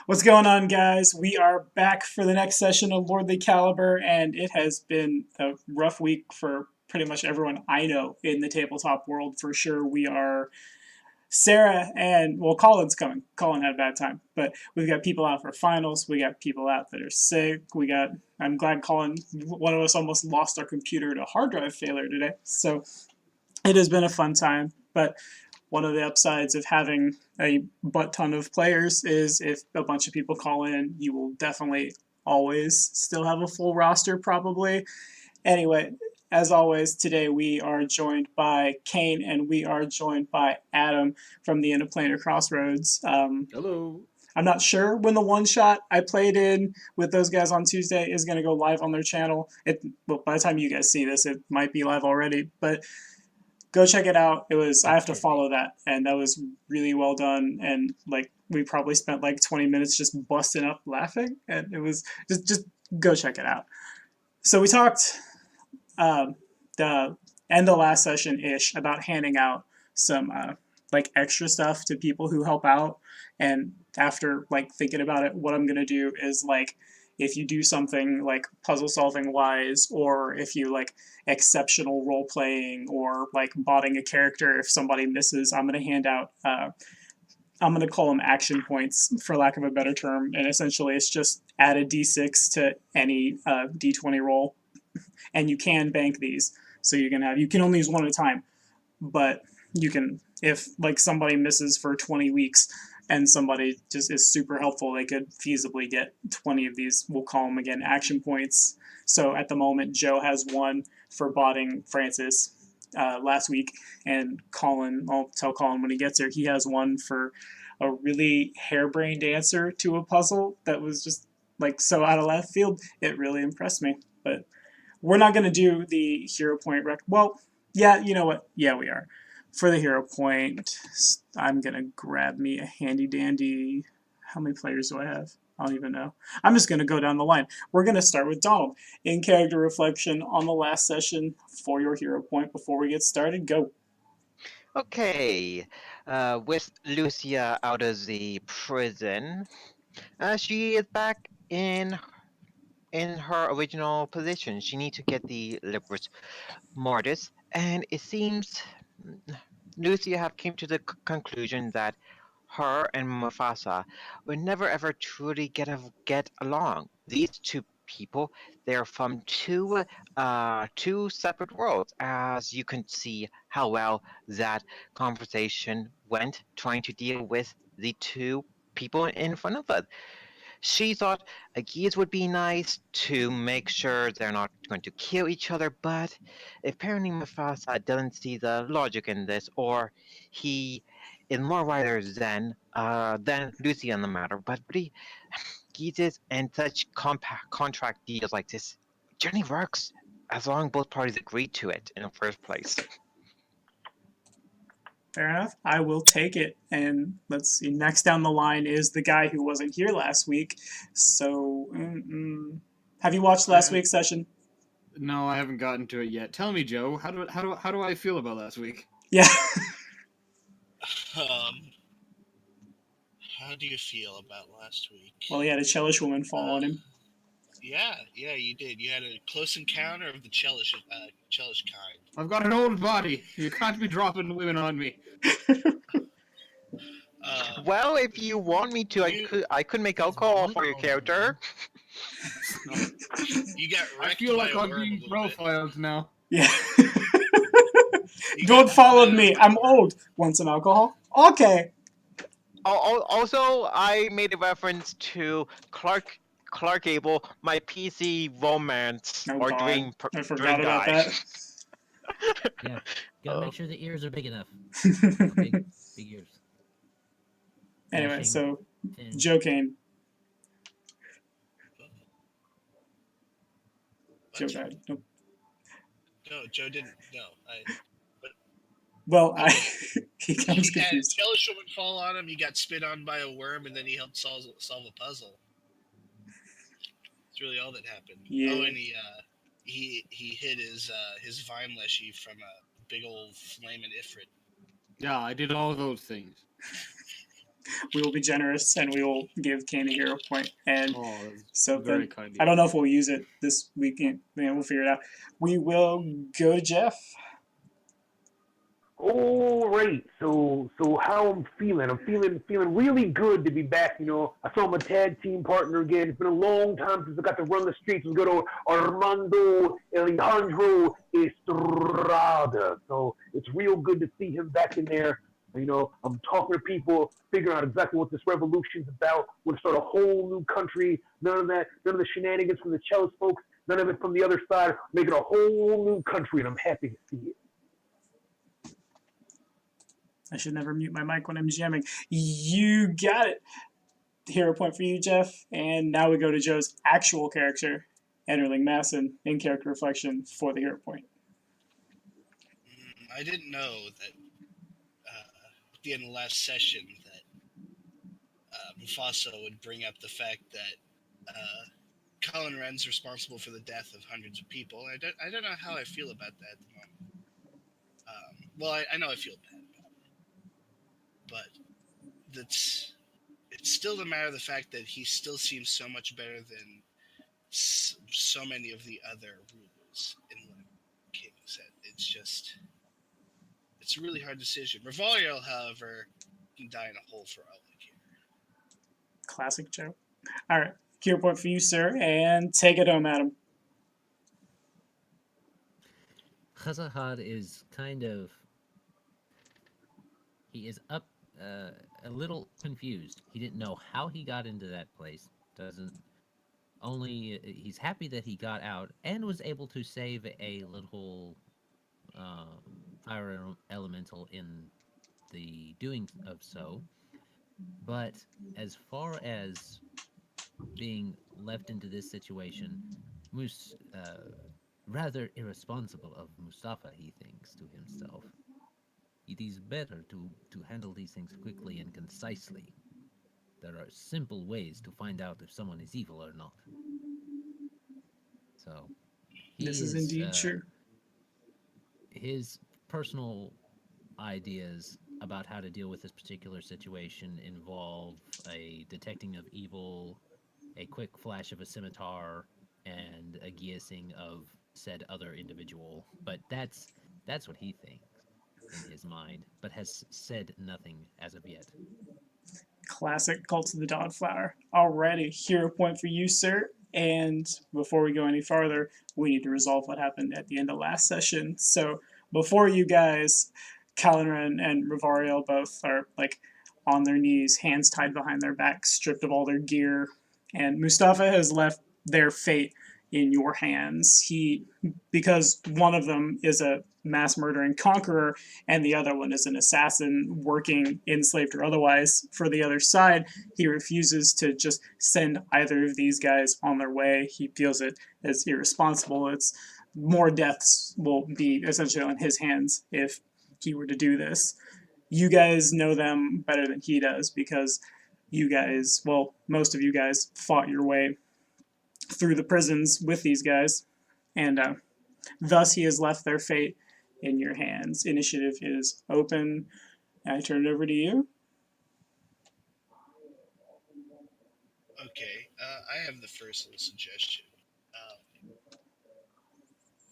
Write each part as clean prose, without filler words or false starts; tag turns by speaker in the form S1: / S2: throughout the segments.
S1: What's going on, guys? We are back for the next session of Lordly Caliber, and it has been a rough week for pretty much everyone I know in the tabletop world for sure. We are Sarah and, well, Colin's coming. Colin had a bad time, but we've got people out for finals. We got people out that are sick. I'm glad Colin, one of us almost lost our computer to hard drive failure today. So it has been a fun time, but one of the upsides of having a butt ton of players is if a bunch of people call in, you will definitely always still have a full roster, probably. Anyway, as always, today we are joined by Kane and we are joined by Adam from the Planar Crossroads.
S2: Hello.
S1: I'm not sure when the one shot I played in with those guys on Tuesday is going to go live on their channel. Well, by the time you guys see this, it might be live already, but go check it out. I have to follow that, and that was really well done. And like we probably spent like 20 minutes just busting up laughing, and it was just go check it out. So we talked the end of last session ish about handing out some like extra stuff to people who help out. And after like thinking about it, what I'm gonna do is like if you do something like puzzle solving wise, or if you like exceptional role playing, or like botting a character if somebody misses, I'm gonna hand out I'm gonna call them action points for lack of a better term, and essentially it's just add a d6 to any d20 roll, and you can bank these. So you can only use one at a time, but you can, if like somebody misses for 20 weeks and somebody just is super helpful, they could feasibly get 20 of these, we'll call them again action points. So at the moment, Joe has one for botting Francis last week, and Colin, I'll tell Colin when he gets here, he has one for a really harebrained answer to a puzzle that was just like so out of left field. It really impressed me. But we're not going to do the hero point well, yeah, you know what? Yeah, we are. For the hero point, I'm going to grab me a handy dandy. How many players do I have? I don't even know. I'm just going to go down the line. We're going to start with Donald. In character reflection on the last session for your hero point before we get started, go.
S3: Okay, with Lucia out of the prison, she is back in her original position. She needs to get the Libris Mortis, and it seems Lucia have came to the conclusion that her and Mufasa would never ever truly get along. These two people, they're from two separate worlds, as you can see how well that conversation went, trying to deal with the two people in front of us. She thought a geese would be nice to make sure they're not going to kill each other, but apparently Mufasa doesn't see the logic in this, or he is more wiser than Lucy on the matter. But really, geeses and such contract deals like this generally works as long as both parties agree to it in the first place.
S1: Fair enough. I will take it. And let's see. Next down the line is the guy who wasn't here last week. So, have you watched last week's session?
S2: No, I haven't gotten to it yet. Tell me, Joe, how do I feel about last week?
S1: Yeah.
S4: How do you feel about last week?
S1: Well, he had a Chelish woman fall on him.
S4: Yeah, you did. You had a close encounter of the Chelish kind.
S2: I've got an old body. You can't be dropping women on me.
S3: Well, if you want me to, I could make alcohol for your character.
S4: You got wrecked.
S2: I feel
S4: by
S2: like
S4: a
S2: I'm
S4: worm
S2: being
S4: a little
S2: profiled
S4: bit.
S2: now.
S1: Yeah. Don't follow me. I'm old. Want some alcohol? Okay.
S3: Also, I made a reference to Clark Gable, my PC romance
S1: Oh,
S3: or
S1: God.
S3: dream.
S1: I forgot about that.
S5: Yeah, gotta make sure the ears are big enough. Big ears.
S1: Anyway,
S5: Dashing
S1: so
S5: and
S1: Joe Kane. Joe died. Nope.
S4: No, Joe didn't. No,
S1: Well,
S4: okay.
S1: he comes
S4: He had
S1: confused.
S4: Chelish woman fall on him. He got spit on by a worm, and then he helped solve a puzzle. That's really all that happened.
S1: Yeah.
S4: Oh, and he hid his vine leshy from a big old flaming ifrit.
S2: Yeah, I did all those things.
S1: we will be generous and we will give Kane a hero point. And
S2: Oh, that's
S1: so
S2: very
S1: then,
S2: kind.
S1: I don't know if we'll use it this weekend. We'll figure it out. We will go to Jeff.
S6: All right, so how I'm feeling? I'm feeling really good to be back. You know, I saw my tag team partner again. It's been a long time since I got to run the streets with good old Armando Alejandro Estrada. So it's real good to see him back in there. You know, I'm talking to people, figuring out exactly what this revolution's about. We're gonna start a whole new country. None of the shenanigans from the Cheliax folks. None of it from the other side. Making a whole new country, and I'm happy to see it.
S1: I should never mute my mic when I'm jamming. You got it. Hero point for you, Jeff. And now we go to Joe's actual character, Enderling Masson, in character reflection for the hero point.
S4: I didn't know that at the end of the last session that Mufasa would bring up the fact that Colin Wren's responsible for the death of hundreds of people. I don't know how I feel about that at the moment. Well, I know I feel bad about it, but it's still the matter of the fact that he still seems so much better than so many of the other rulers in King's Head. It's a really hard decision. Rivaliel, however, can die in a hole for all I care.
S1: Classic Joe. All right. Hero point for you, sir. And take it home, Adam.
S5: Khazahad is he is up a little confused. He didn't know how he got into that place. He's happy that he got out and was able to save a little fire elemental in the doing of so. But as far as being left into this situation, rather irresponsible of Mustafa, he thinks to himself. It is better to handle these things quickly and concisely. There are simple ways to find out if someone is evil or not. So,
S1: This is indeed true.
S5: His personal ideas about how to deal with this particular situation involve a detecting of evil, a quick flash of a scimitar, and a guillotine of said other individual. But that's what he thinks in his mind, but has said nothing as of yet.
S1: Classic Cult of the Dawnflower. Alrighty, hero point for you, sir. And before we go any farther, we need to resolve what happened at the end of last session. So before you guys, Kalinran and Rivariel both are like on their knees, hands tied behind their backs, stripped of all their gear. And Mustafa has left their fate in your hands. Because one of them is a mass murdering conqueror and the other one is an assassin working enslaved or otherwise for the other side, he refuses to just send either of these guys on their way. He feels it as irresponsible. It's more deaths will be essentially on his hands if he were to do this. You guys know them better than he does because you guys, well, most of you guys fought your way through the prisons with these guys, and thus he has left their fate in your hands. Initiative is open. I turn it over to you.
S4: Okay, I have the first little suggestion.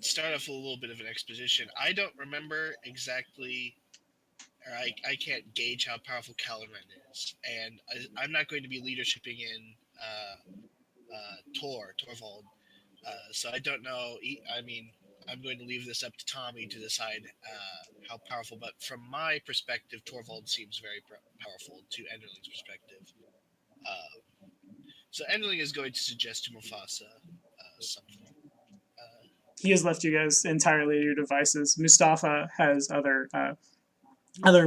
S4: Start off with a little bit of an exposition. I don't remember exactly, or I can't gauge how powerful Caliran is, and I'm not going to be leadershiping in Torvald, so I don't know. I'm going to leave this up to Tommy to decide how powerful. But from my perspective, Torvald seems very powerful to Enderling's perspective. So Enderling is going to suggest to Mufasa something.
S1: He has left you guys entirely at your devices. Mustafa has other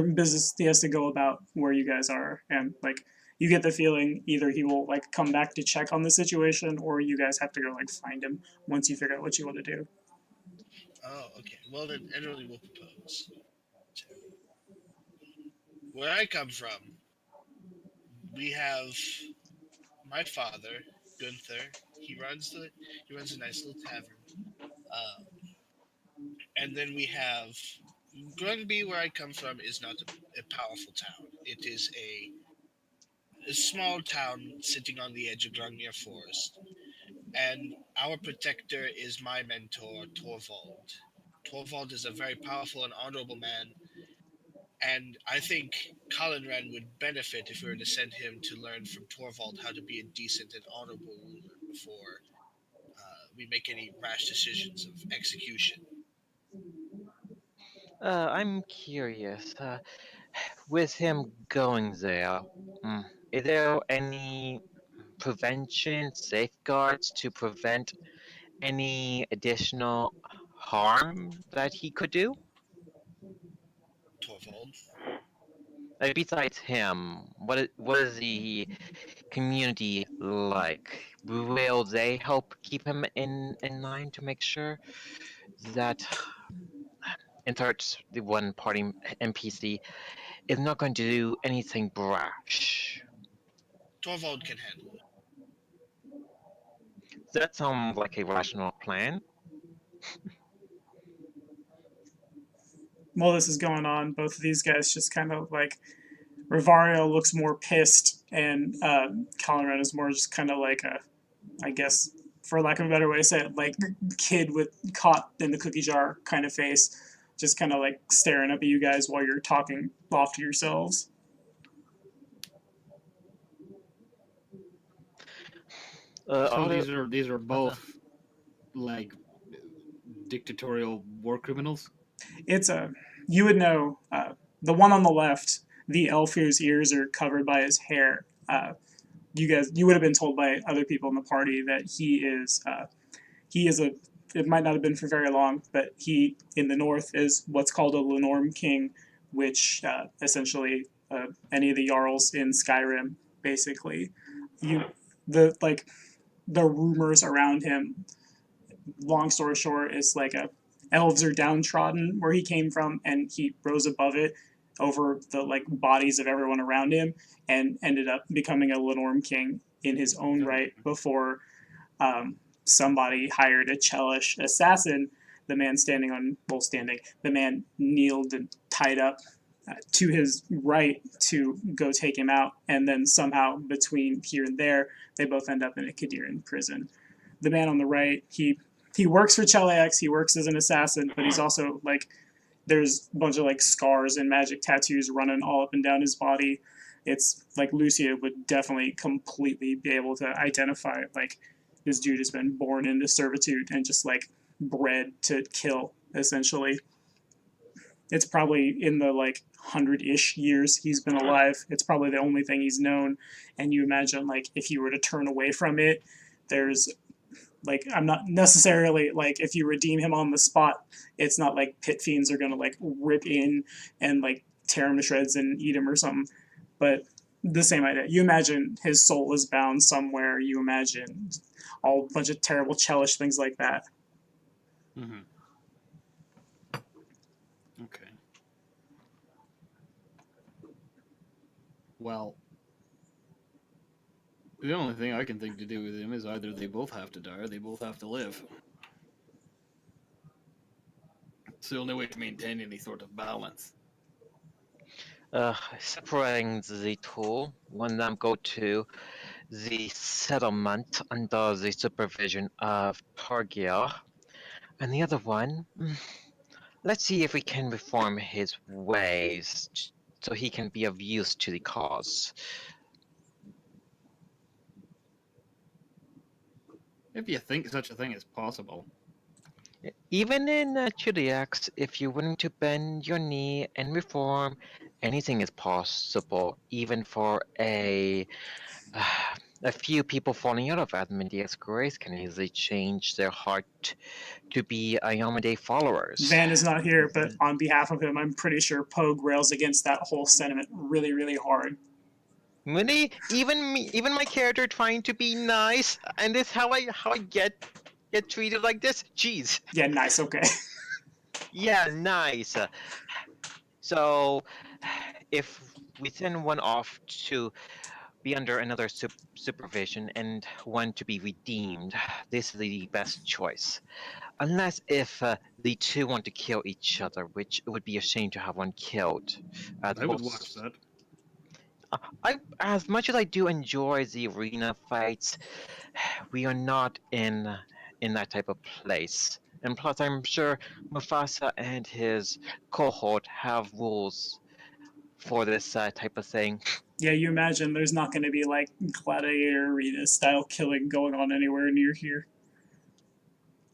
S1: business he has to go about where you guys are, and like you get the feeling either he will like come back to check on the situation or you guys have to go like find him once you figure out what you want to do.
S4: Oh, okay. Well, then Enderling will propose. Where I come from, we have my father, Gunther. He runs a nice little tavern. And then we have Grunby, where I come from, is not a powerful town. It is a a small town sitting on the edge of Glungmere Forest, and our protector is my mentor, Torvald. Torvald is a very powerful and honorable man, and I think Colin Wren would benefit if we were to send him to learn from Torvald how to be a decent and honorable ruler before we make any rash decisions of execution.
S3: I'm curious. With him going there, is there any prevention safeguards to prevent any additional harm that he could do?
S4: Torvald.
S3: Besides him, what is the community like? Will they help keep him in line to make sure that inserts the one party NPC is not going to do anything brash?
S4: Torvald can handle it.
S3: That sounds like a rational plan.
S1: While this is going on, both of these guys just kind of like, Rivario looks more pissed, and Colin Wren is more just kind of like a, I guess, for lack of a better way to say it, like kid with caught in the cookie jar kind of face, just kind of like staring up at you guys while you're talking off to yourselves.
S2: So these are both like dictatorial war criminals.
S1: It's you would know, the one on the left, the elf whose ears are covered by his hair. You would have been told by other people in the party that he is a, it might not have been for very long, but he in the north is what's called a Lenorm king, which essentially any of the Jarls in Skyrim, basically. The rumors around him, long story short, is like elves are downtrodden where he came from, and he rose above it over the like bodies of everyone around him, and ended up becoming a Lenorm king in his own right before somebody hired a Cheliax assassin. The man the man kneeled and tied up to his right to go take him out, and then somehow between here and there, they both end up in a Kadiran prison. The man on the right, he works for Cheliax, he works as an assassin, but he's also like, there's a bunch of like scars and magic tattoos running all up and down his body. It's like Lucia would definitely completely be able to identify, like, this dude has been born into servitude and just like bred to kill, essentially. It's probably in the like 100-ish years he's been alive, it's probably the only thing he's known. And you imagine like if you were to turn away from it, there's like, I'm not necessarily like, if you redeem him on the spot, it's not like pit fiends are gonna like rip in and like tear him to shreds and eat him or something. But the same idea. You imagine his soul is bound somewhere. You imagine all bunch of terrible Chelish things like that.
S2: Mm-hmm. Okay. Well, the only thing I can think to do with him is either they both have to die or they both have to live. It's the only way to maintain any sort of balance.
S3: Separating the two, one of them go to the settlement under the supervision of Targia, and the other one, let's see if we can reform his ways so he can be of use to the cause.
S2: If you think such a thing is possible.
S3: Even in Cheliax, if you're willing to bend your knee and reform, anything is possible, even for a few people falling out of Admedia's grace can easily change their heart to be Ayamade followers.
S1: Van is not here, but on behalf of him, I'm pretty sure Pogue rails against that whole sentiment really, really hard.
S3: Really? Even me, even my character trying to be nice, and this how I get treated like this? Jeez.
S1: Yeah, nice, okay.
S3: Yeah, nice. So, if we send one off to be under another supervision and one to be redeemed, this is the best choice. Unless if the two want to kill each other, which it would be a shame to have one killed.
S2: I would watch that.
S3: as much as I do enjoy the arena fights, we are not in that type of place. And plus, I'm sure Mufasa and his cohort have rules for this type of thing.
S1: Yeah, you imagine there's not going to be like gladiator arena style killing going on anywhere near here.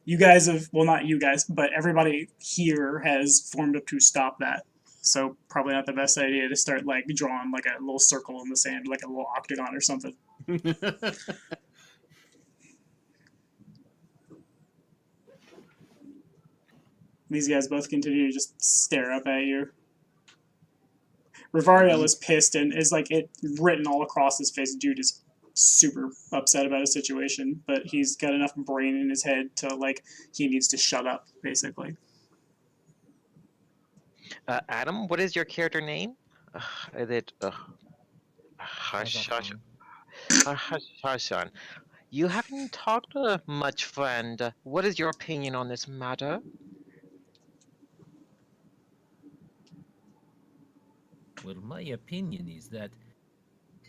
S1: You guys have, well, not you guys, but everybody here has formed up to stop that. So probably not the best idea to start like drawing like a little circle in the sand, like a little octagon or something. These guys both continue to just stare up at you. Rivariel is pissed and is like it written all across his face. Dude is super upset about his situation, but he's got enough brain in his head to like he needs to shut up, basically.
S3: Adam, what is your character name? Is it Hashan? You haven't talked much, friend. What is your opinion on this matter?
S5: Well, my opinion is that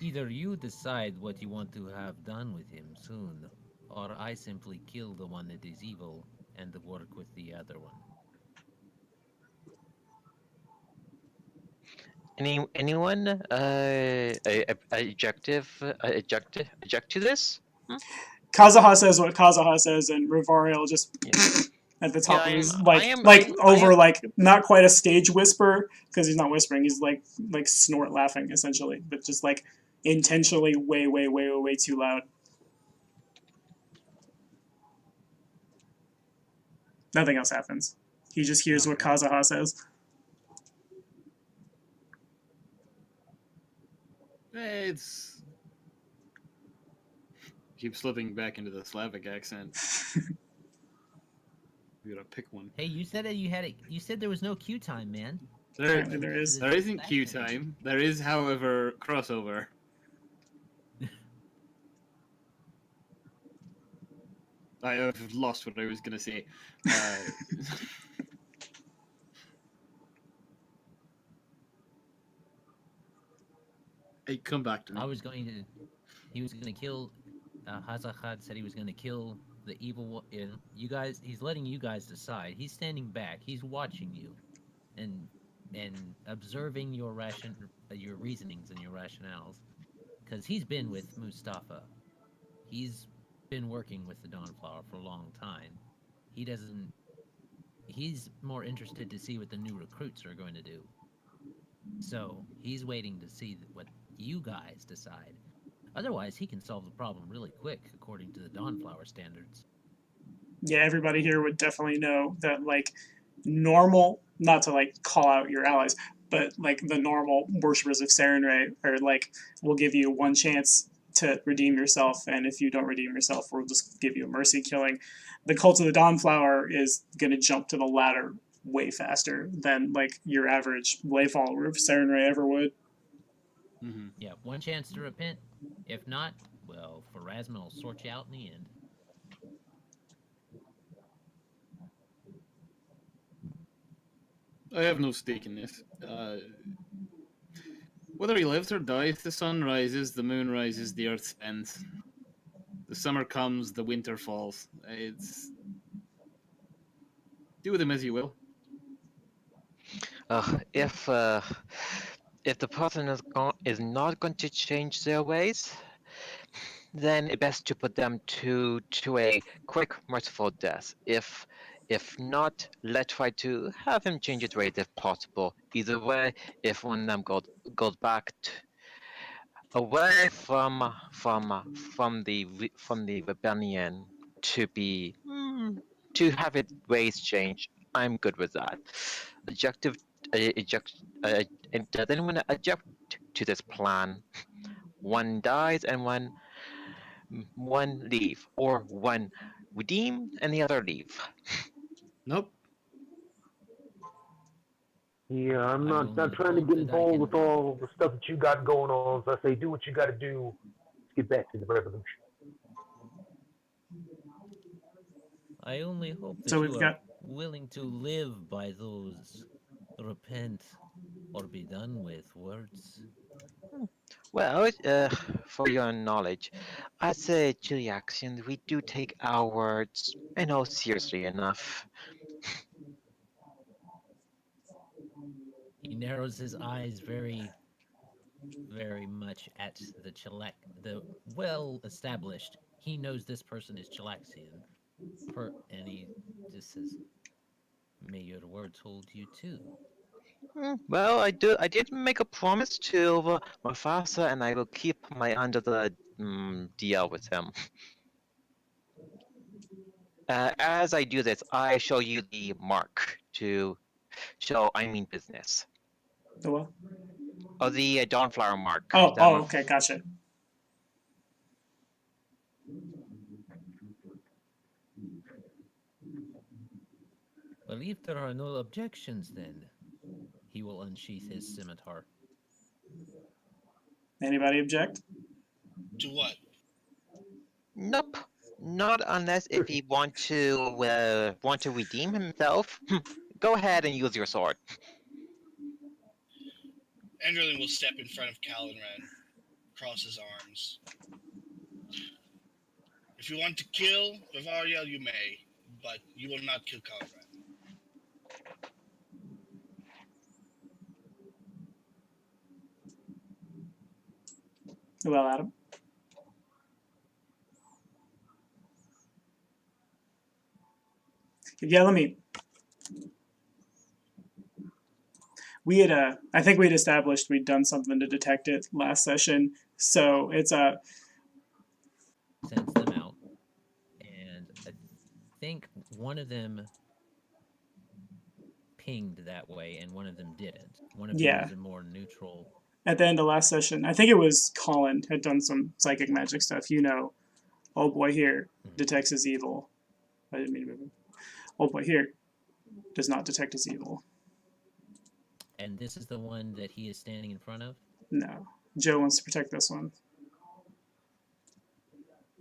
S5: either you decide what you want to have done with him soon, or I simply kill the one that is evil and work with the other one.
S3: Anyone eject to this?
S1: Kazuha says what Kazuha says, and Rivariel just at the top of his not quite a stage whisper because he's not whispering. He's like snort laughing essentially, but just like intentionally way too loud. Nothing else happens. He just hears what Kazuha says.
S2: It's keep slipping back into the Slavic accent. You gotta pick one.
S5: Hey, you said that you said there was no queue time, man.
S2: There
S1: is.
S2: There isn't queue time. There is, however, crossover. I've lost what I was gonna say. Hey, come back to me.
S5: He was going to kill, Hazahad said he was going to kill the evil, you guys, he's letting you guys decide. He's standing back, he's watching you, and observing your reasonings and your rationales. Because he's been with Mustafa. He's been working with the Dawnflower for a long time. He's more interested to see what the new recruits are going to do. So, he's waiting to see what you guys decide. Otherwise, he can solve the problem really quick, according to the Dawnflower standards.
S1: Yeah, everybody here would definitely know that, like, normal, not to, like, call out your allies, but, like, the normal worshippers of Sarenrae are, like, we'll give you one chance to redeem yourself, and if you don't redeem yourself, we'll just give you a mercy killing. The Cult of the Dawnflower is going to jump to the ladder way faster than like your average lay follower of Sarenrae ever would.
S5: Mm-hmm. Yeah, one chance to repent. If not, well, Pharasma will sort you out in the end.
S2: I have no stake in this. Whether he lives or dies, the sun rises, the moon rises, the earth spins. The summer comes, the winter falls. It's do with him as you will.
S3: If the person is not going to change their ways, then it's best to put them to a quick, merciful death. If not, let's try to have him change his ways if possible. Either way, if one of them goes back away from the rebellion to have its ways change, I'm good with that. Does anyone object to this plan? One dies and one leave, or one redeem and the other leave.
S2: Nope.
S6: Yeah, I'm not trying to get involved with all the stuff that you got going on. So I say, do what you got to do. Let's get back to the revolution.
S5: I only hope that you are willing to live by those repent or be done with words.
S3: Well, for your knowledge, as a Cheliaxian, we do take our words, seriously enough.
S5: He narrows his eyes very, very much at the well-established. He knows this person is Chelaxian, and he just says, "May your words hold you too."
S3: Well, I did make a promise to Mufasa, and I will keep my under the deal with him. As I do this, I show you the mark to show I mean business.
S1: The what?
S3: Oh, the Dawnflower mark.
S1: Okay, gotcha.
S5: Well, if there are no objections, then he will unsheath his scimitar.
S1: Anybody object?
S4: To what?
S3: Nope. Not unless if he want to redeem himself. Go ahead and use your sword.
S4: Enderlin will step in front of Callanran, cross his arms. If you want to kill Bavariel, you may, but you will not kill Callanran.
S1: Well, Adam. Yeah, we had I think we'd established we'd done something to detect it last session, so it's
S5: sends them out, and I think one of them pinged that way, and one of them didn't. One of them was a more neutral.
S1: At the end of last session, I think it was Colin had done some psychic magic stuff. Oh boy here detects as evil. I didn't mean to move him. Oh boy here does not detect as evil.
S5: And this is the one that he is standing in front of?
S1: No. Joe wants to protect this one.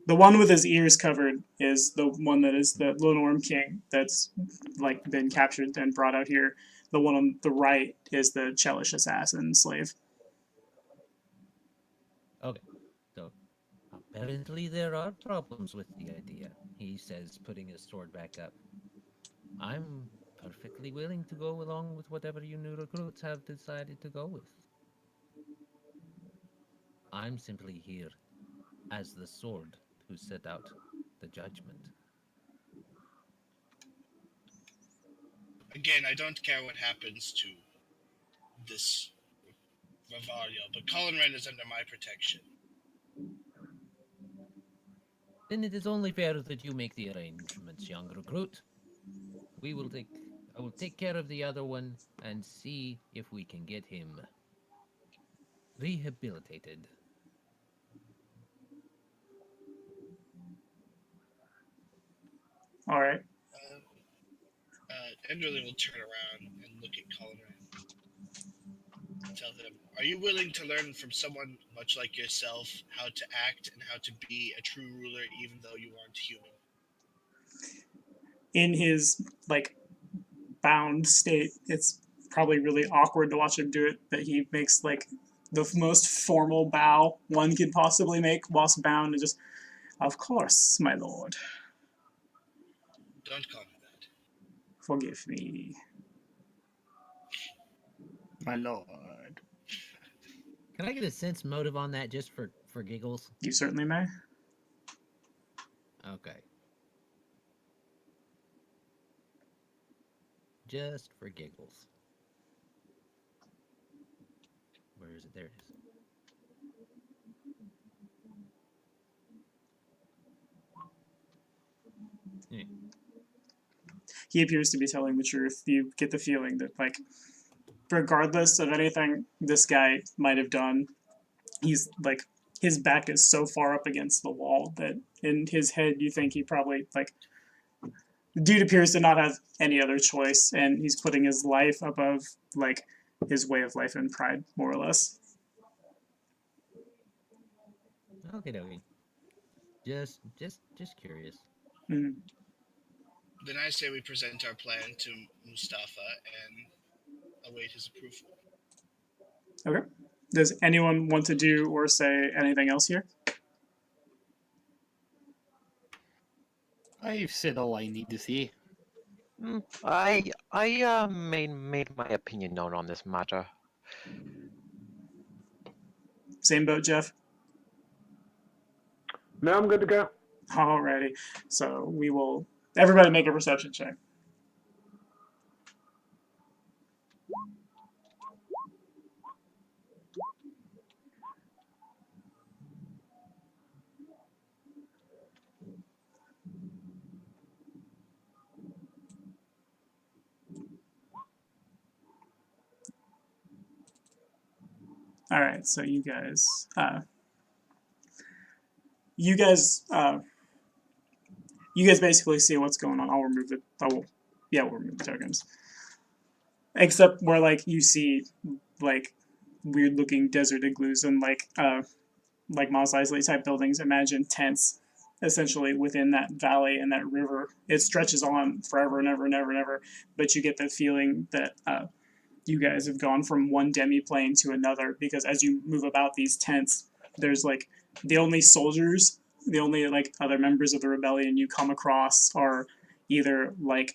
S1: The one with his ears covered is the one that is the Lonorm King that's like been captured and brought out here. The one on the right is the Chelish assassin slave.
S5: Okay. So apparently there are problems with the idea, he says, putting his sword back up. I'm perfectly willing to go along with whatever you new recruits have decided to go with. I'm simply here as the sword who set out the judgment.
S4: Again, I don't care what happens to this Bavario, but Callanran is under my protection.
S5: Then it is only fair that you make the arrangements, young recruit. I will take care of the other one and see if we can get him rehabilitated.
S1: All right.
S4: Enderlin will turn around and look at Callanran and tell him, are you willing to learn from someone much like yourself how to act and how to be a true ruler even though you aren't human?
S1: In his bound state, it's probably really awkward to watch him do it, but he makes the most formal bow one could possibly make whilst bound, and just, of course, my lord.
S4: Don't call me that.
S1: Forgive me.
S2: My lord.
S5: Can I get a sense motive on that just for giggles?
S1: You certainly may.
S5: Okay. Just for giggles. Where is it? There it is. Yeah.
S1: He appears to be telling the truth. You get the feeling that, regardless of anything this guy might have done, he's, his back is so far up against the wall that in his head you think he probably, the dude appears to not have any other choice, and he's putting his life above, his way of life and pride, more or less.
S5: Okay. Just curious.
S1: Mm-hmm.
S4: Then I say we present our plan to Mustafa and await his approval.
S1: Okay. Does anyone want to do or say anything else here?
S2: I've said all I need to say.
S3: I made my opinion known on this matter.
S1: Same boat, Jeff?
S6: No, I'm good to go.
S1: Alrighty. So we will, everybody make a perception check. All right, so you guys basically see what's going on. I'll remove it. We'll remove the tokens. Except where like you see like weird looking desert igloos and like Mos Eisley type buildings. Imagine tents essentially within that valley and that river. It stretches on forever and ever and ever and ever, but you get the feeling that you guys have gone from one demi-plane to another, because as you move about these tents, there's like the only soldiers, the only like other members of the rebellion you come across are either like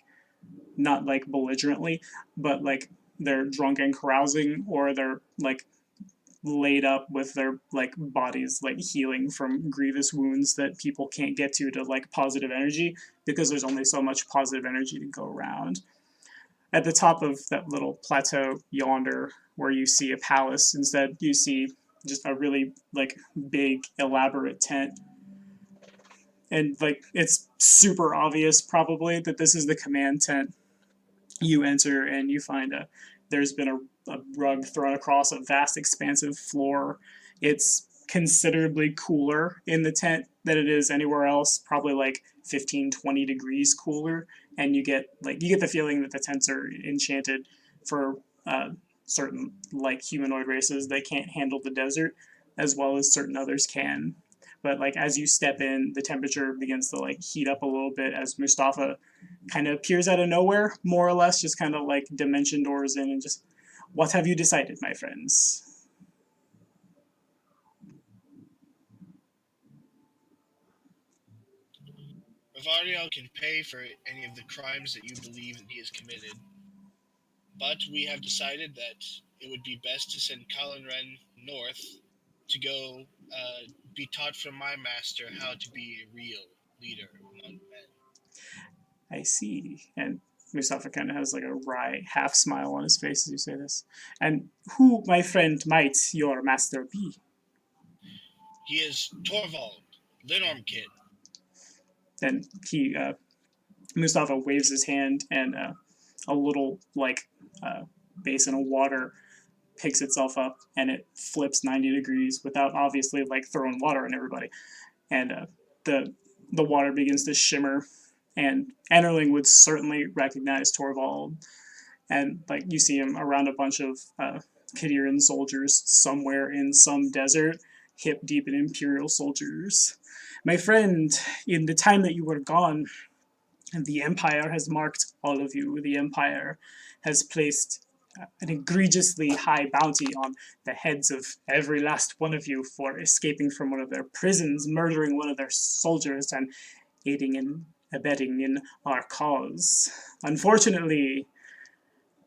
S1: not like belligerently, but like they're drunk and carousing, or they're like laid up with their like bodies like healing from grievous wounds that people can't get to like positive energy, because there's only so much positive energy to go around. At the top of that little plateau yonder, where you see a palace, instead you see just a really like big elaborate tent, and like it's super obvious probably that this is the command tent. You enter and you find there's been a rug thrown across a vast expansive floor. It's considerably cooler in the tent than it is anywhere else, probably like 15-20 degrees cooler, and you get the feeling that the tents are enchanted for certain like humanoid races that can't handle the desert as well as certain others can. But like as you step in, the temperature begins to like heat up a little bit as Mustafa kind of appears out of nowhere, more or less, just kind of like dimension doors in and just, what have you decided, my friends?
S4: Bavario can pay for any of the crimes that you believe that he has committed, but we have decided that it would be best to send Colin Wren north to go be taught from my master how to be a real leader among men.
S1: I see. And Mustafa kind of has like a wry half smile on his face as you say this. And who, my friend, might your master be?
S4: He is Torvald, Linormkid.
S1: Then Mustafa waves his hand, and a little like basin of water picks itself up, and it flips 90 degrees without obviously like throwing water on everybody. And the water begins to shimmer, and Ennerling would certainly recognize Torvald. And like you see him around a bunch of Kidiran soldiers somewhere in some desert, hip deep in Imperial soldiers. My friend, in the time that you were gone, the Empire has marked all of you. The Empire has placed an egregiously high bounty on the heads of every last one of you for escaping from one of their prisons, murdering one of their soldiers, and aiding and abetting in our cause. Unfortunately,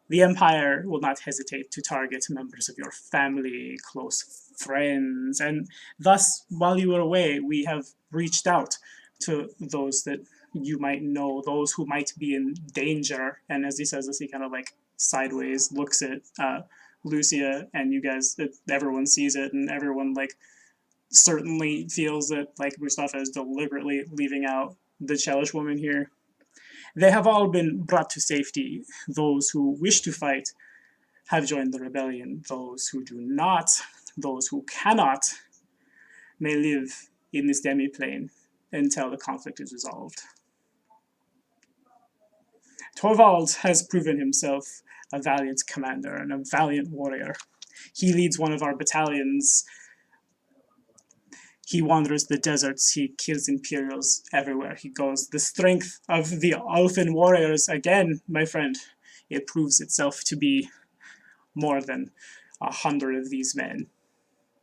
S1: the Empire will not hesitate to target members of your family, close friends, and thus, while you were away, we have reached out to those that you might know, those who might be in danger. And as he says this, he kind of like sideways looks at Lucia, and you guys, everyone sees it, and everyone like certainly feels that like Mustafa is deliberately leaving out the Chelish woman here. They have all been brought to safety. Those who wish to fight have joined the rebellion. Those who do not, those who cannot, may live in this demi-plane until the conflict is resolved. Torvald has proven himself a valiant commander and a valiant warrior. He leads one of our battalions. He wanders the deserts. He kills Imperials everywhere he goes. The strength of the Elfin warriors, again, my friend, it proves itself to be more than 100 of these men.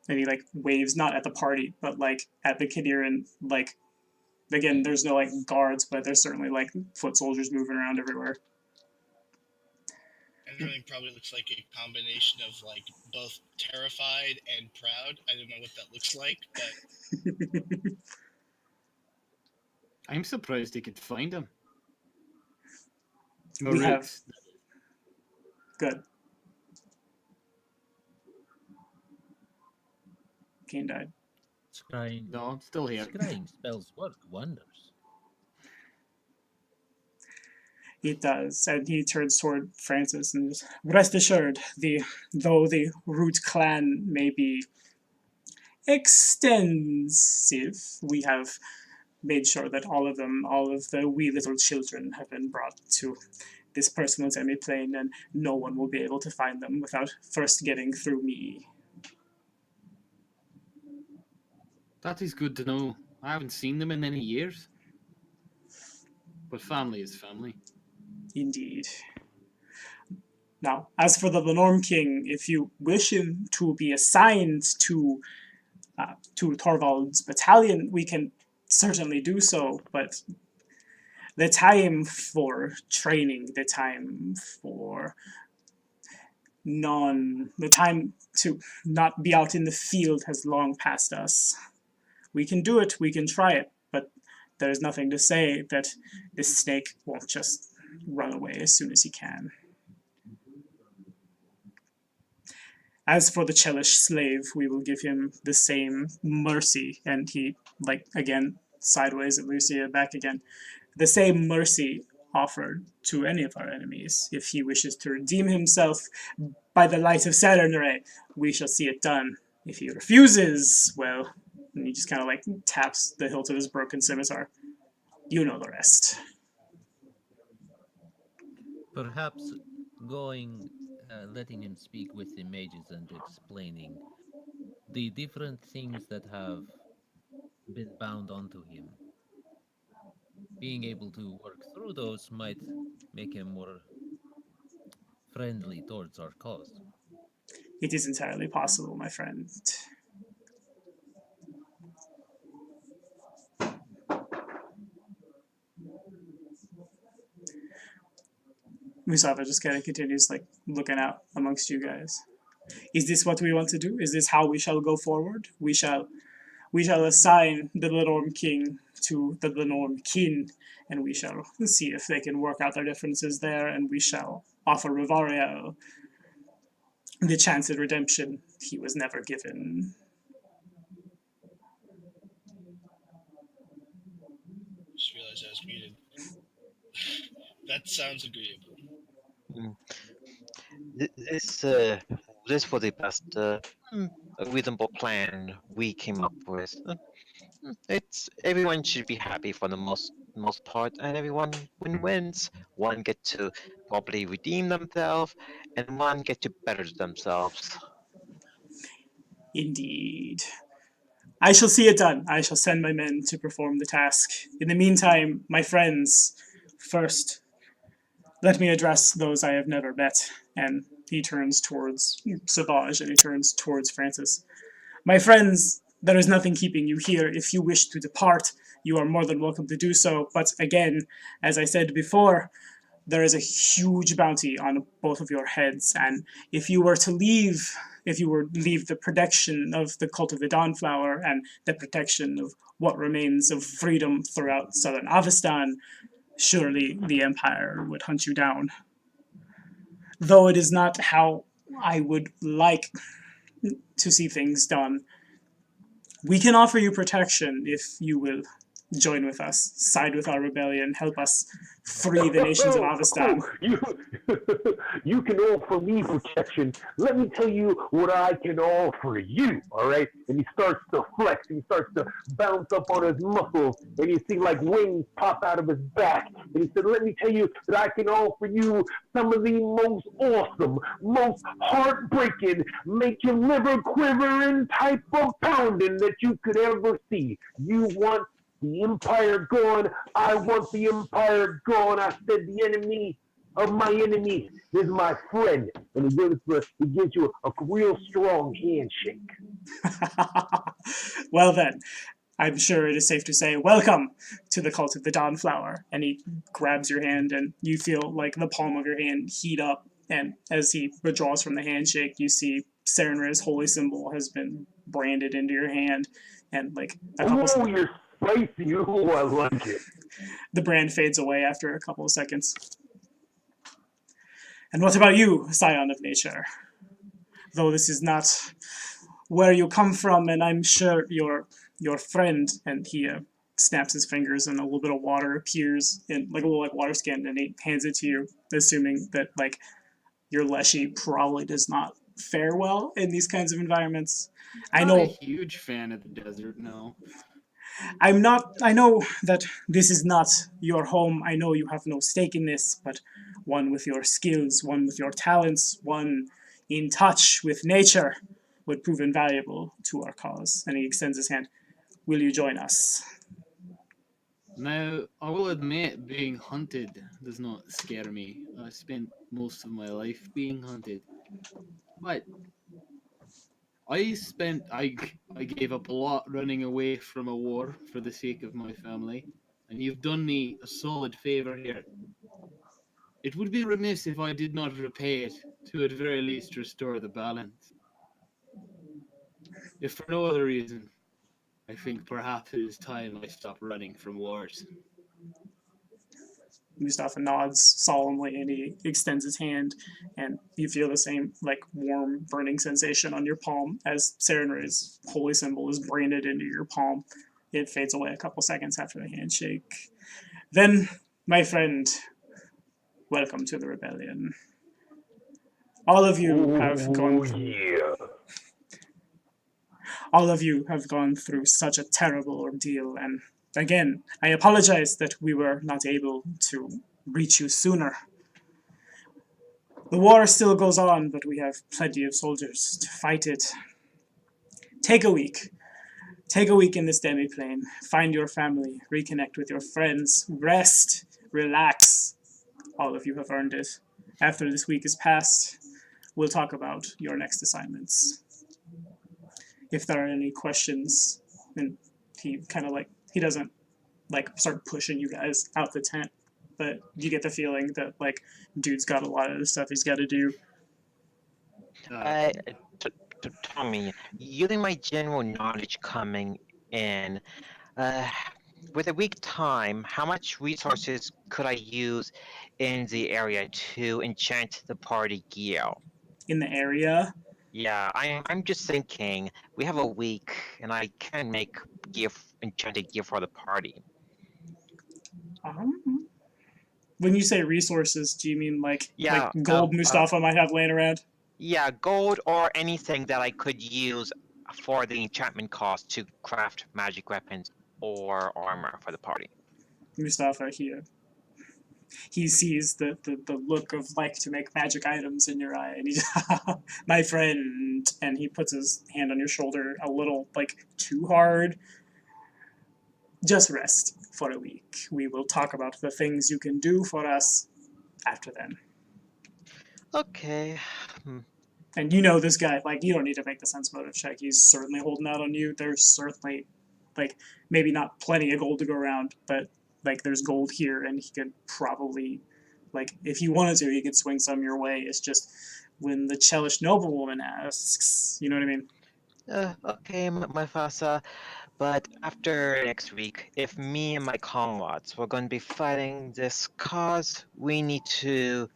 S1: And he like waves not at the party, but like at the Kidiran. Like again, there's no like guards, but there's certainly like foot soldiers moving around everywhere.
S4: And everything probably looks like a combination of like both terrified and proud. I don't know what that looks like, but
S2: I'm surprised they could find him.
S1: We have good. Kane died.
S5: Scrying,
S2: No, I'm still here.
S5: scrying spells work wonders.
S1: It does, and he turns toward Francis and just, rest assured, though the root clan may be extensive, we have made sure that all of the wee little children have been brought to this personal semi-plane, and no one will be able to find them without first getting through me.
S2: That is good to know. I haven't seen them in any years. But family is family.
S1: Indeed. Now, as for the Lenorm King, if you wish him to be assigned to Torvald's battalion, we can certainly do so, but the time for training, the time to not be out in the field has long passed us. We can do it, we can try it, but there's nothing to say that this snake won't just run away as soon as he can. As for the Chelish slave, we will give him the same mercy, and he, like, again, sideways at Lucia, back again, the same mercy offered to any of our enemies. If he wishes to redeem himself by the light of Saturn, we shall see it done. If he refuses, well, and he just kind of like taps the hilt of his broken scimitar. You know the rest.
S5: Perhaps letting him speak with the mages and explaining the different things that have been bound onto him. Being able to work through those might make him more friendly towards our cause.
S1: It is entirely possible, my friend. Musava just kind of continues like looking out amongst you guys. Is this what we want to do? Is this how we shall go forward? We shall assign the Lenorm King to the Lenorm Kin, and we shall see if they can work out their differences there, and we shall offer Rivariel the chance at redemption he was never given.
S4: just realized I was muted. That sounds agreeable.
S3: This was the best reasonable plan we came up with. It's everyone should be happy for the most part, and everyone wins. One get to properly redeem themselves, and one get to better themselves.
S1: Indeed. I shall see it done. I shall send my men to perform the task. In the meantime, my friends, first, let me address those I have never met. And he turns towards Savage and he turns towards Francis. My friends, there is nothing keeping you here. If you wish to depart, you are more than welcome to do so. But again, as I said before, there is a huge bounty on both of your heads. And if you were to leave the protection of the cult of the Dawnflower and the protection of what remains of freedom throughout southern Avistan, surely the Empire would hunt you down. Though it is not how I would like to see things done, we can offer you protection if you will join with us, side with our rebellion, help us free the nations of Avistan.
S6: You can offer me protection. Let me tell you what I can offer you, all right? And he starts to flex. He starts to bounce up on his muscles, and you see like wings pop out of his back. And he said, let me tell you that I can offer you some of the most awesome, most heartbreaking, make your liver quivering type of pounding that you could ever see. You want the Empire gone. I want the Empire gone. I said the enemy of my enemies. This is my friend, and he gives you a real strong handshake.
S1: Well then, I'm sure it is safe to say, welcome to the cult of the Dawnflower. And he grabs your hand, and you feel like the palm of your hand heat up. And as he withdraws from the handshake, you see Serenra's holy symbol has been branded into your hand. And like a couple
S6: Oh, you're spicy. Oh, I like it.
S1: the brand fades away after a couple of seconds. And what about you, Scion of Nature? Though this is not where you come from, and I'm sure your friend, and he snaps his fingers, and a little bit of water appears in like a little like water skin, and he hands it to you, assuming that like your Leshy probably does not fare well in these kinds of environments. I
S2: Not a
S1: know
S2: huge fan of the desert, no.
S1: I'm not. I know that this is not your home. I know you have no stake in this, but one with your skills, one with your talents, one in touch with nature would prove invaluable to our cause. And he extends his hand. Will you join us?
S2: Now, I will admit being hunted does not scare me. I spent most of my life being hunted. But I gave up a lot running away from a war for the sake of my family, and you've done me a solid favor here. It would be remiss if I did not repay it, to at very least restore the balance. If for no other reason, I think perhaps it is time I stop running from wars.
S1: Mustafa nods solemnly, and he extends his hand, and you feel the same like warm burning sensation on your palm as Serenra's holy symbol is branded into your palm. It fades away a couple seconds after the handshake. Then, my friend, welcome to the rebellion. All of you have gone through. All of you have gone through such a terrible ordeal, and again, I apologize that we were not able to reach you sooner. The war still goes on, but we have plenty of soldiers to fight it. Take a week. Take a week in this demiplane. Find your family. Reconnect with your friends. Rest. Relax. All of you have earned it. After this week is passed, we'll talk about your next assignments. If there are any questions, and he kind of like, he doesn't like start pushing you guys out the tent, but you get the feeling that like dude's got a lot of the stuff he's got to do.
S3: Tommy, using my general knowledge coming in, with a week time, how much resources could I use in the area to enchant the party gear?
S1: In the area,
S3: Yeah, I'm just thinking we have a week, and I can make enchanted gear for the party.
S1: when you say resources, do you mean like gold Mustafa might have laying around?
S3: Yeah, gold or anything that I could use for the enchantment cost to craft magic weapons or armor for the party.
S1: Mustafa here. He sees the look of like to make magic items in your eye, and he's my friend, and he puts his hand on your shoulder a little like too hard. Just rest for a week. We will talk about the things you can do for us after then.
S3: Okay.
S1: And you know this guy, like, you don't need to make the sense motive check. He's certainly holding out on you. There's certainly, like, maybe not plenty of gold to go around, but, like, there's gold here, and he could probably, like, if he wanted to, he could swing some your way. It's just when the Chelish noblewoman asks, you know what I mean?
S3: Okay, my Fasa. But after next week, if me and my comrades were going to be fighting this cause, we need to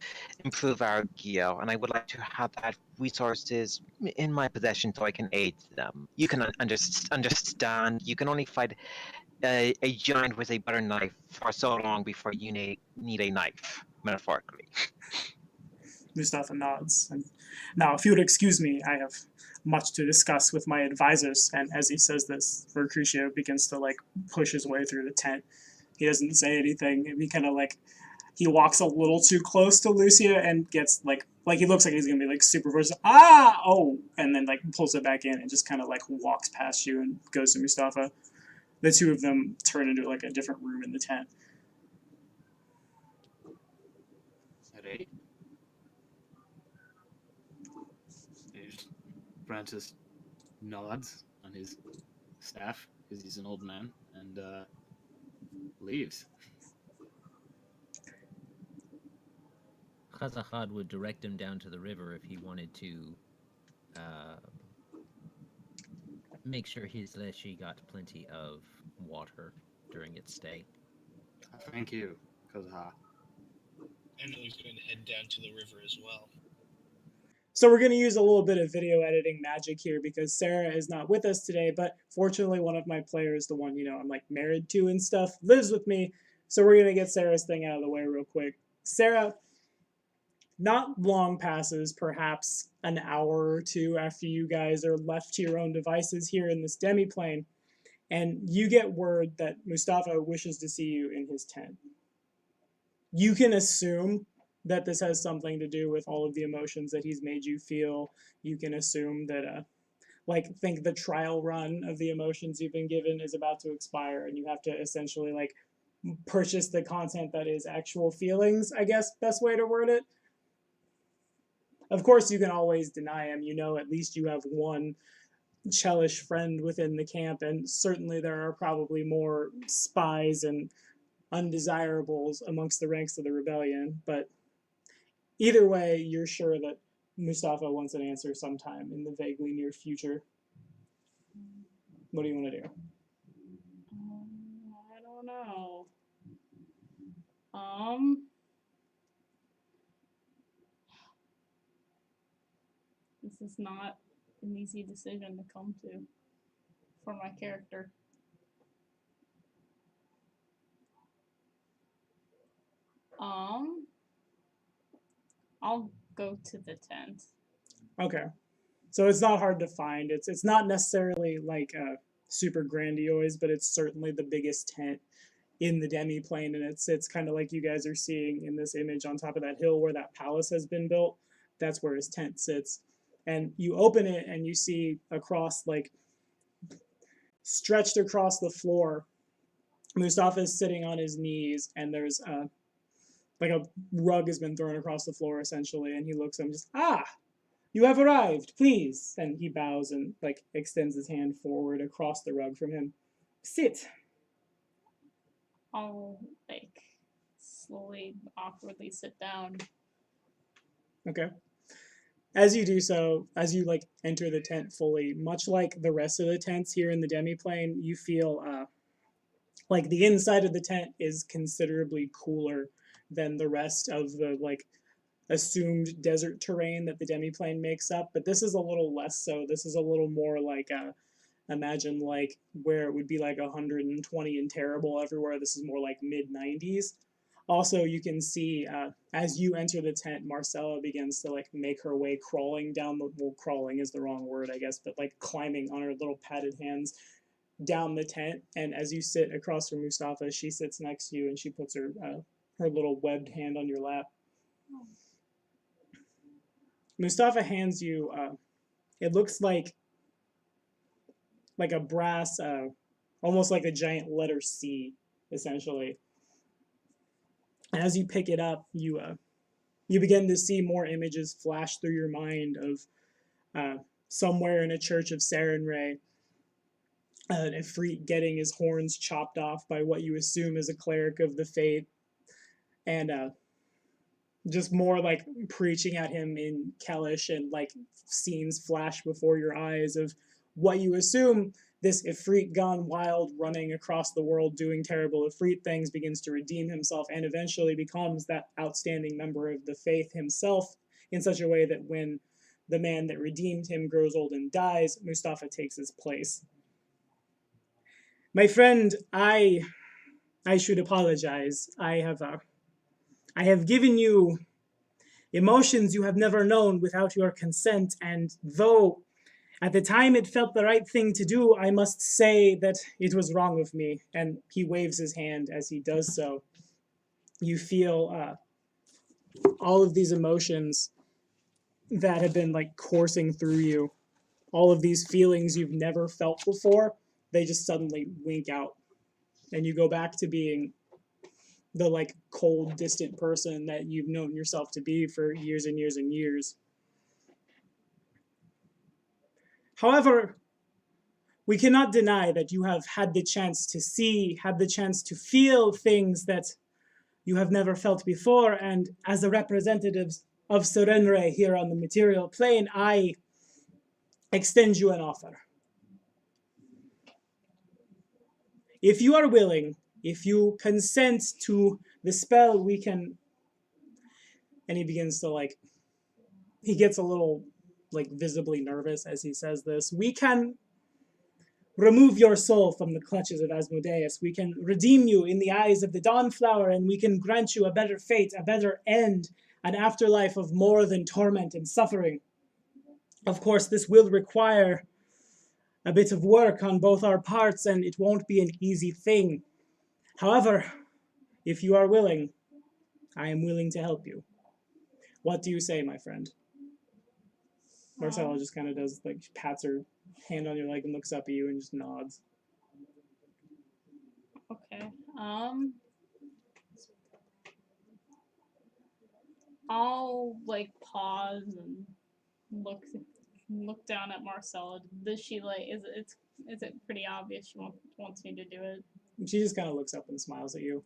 S3: improve our gear, and I would like to have that resources in my possession so I can aid them. You can understand. You can only fight a giant with a butter knife for so long before you need a knife, metaphorically.
S1: Mustafa nods. And now, if you would excuse me, I have much to discuss with my advisors. And as he says this, Mercutio begins to like push his way through the tent. He doesn't say anything. And he kind of like, he walks a little too close to Lucia and gets like he looks like he's gonna be like super versus and then like pulls it back in and just kind of like walks past you and goes to Mustafa. The two of them turn into like a different room in the tent.
S2: I today. Francis nods on his staff because he's an old man and leaves.
S5: Khazahad would direct him down to the river if he wanted to make sure his Leshy got plenty of water during its stay.
S2: Thank you, Kazaha.
S4: And he's going to head down to the river as well.
S1: So we're going to use a little bit of video editing magic here because Sarah is not with us today, but fortunately one of my players, the one, I'm like married to and stuff, lives with me. So we're going to get Sarah's thing out of the way real quick. Sarah, not long passes, perhaps an hour or two after you guys are left to your own devices here in this demiplane, and you get word that Mustafa wishes to see you in his tent. You can assume that this has something to do with all of the emotions that he's made you feel. You can assume that, think the trial run of the emotions you've been given is about to expire, and you have to essentially, purchase the content that is actual feelings, I guess, best way to word it. Of course, you can always deny him. At least you have one Chelish friend within the camp, and certainly there are probably more spies and undesirables amongst the ranks of the rebellion, but either way, you're sure that Mustafa wants an answer sometime in the vaguely near future. What do you want to do?
S7: I don't know. This is not an easy decision to come to for my character. I'll go to the tent.
S1: Okay. So it's not hard to find. It's not necessarily super grandiose, but it's certainly the biggest tent in the demiplane, and it's kind of like you guys are seeing in this image on top of that hill where that palace has been built. That's where his tent sits. And you open it and you see across, stretched across the floor, Mustafa is sitting on his knees, and there's a rug has been thrown across the floor essentially, and he looks at him just, you have arrived, please. And he bows and extends his hand forward across the rug from him. Sit.
S7: I'll slowly, awkwardly sit down.
S1: Okay. As you do so, as you enter the tent fully, much like the rest of the tents here in the demiplane, you feel the inside of the tent is considerably cooler than the rest of the assumed desert terrain that the demiplane makes up, but this is a little less so. This is a little more imagine where it would be 120 and terrible everywhere. This is more mid-90s. Also, you can see as you enter the tent, Marcella begins to make her way crawling down the, well, crawling is the wrong word, I guess, but climbing on her little padded hands down the tent. And as you sit across from Mustafa, she sits next to you and she puts her her little webbed hand on your lap. Mustafa hands you, it looks like a brass, almost like a giant letter C, essentially. And as you pick it up, you begin to see more images flash through your mind of somewhere in a church of Sarenrae, an Ifrit getting his horns chopped off by what you assume is a cleric of the faith, and just more preaching at him in Kelish, and scenes flash before your eyes of what you assume this Ifrit gone wild, running across the world doing terrible Ifrit things, begins to redeem himself and eventually becomes that outstanding member of the faith himself, in such a way that when the man that redeemed him grows old and dies, Mustafa takes his place. My friend, I should apologize. I have given you emotions you have never known without your consent, and though at the time it felt the right thing to do, I must say that it was wrong of me. And he waves his hand as he does so. You feel all of these emotions that have been coursing through you, all of these feelings you've never felt before, they just suddenly wink out. And you go back to being the like cold, distant person that you've known yourself to be for years and years and years. However, we cannot deny that you have had the chance to see, had the chance to feel things that you have never felt before, and as a representative of Serenre here on the material plane, I extend you an offer. If you are willing, if you consent to the spell, we can... And he begins to like... He gets a little like visibly nervous as he says this. We can remove your soul from the clutches of Asmodeus. We can redeem you in the eyes of the Dawnflower, and we can grant you a better fate, a better end, an afterlife of more than torment and suffering. Of course, this will require a bit of work on both our parts, and it won't be an easy thing. However, if you are willing, I am willing to help you. What do you say, my friend? Marcella just kind of does, like, pats her hand on your leg and looks up at you and just nods.
S7: Okay. I'll like pause and look down at Marcella. Does she like? Is it pretty obvious she wants me to do it?
S1: She just kind of looks up and smiles at you.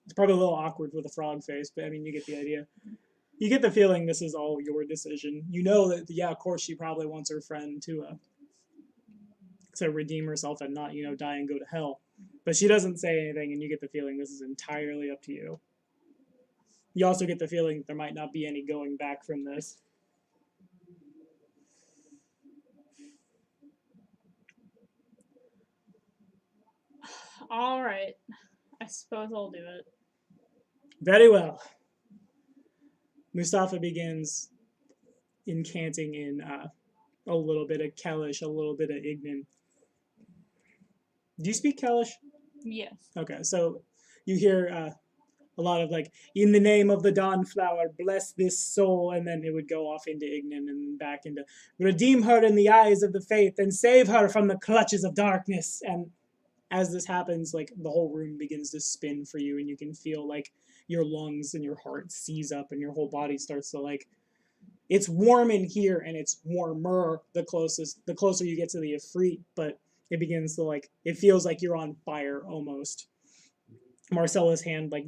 S1: It's probably a little awkward with a frog face, but I mean, you get the idea. You get the feeling this is all your decision. You know that, yeah, of course, she probably wants her friend to redeem herself and not, you know, die and go to hell. But she doesn't say anything, and you get the feeling this is entirely up to you. You also get the feeling that there might not be any going back from this.
S7: All right. I suppose I'll do it.
S1: Very well. Mustafa begins incanting in a little bit of Kelish, a little bit of Ignan. Do you speak Kelish?
S7: Yes.
S1: Okay, so you hear a lot of like, in the name of the Dawnflower, bless this soul, and then it would go off into Ignan and back into, redeem her in the eyes of the faith and save her from the clutches of darkness. And as this happens, like the whole room begins to spin for you, and you can feel like your lungs and your heart seize up and your whole body starts to like, it's warm in here and it's warmer the closer you get to the Ifrit, but it begins to like, it feels like you're on fire almost. Marcella's hand like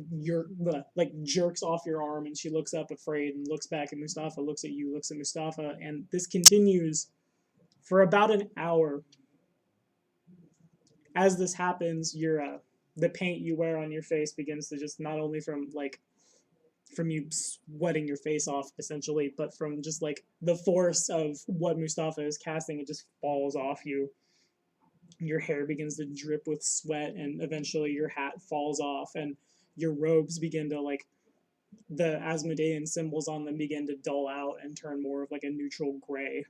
S1: jerks off your arm, and she looks up afraid and looks back at Mustafa, looks at you, looks at Mustafa, and this continues for about an hour. As this happens, the paint you wear on your face begins to just, not only from you sweating your face off essentially, but from just like the force of what Mustafa is casting, it just falls off you. Your hair begins to drip with sweat, and eventually your hat falls off, and your robes begin to like, the Asmodean symbols on them begin to dull out and turn more of like a neutral gray.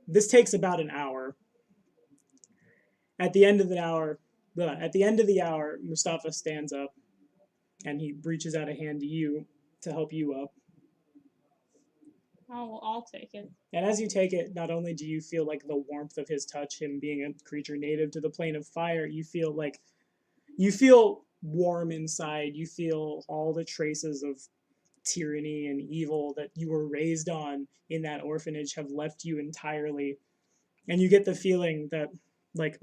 S1: This takes about an hour. At the end of the hour, Mustafa stands up and he reaches out a hand to you to help you up.
S7: I'll take it.
S1: And as you take it, not only do you feel like the warmth of his touch, him being a creature native to the plane of fire, you feel warm inside. You feel all the traces of tyranny and evil that you were raised on in that orphanage have left you entirely. And you get the feeling that, like,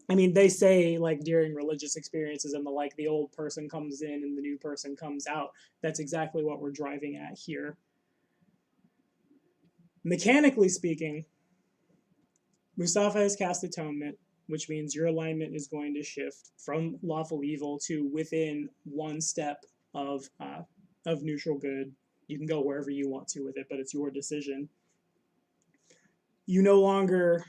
S1: I mean, they say, like, during religious experiences and the old person comes in and the new person comes out. That's exactly what we're driving at here. Mechanically speaking, Mustafa has cast Atonement, which means your alignment is going to shift from lawful evil to within one step of neutral good. You can go wherever you want to with it, but it's your decision. You no longer...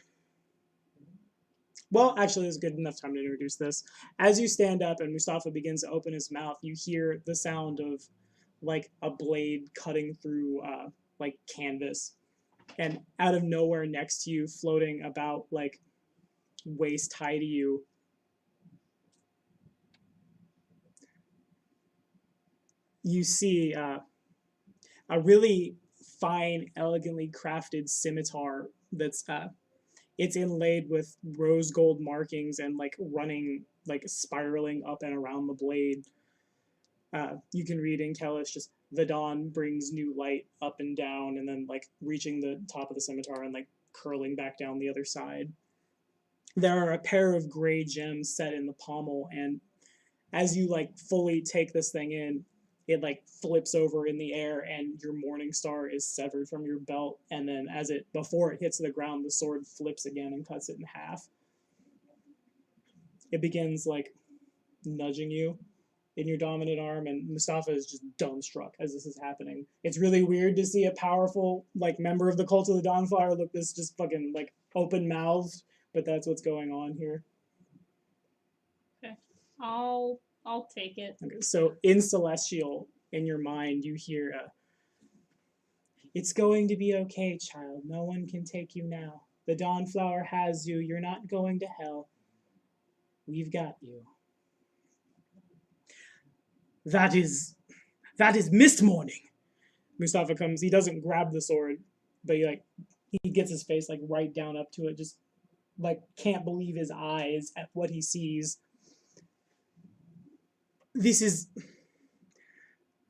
S1: Well, actually, there's good enough time to introduce this. As you stand up and Mustafa begins to open his mouth, you hear the sound of, like, a blade cutting through, like, canvas. And out of nowhere next to you, floating about, like, waist high to you, you see a really fine, elegantly crafted scimitar that's It's inlaid with rose gold markings and like running, like spiraling up and around the blade. You can read in Kellish just the dawn brings new light up and down, and then like reaching the top of the scimitar and like curling back down the other side. There are a pair of gray gems set in the pommel, and as you like fully take this thing in, it like flips over in the air, and your morning star is severed from your belt. And then before it hits the ground, the sword flips again and cuts it in half. It begins like nudging you in your dominant arm, and Mustafa is just dumbstruck as this is happening. It's really weird to see a powerful like member of the Cult of the Dawnflower look this just fucking like open mouthed, but that's what's going on here.
S7: Okay. I'll take it.
S1: Okay, so in Celestial, in your mind, you hear it's going to be okay, child. No one can take you now. The Dawnflower has you. You're not going to hell. We've got you. That is Mist Morning. Mustafa comes. He doesn't grab the sword, but he gets his face like right down up to it, just like can't believe his eyes at what he sees. This is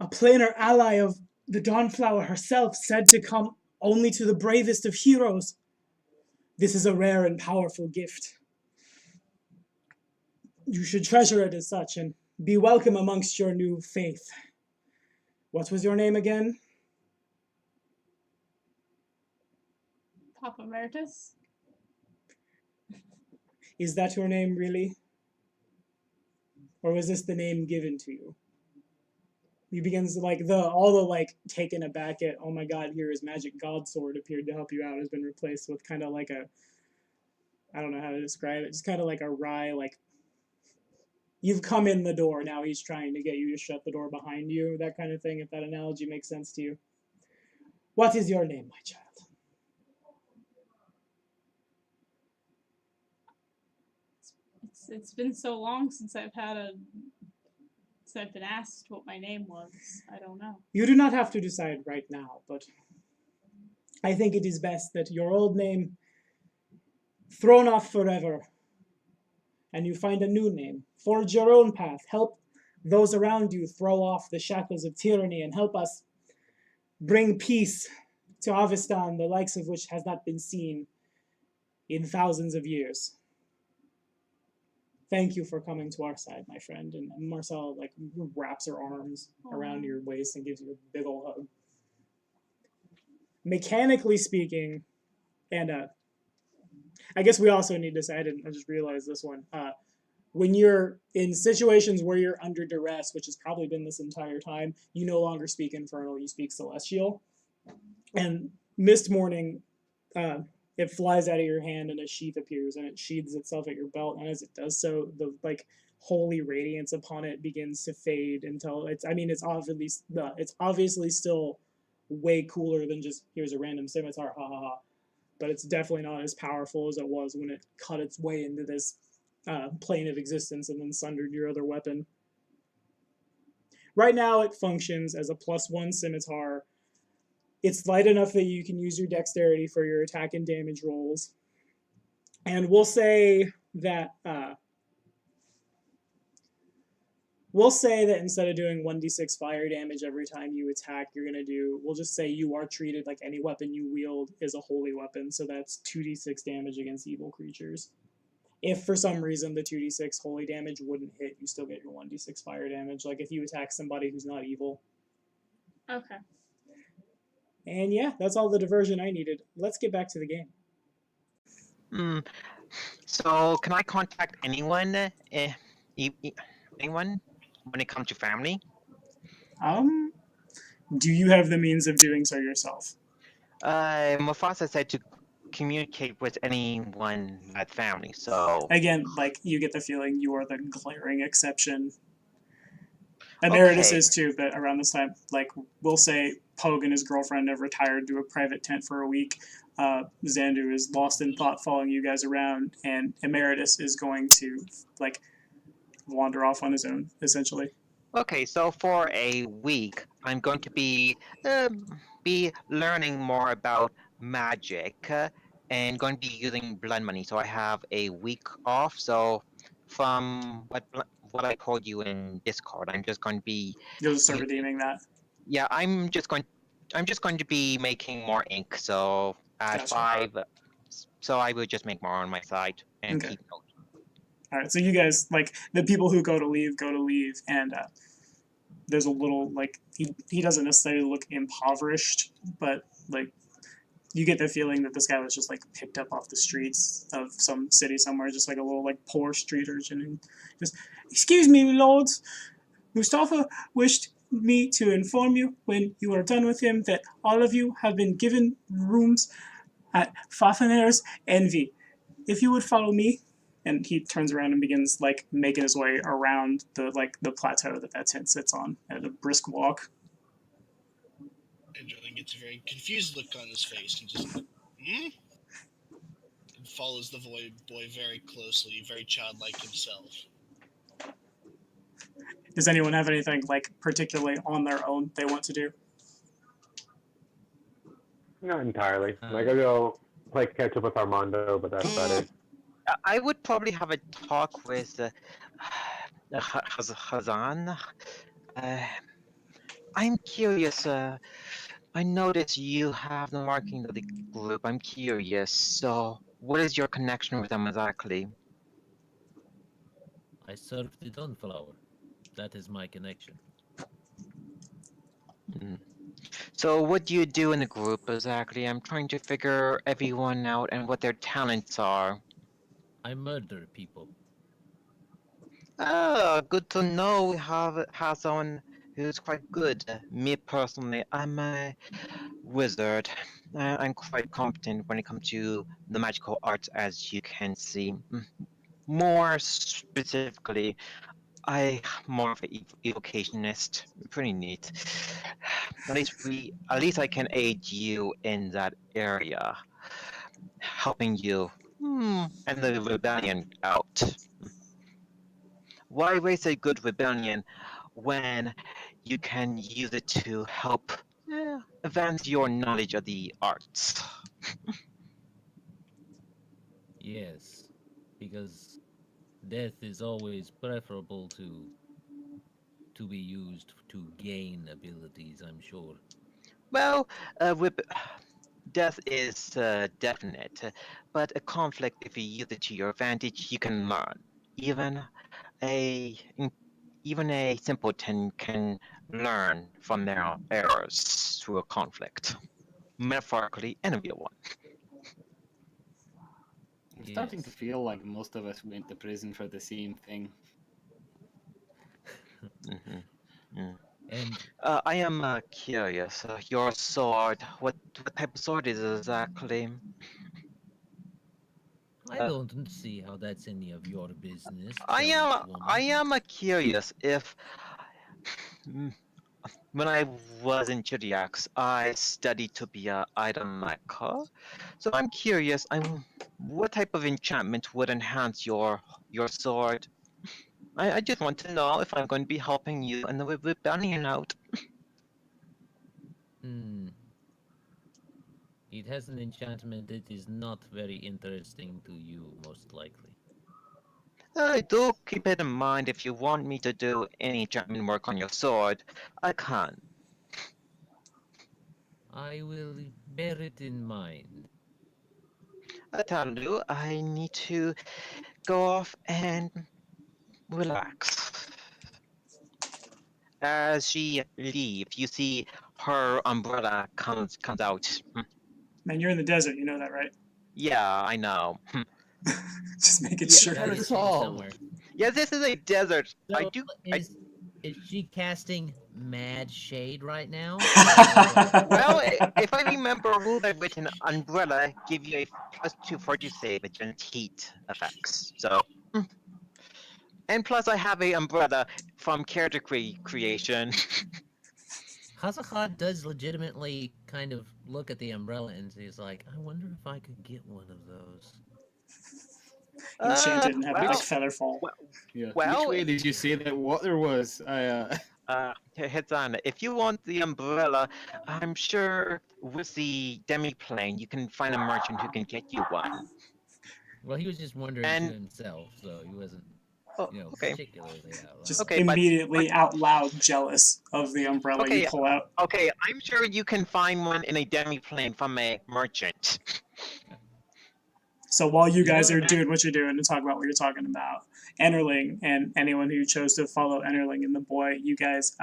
S1: a planar ally of the Dawnflower herself, said to come only to the bravest of heroes. This is a rare and powerful gift. You should treasure it as such and be welcome amongst your new faith. What was your name again?
S7: Papa Emeritus?
S1: Is that your name, really? Or was this the name given to you? He begins all the like taken aback at, oh my god, here his magic god sword appeared to help you out has been replaced with kind of like I don't know how to describe it, just kind of like a wry, like, you've come in the door, now he's trying to get you to shut the door behind you, that kind of thing, if that analogy makes sense to you. What is your name, my child?
S7: It's been so long since I've been asked what my name was. I don't know.
S1: You do not have to decide right now, but I think it is best that your old name thrown off forever, and you find a new name. Forge your own path. Help those around you throw off the shackles of tyranny and help us bring peace to Avistan, the likes of which has not been seen in thousands of years. Thank you for coming to our side, my friend. And Marcel wraps her arms around your waist and gives you a big old hug. Mechanically speaking, and I guess we also need to say, I just realized this one. When you're in situations where you're under duress, which has probably been this entire time, you no longer speak Infernal, you speak Celestial. And Mist Morning, it flies out of your hand and a sheath appears and it sheathes itself at your belt. And as it does so, the holy radiance upon it begins to fade until it's obviously still way cooler than just here's a random scimitar, ha ha ha. But it's definitely not as powerful as it was when it cut its way into this plane of existence and then sundered your other weapon. Right now it functions as a +1 scimitar. It's light enough that you can use your dexterity for your attack and damage rolls. And we'll say that instead of doing 1d6 fire damage every time you attack, we'll just say you are treated like any weapon you wield is a holy weapon, so that's 2d6 damage against evil creatures. If for some reason the 2d6 holy damage wouldn't hit, you still get your 1d6 fire damage, like if you attack somebody who's not evil.
S7: Okay.
S1: And yeah, that's all the diversion I needed. Let's get back to the game.
S3: So can I contact anyone? Anyone when it comes to family?
S1: Do you have the means of doing so yourself?
S3: Mufasa said to communicate with anyone at family, so...
S1: Again, you get the feeling you are the glaring exception. Emeritus is too, but around this time, we'll say Pogue and his girlfriend have retired to a private tent for a week. Xandu is lost in thought following you guys around, and Emeritus is going to, wander off on his own, essentially.
S3: Okay, so for a week, I'm going to be learning more about magic and going to be using blood money. So I have a week off. So from what I told you in Discord, I'm just going to be
S1: You'll just start
S3: you-
S1: redeeming that.
S3: yeah, I'm just going to be making more ink. So at
S1: Gotcha.
S3: 5, so I will just make more on my side and
S1: Okay.
S3: keep notes.
S1: All right, so you guys, like, the people who go to leave, and there's a little, like, he doesn't necessarily look impoverished, but, like, you get the feeling that this guy was just, like, picked up off the streets of some city somewhere, just like a little, like, poor street urchin, and just, excuse me, lords, Mustafa wished me to inform you when you are done with him that all of you have been given rooms at Fafner's Envy. If you would follow me, and he turns around and begins like making his way around the plateau that tent sits on at a brisk walk.
S4: And Jordan gets a very confused look on his face and just, and follows the boy very closely, very childlike himself.
S1: Does anyone have anything like particularly on their own they want to do?
S6: Not entirely. Like I go play catch up with Armando, but that's about it.
S3: I would probably have a talk with Hazan. I'm curious. I noticed you have the marking of the group. I'm curious. So, what is your connection with them exactly?
S5: I serve the Dawnflower. That is my connection.
S3: So, what do you do in the group exactly? I'm trying to figure everyone out and what their talents are.
S5: I murder people.
S3: Ah, good to know we have someone who's quite good. Me personally, I'm a wizard. I'm quite competent when it comes to the magical arts, as you can see. More specifically, I'm more of an evocationist. Pretty neat. At least I can aid you in that area, helping you and the rebellion out. Why waste a good rebellion when you can use it to help advance your knowledge of the arts?
S5: Yes, because death is always preferable to be used to gain abilities, I'm sure.
S3: Well, death is definite, but a conflict, if you use it to your advantage, you can learn. Even a simpleton can learn from their errors through a conflict, metaphorically and a real one.
S2: I'm starting to
S5: Yes.
S2: feel like most of us went to prison for the same thing.
S5: And
S3: I am curious. Your sword. What type of sword is it exactly?
S5: I don't see how that's any of your business.
S3: I
S5: Cheliax woman.
S3: am curious if when I was in Cheliax, I studied to be a item maker. So I'm curious. What type of enchantment would enhance your sword? I just want to know if I'm going to be helping you and the rebellion out.
S5: It has an enchantment that is not very interesting to you, most likely.
S3: Do keep it in mind if you want me to do any enchantment work on your sword. I can.
S5: I will bear it in mind.
S3: Taldor, I need to go off and relax. As she leaves, you see her umbrella comes out.
S1: Man, you're in the desert, you know that, right?
S3: Yeah, I know.
S1: Just making
S2: Yeah,
S1: sure.
S2: that
S5: That
S2: is
S5: is
S2: all.
S5: somewhere.
S3: Yeah, this is a desert.
S5: So is she casting mad shade right now?
S3: Well, if I remember a rule I've written, umbrella give you a +2 fortitude save against heat effects. So, and plus I have a umbrella from character creation.
S5: Hazakhan does legitimately kind of look at the umbrella and he's like, I wonder if I could get one of those.
S1: Enchanted and have
S3: well,
S1: like feather fall.
S2: Yeah.
S3: Well,
S2: Which way did you say that water was?
S3: Hezan, if you want the umbrella, I'm sure with the demi-plane you can find a merchant who can get you one.
S5: Well, he was just wondering
S3: And-
S5: to himself, so he wasn't,
S3: Oh,
S5: okay. Particularly out loud.
S1: Just
S3: Okay, but-
S1: immediately out loud jealous of the umbrella you
S3: Okay,
S1: pull out.
S3: Okay, I'm sure you can find one in a demi-plane from a merchant.
S1: So while you
S5: You
S1: guys
S5: know
S1: are
S5: that-
S1: doing what you're doing and talk about what you're talking about, Enterling and anyone who chose to follow Enterling and the boy, you guys,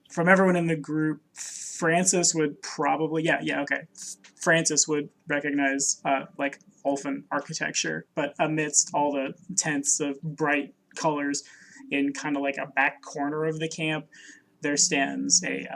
S1: from everyone in the group, Francis would probably, okay. Francis would recognize like Ulfin architecture, but amidst all the tents of bright colors in kind of like a back corner of the camp, there stands a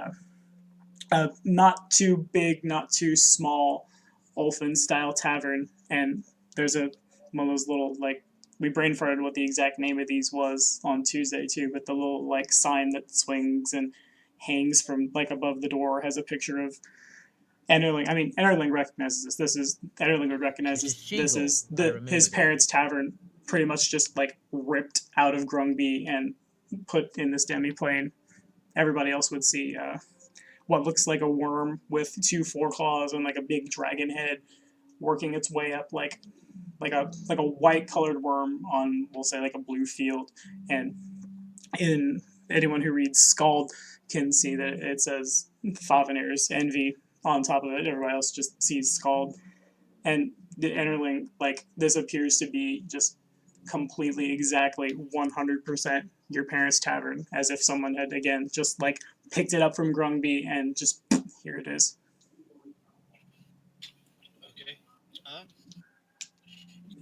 S1: not too big, not too small Ulfin style tavern, and there's one of those little like we brain farted what the exact name of these was on Tuesday too, but the little like sign that swings and hangs from like above the door has a picture of Enterling. I mean, Enterling recognizes this. Enterling would recognize
S5: It's
S1: this.
S5: a
S1: This
S5: shingle.
S1: is
S5: I remember
S1: his
S5: that.
S1: parents' tavern, pretty much just like ripped out of Grungby and put in this demi-plane. Everybody else would see what looks like a worm with two foreclaws and like a big dragon head working its way up like a white colored worm on, we'll say, like a blue field. And in anyone who reads Scald can see that it says Favinir's Envy on top of it. Everybody else just sees Scald. And the Enterling, like, this appears to be just completely, exactly 100% your parents' tavern, as if someone had, again, just like picked it up from Grungby and just here it is.
S4: Okay.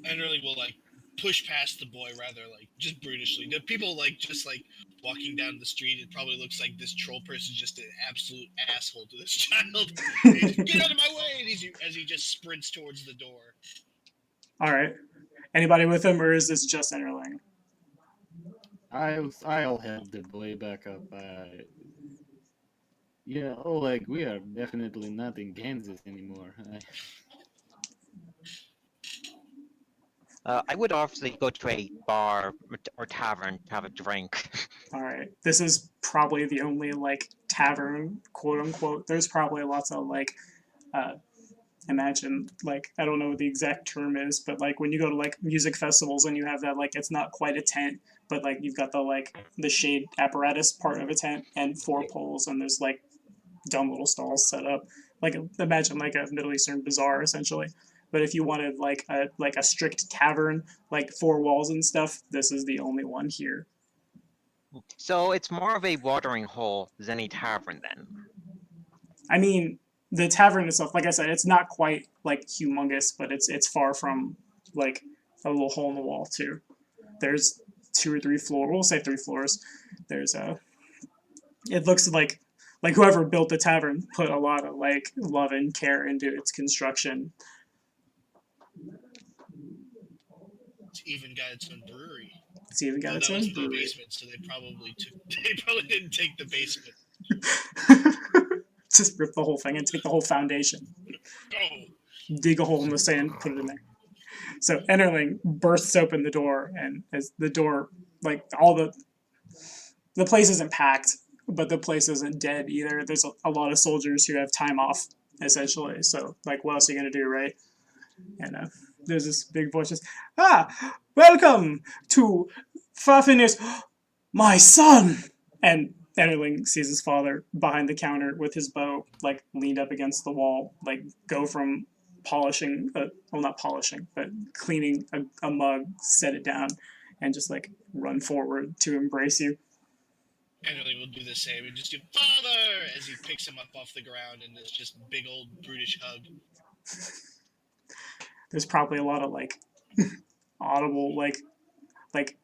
S4: Enderling will like push past the boy rather like just brutishly. The people like just like walking down the street, it probably looks like this troll person just an absolute asshole to this child. Get out of my way! And as he just sprints towards the door.
S1: All right. Anybody with him, or is this just Enterling?
S2: I'll help the boy back up. Yeah, Oleg, we are definitely not in Kansas anymore.
S3: I would obviously go to a bar or tavern to have a drink.
S1: All right. This is probably the only like tavern, quote unquote. There's probably lots of like, imagine like I don't know what the exact term is, but like when you go to like music festivals and you have that like it's not quite a tent, but like you've got the shade apparatus part of a tent and 4 poles and there's like dumb little stalls set up. Like imagine like a Middle Eastern bazaar essentially. But if you wanted like a strict tavern, like 4 walls and stuff, this is the only one here.
S3: So it's more of a watering hole than a tavern then.
S1: I mean, the tavern itself, like I said, it's not quite like humongous, but it's far from like a little hole in the wall too. There's 2 or 3 floors. We'll say 3 floors. There's it looks like whoever built the tavern put a lot of like love and care into its construction.
S4: It's even got its own brewery.
S1: It's even got
S4: Well,
S1: its
S4: that
S1: own
S4: was the
S1: brewery.
S4: basement, so they probably didn't take the basement.
S1: Just rip the whole thing and take the whole foundation.
S4: Oh,
S1: Dig a hole in the sand, put it in there. So Enterling bursts open the door, and as the door, like all the place isn't packed, but the place isn't dead either. There's a lot of soldiers who have time off, essentially. So like, what else are you gonna do, right? And there's this big voice just, welcome to Fafinir's, my son! And Enterling sees his father behind the counter with his bow, like, leaned up against the wall, like, go from polishing, well, not polishing, but cleaning a mug, set it down, and just, like, run forward to embrace you.
S4: Enderling will do the same and just do father as he picks him up off the ground and this just big old brutish hug.
S1: There's probably a lot of, like, audible, like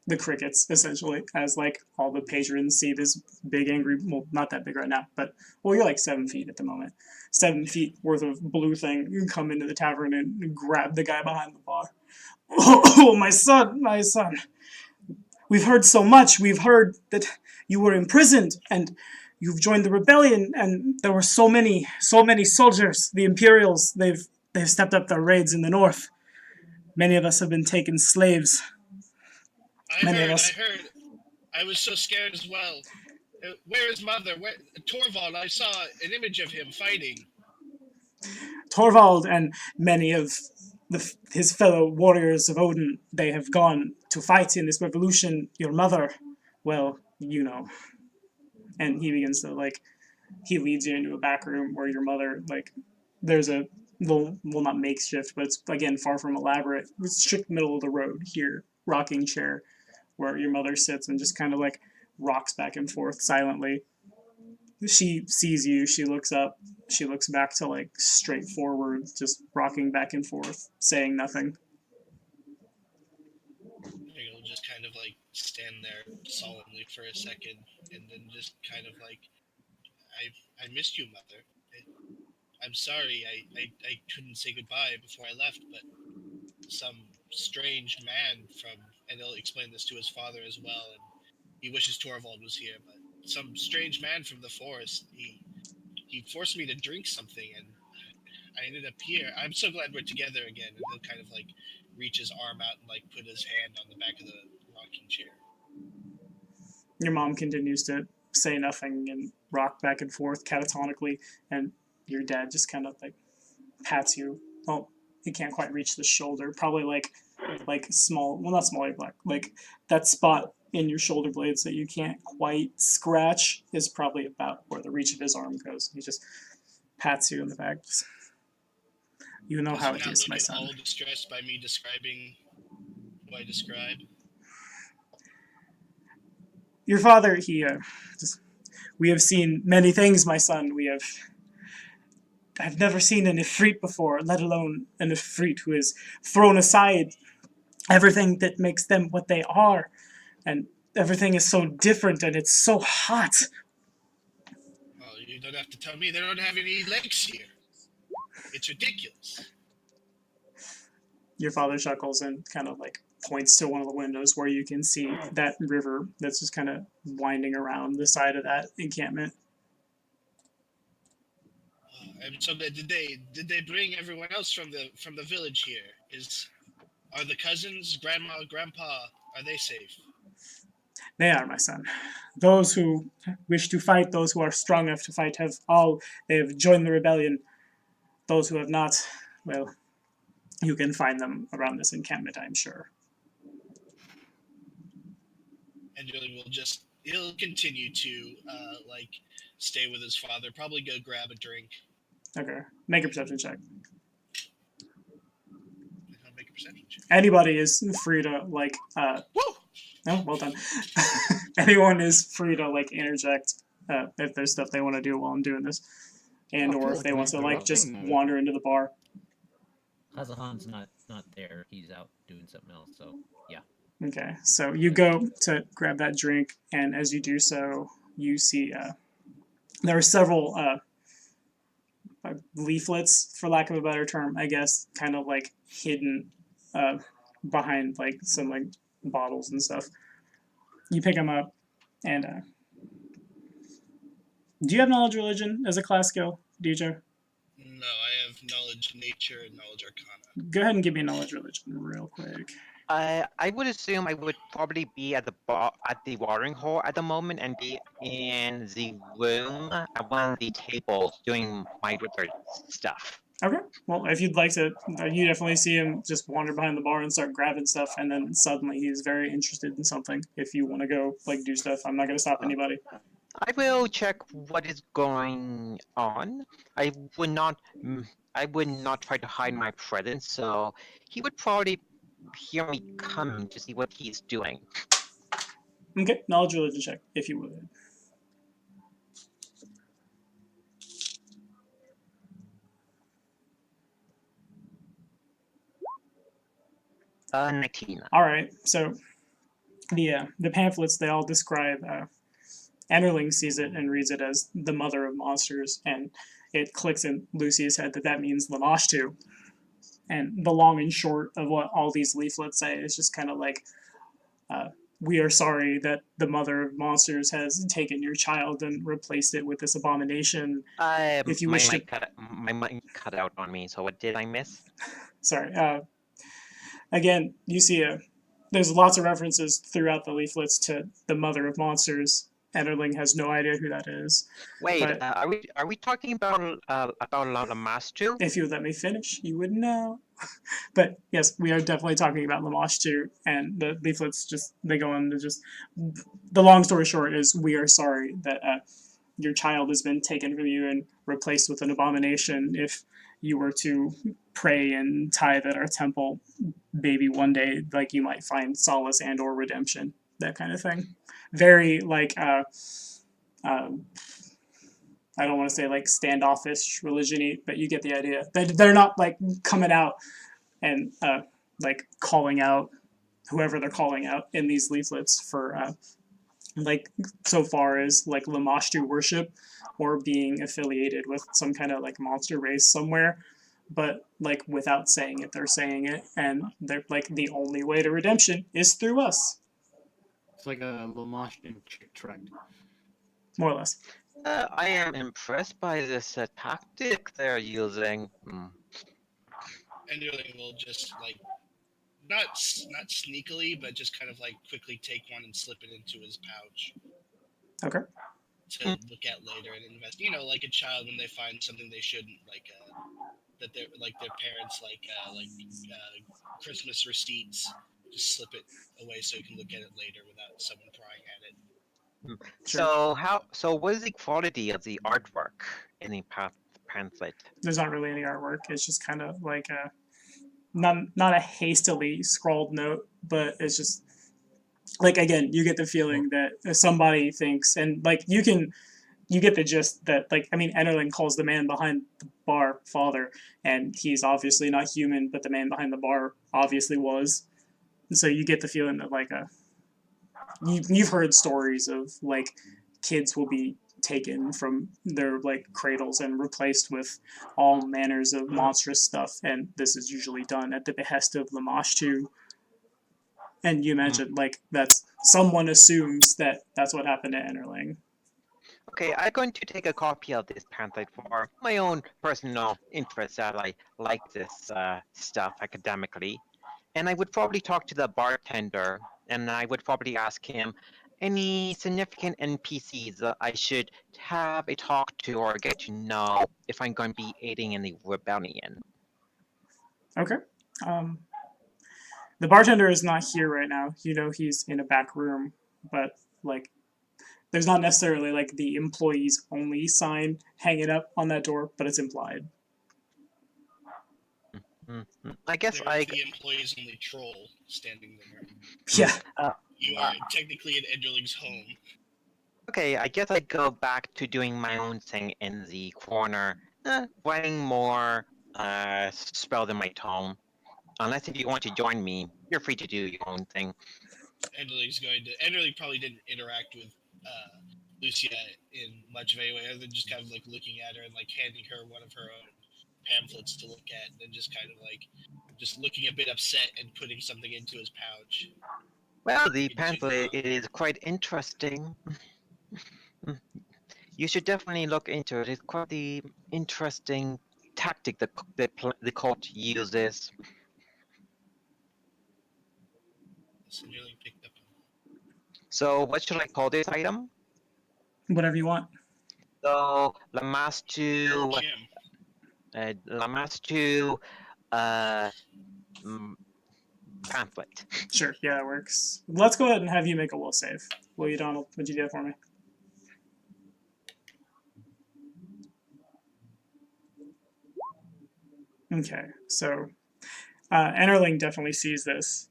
S1: the crickets, essentially, as, like, all the patrons see this big angry, well, not that big right now, but, well, you're like 7 feet at the moment. 7 feet worth of blue thing come into the tavern and grab the guy behind the bar. Oh, my son, my son. We've heard so much. We've heard that you were imprisoned and you've joined the rebellion, and there were so many soldiers. The Imperials, they've stepped up their raids in the north. Many of us have been taken slaves.
S4: I heard I was so scared as well. Where is Mother? Where Torvald? I saw an image of him fighting.
S1: Torvald and many of his fellow warriors of Odin, they have gone to fight in this revolution. Your mother, well, you know. And he begins to, like, he leads you into a back room where your mother, like, there's a little, well, not makeshift, but it's, again, far from elaborate, strict middle of the road here, rocking chair, where your mother sits and just kind of, like, rocks back and forth silently. She sees you, she looks up, she looks back to, like, straight forward, just rocking back and forth, saying nothing.
S4: You'll just kind of, like, stand there solemnly for a second, and then just kind of, like, I missed you, Mother. I'm sorry I couldn't say goodbye before I left, but some strange man and he'll explain this to his father as well, and he wishes Torvald was here, but some strange man from the forest, he forced me to drink something, and I ended up here. I'm so glad we're together again, and he'll kind of, like, reach his arm out and, like, put his hand on the back of the rocking chair.
S1: Your mom continues to say nothing and rock back and forth catathonically, and your dad just kind of, like, pats you. Well, he can't quite reach the shoulder. Probably like small, well, not small, like that spot in your shoulder blades that you can't quite scratch is probably about where the reach of his arm goes. He just pats you in the back. You know how it is, my son.
S4: All distressed by me describing what I describe.
S1: Your father, we have seen many things, my son. I've never seen an Ifrit before, let alone an Ifrit who has thrown aside everything that makes them what they are. And everything is so different, and it's so hot.
S4: Well, you don't have to tell me they don't have any lakes here. It's ridiculous.
S1: Your father chuckles and kind of, like, points to one of the windows where you can see that river that's just kind of winding around the side of that encampment.
S4: And so did they bring everyone else from the village here? Are the cousins, grandma, grandpa, are they safe?
S1: They are, my son. Those who wish to fight, those who are strong enough to fight, they have joined the rebellion. Those who have not, well, you can find them around this encampment, I'm sure.
S4: And he'll continue to like, stay with his father, probably go grab a drink.
S1: Okay, make a perception check.
S4: I'll make a perception check.
S1: Anybody is free to, like,
S4: Woo!
S1: oh, well done. Anyone is free to, like, interject if there's stuff they want to do while I'm doing this. And or if they want to, like, just wander into the bar.
S5: Hazahan's not there. He's out doing something else, so yeah.
S1: Okay, so you go to grab that drink, and as you do so, you see there are several leaflets, for lack of a better term, I guess, kind of, like, hidden behind, like, some, like, bottles and stuff. You pick them up, and do you have knowledge religion as a class skill, DJ?
S4: No, I have knowledge nature and knowledge arcana.
S1: Go ahead and give me knowledge religion real quick.
S3: I would assume I would probably be at the watering hole at the moment and be in the room at one of the tables doing my wizard stuff.
S1: Okay, well, if you'd like to, you definitely see him just wander behind the bar and start grabbing stuff, and then suddenly he's very interested in something. If you want to go, like, do stuff, I'm not going to stop anybody.
S3: I will check what is going on. I would not try to hide my presence, so he would probably hear me coming to see what he's doing.
S1: Okay, knowledge religion check, if you would.
S3: Uh, 19.
S1: All right, so the pamphlets, they all describe, Enterling sees it and reads it as the mother of monsters, and it clicks in Lucy's head that means Lamashtu. And the long and short of what all these leaflets say is just kind of like, we are sorry that the mother of monsters has taken your child and replaced it with this abomination. If you wish to...
S3: My mic cut out on me, so what did I miss?
S1: Sorry. Again, you see there's lots of references throughout the leaflets to the mother of monsters. Enderling has no idea who that is.
S3: Wait,
S1: But-
S3: are we talking about Lamastu?
S1: If you would let me finish, you would know. But yes, we are definitely talking about Lamash too, and the leaflets they go on to just. The long story short is we are sorry that your child has been taken from you and replaced with an abomination. If you were to pray and tithe at our temple, maybe one day, like, you might find solace and or redemption, that kind of thing. Very like I don't want to say like standoffish religion-y, but you get the idea. They're not like coming out and like calling out whoever they're calling out in these leaflets for like so far as like Lamashtu worship or being affiliated with some kind of like monster race somewhere. But like without saying it, they're saying it, and they're like the only way to redemption is through us,
S2: It's like a Lamashtan chick tract.
S1: more or less.
S3: I am impressed by this tactic they're using.
S4: Enderling will just like not sneakily, but just kind of like quickly take one and slip it into his pouch
S1: Okay.
S4: to look at later and invest. You know, like a child when they find something they shouldn't, like that they're like their parents like Christmas receipts. Just slip it away so you can look at it later without someone prying at it.
S3: So what is the quality of the artwork in the pamphlet?
S1: There's not really any artwork. It's just kind of like a not a hastily scrawled note, but it's just like, again, you get the feeling that somebody thinks, and like you get the gist that, like, I mean, Enderling calls the man behind the bar father, and he's obviously not human, but the man behind the bar obviously was. And so you get the feeling that like you've heard stories of like kids will be taken from their like cradles and replaced with all manners of monstrous stuff, and this is usually done at the behest of Lamashtu. And you imagine like that's someone assumes that that's what happened to Enderling.
S3: Okay, I'm going to take a copy of this pamphlet for my own personal interest, that I like this stuff academically. And I would probably talk to the bartender, and I would probably ask him any significant NPCs that I should have a talk to or get to know if I'm going to be aiding in the rebellion.
S1: Okay. The bartender is not here right now. You know, he's in a back room, but like there's not necessarily like the employees only sign hanging up on that door, but it's implied.
S3: I guess
S4: There's the employees only troll standing there.
S1: Yeah.
S4: You are technically in Enderling's home.
S3: Okay, I guess I go back to doing my own thing in the corner, writing more spells in my tome. Unless if you want to join me, you're free to do your own thing.
S4: Enderling probably didn't interact with Lucia in much of any way, other than just kind of like looking at her and like handing her one of her own pamphlets to look at, and then just kind of like just looking a bit upset and putting something into his pouch.
S3: Well, the pamphlet is quite interesting. You should definitely look into it. It's quite the interesting tactic that the cult uses.
S4: So Enderling picked up.
S3: So, what should I call this item?
S1: Whatever you want.
S3: So, Lamastu, pamphlet.
S1: Sure, yeah, that works. Let's go ahead and have you make a will save. Will you, Donald? Would you do that for me? Okay, so Enderling definitely sees this.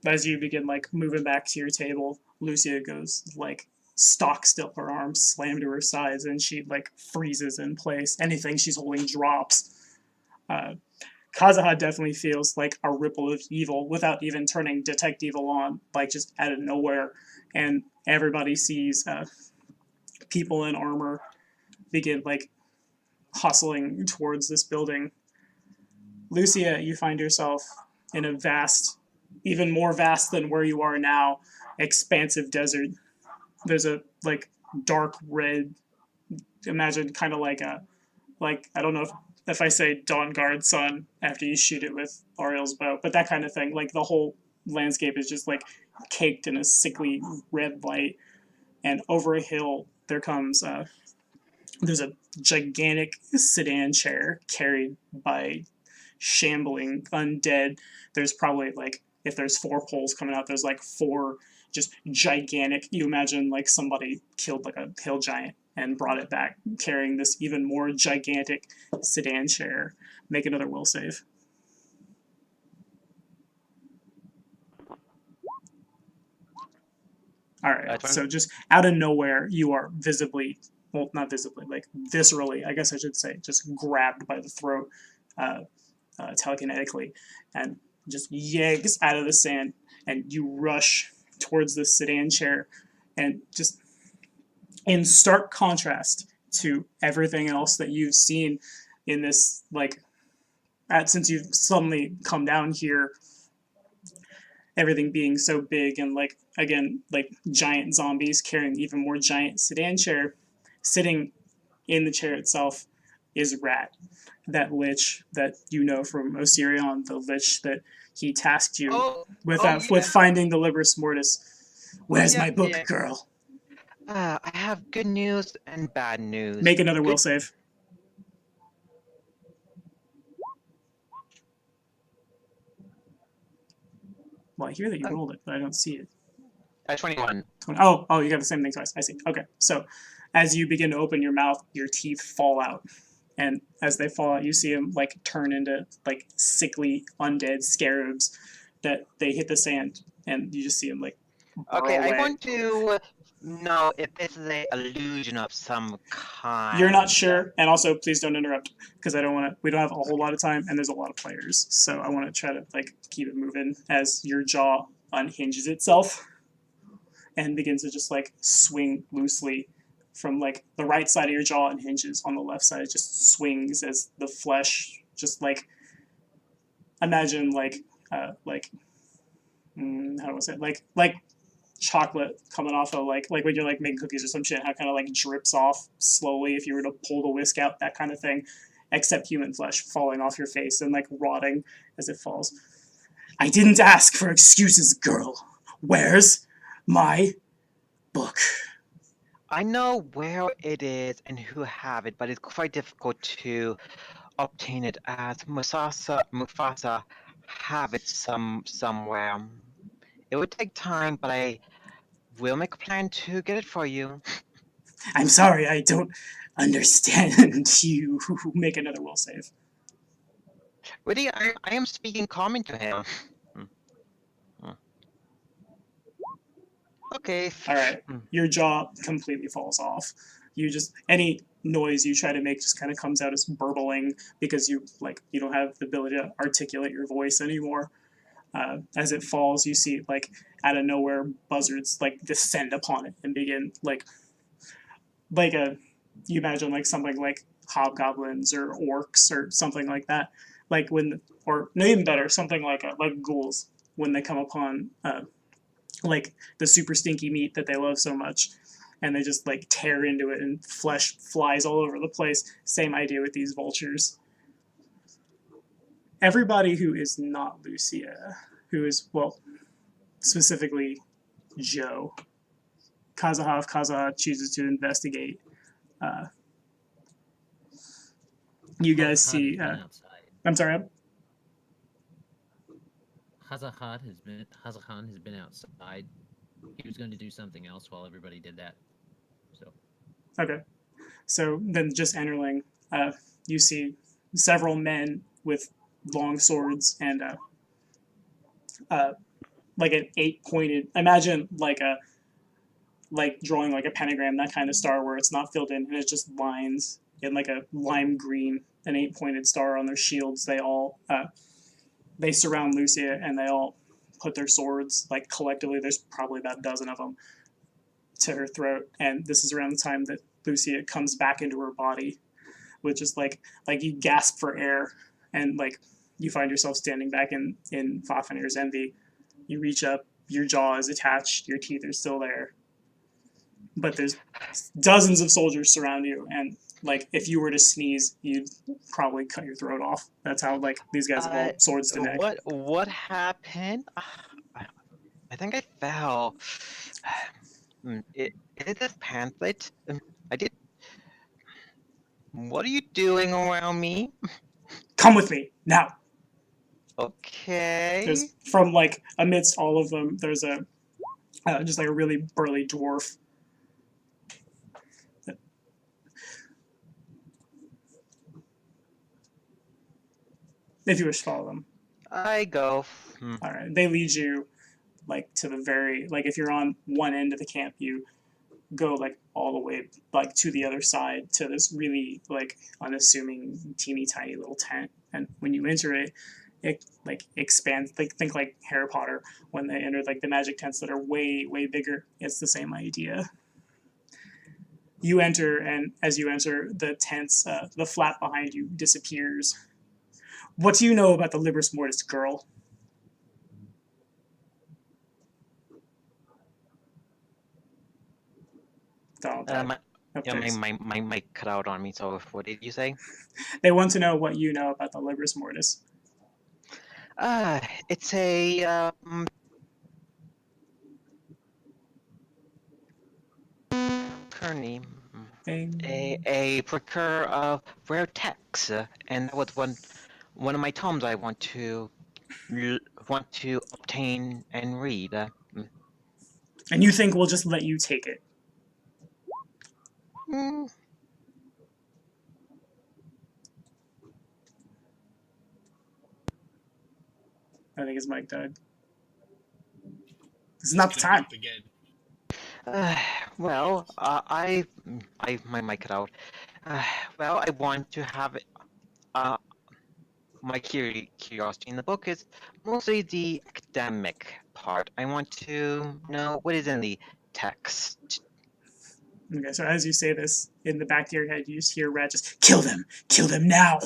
S1: As you begin like moving back to your table, Lucia goes like stock still, her arms slammed to her sides, and she like freezes in place. Anything she's holding drops. Kazuha definitely feels like a ripple of evil without even turning detect evil on, like just out of nowhere. And everybody sees people in armor begin like hustling towards this building. Lucia, you find yourself in a vast, even more vast than where you are now, expansive desert. There's a like dark red, imagine kind of like a, like, I don't know if I say Dawn Guard sun after you shoot it with Ariel's bow, but that kind of thing. Like the whole landscape is just like caked in a sickly red light, and over a hill there comes there's a gigantic sedan chair carried by shambling undead. There's probably like, if there's 4 poles coming out, there's like 4 just gigantic, you imagine like somebody killed like a hill giant and brought it back carrying this even more gigantic sedan chair. Make another will save. All right, so just out of nowhere, you are visibly, well, not visibly, like viscerally, I guess I should say, just grabbed by the throat telekinetically, and just yanks out of the sand, and you rush towards the sedan chair, and just in stark contrast to everything else that you've seen in this, like, since you've suddenly come down here, everything being so big and like, again, like giant zombies carrying even more giant sedan chair, sitting in the chair itself is Rat, that lich that you know from Osirion, the lich that he tasked you with finding the Libris Mortis. Where's my book, girl?
S3: I have good news and bad news.
S1: Make another will save. Well, I hear that you rolled it, but I don't see it.
S3: 21.
S1: Oh, you got the same thing twice. I see. Okay, so as you begin to open your mouth, your teeth fall out. And as they fall out, you see them like turn into like sickly undead scarabs that they hit the sand, and you just see them like burrow
S3: Okay,
S1: away.
S3: I want to know if this is an illusion of some kind.
S1: You're not sure, and also please don't interrupt because I don't want to. We don't have a whole lot of time, and there's a lot of players, so I want to try to like keep it moving as your jaw unhinges itself and begins to just like swing loosely from like the right side of your jaw unhinges, on the left side it just swings as the flesh just like, imagine like how do I say it? Like chocolate coming off of like when you're like making cookies or some shit, how it kind of like drips off slowly if you were to pull the whisk out, that kind of thing, except human flesh falling off your face and like rotting as it falls. I didn't ask for excuses, girl. Where's my book?
S3: I know where it is and who have it, but it's quite difficult to obtain it, as Mufasa have it somewhere. It would take time, but I will make a plan to get it for you.
S1: I'm sorry, I don't understand you. Make another will save.
S3: Really, I am speaking common to him. Okay.
S1: All right, your jaw completely falls off. You just, any noise you try to make just kind of comes out as burbling because you don't have the ability to articulate your voice anymore. As it falls, you see like out of nowhere buzzards like descend upon it and begin you imagine like something like hobgoblins or orcs or something like that, like or no, even better, something like ghouls when they come upon like the super stinky meat that they love so much, and they just like tear into it and flesh flies all over the place. Same idea with these vultures. Everybody who is not Lucia, who is, well, specifically Joe, Kazaha chooses to investigate. You guys see, I'm sorry,
S5: Hazahan has been outside. He was going to do something else while everybody did that. So. Okay.
S1: So then, just entering, you see several men with long swords and like an 8-pointed. Imagine like drawing like a pentagram, that kind of star where it's not filled in and it's just lines in like a lime green, an 8-pointed star on their shields. They all they surround Lucia and they all put their swords, like collectively, there's probably about a dozen of them, to her throat. And this is around the time that Lucia comes back into her body, with just like you gasp for air, and like you find yourself standing back in Fafnir's envy. You reach up, your jaw is attached, your teeth are still there, but there's dozens of soldiers surround you, and like if you were to sneeze, you'd probably cut your throat off. That's how like these guys have all swords to neck.
S3: What happened? I think I fell. Is it this pamphlet? I did. What are you doing around me?
S1: Come with me now.
S3: Okay.
S1: There's from like amidst all of them. There's a just like a really burly dwarf. If you wish to follow them.
S3: I go.
S1: All right, they lead you like to the very like if you're on one end of the camp, you go like all the way like to the other side to this really like unassuming teeny tiny little tent, and when you enter it, it like expands. Like think like Harry Potter when they enter like the magic tents that are way bigger. It's the same idea. You enter, and as you enter the tents, the flap behind you disappears. What do you know about the Libris Mortis, girl? Donald,
S3: My mic cut out on me. So what did you say?
S1: They want to know what you know about the Libris Mortis.
S3: It's a Kearney, a procure of rare texts, and that was one of my tomes I want to obtain and read.
S1: And you think we'll just let you take it? I think his mic died. This is not the time.
S4: Again.
S3: Well, my mic cut out. Well, I want to have it. My curiosity in the book is mostly the academic part. I want to know what is in the text.
S1: Okay, so as you say this, in the back of your head, you just hear Rat just, kill them now!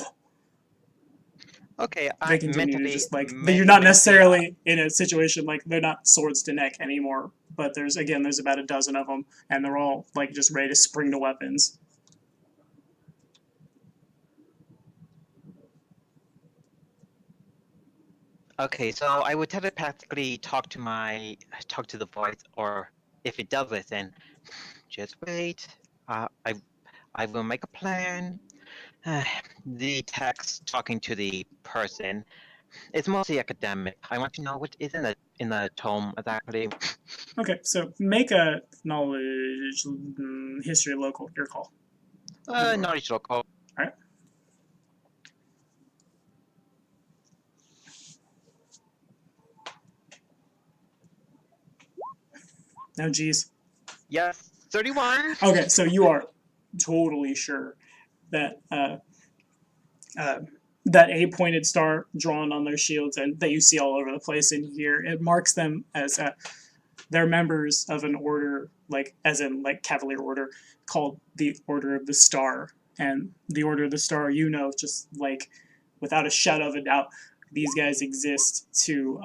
S3: Okay,
S1: They continue to just like, you're not necessarily in a situation like, they're not swords to neck anymore, but there's about a dozen of them, and they're all like just ready to spring to weapons.
S3: Okay, so I would telepathically talk to the voice, or if it does listen, just wait. I will make a plan. The text talking to the person. It's mostly academic. I want to know what is in the tome exactly.
S1: Okay, so make a knowledge history local, your call.
S3: Knowledge local.
S1: Alright. No, geez.
S3: Yes, 31.
S1: Okay, so you are totally sure that that a pointed star drawn on their shields and that you see all over the place in here, it marks them as they're members of an order, like as in like Cavalier Order, called the Order of the Star. And the Order of the Star, you know, just like without a shadow of a doubt, these guys exist to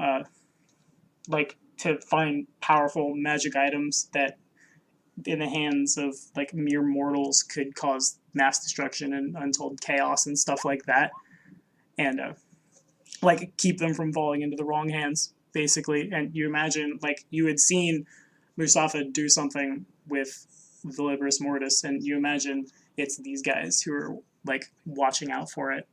S1: to find powerful magic items that in the hands of like mere mortals could cause mass destruction and untold chaos and stuff like that, and like keep them from falling into the wrong hands basically. And you imagine like you had seen Mustafa do something with the Libris Mortis, and you imagine it's these guys who are like watching out for it.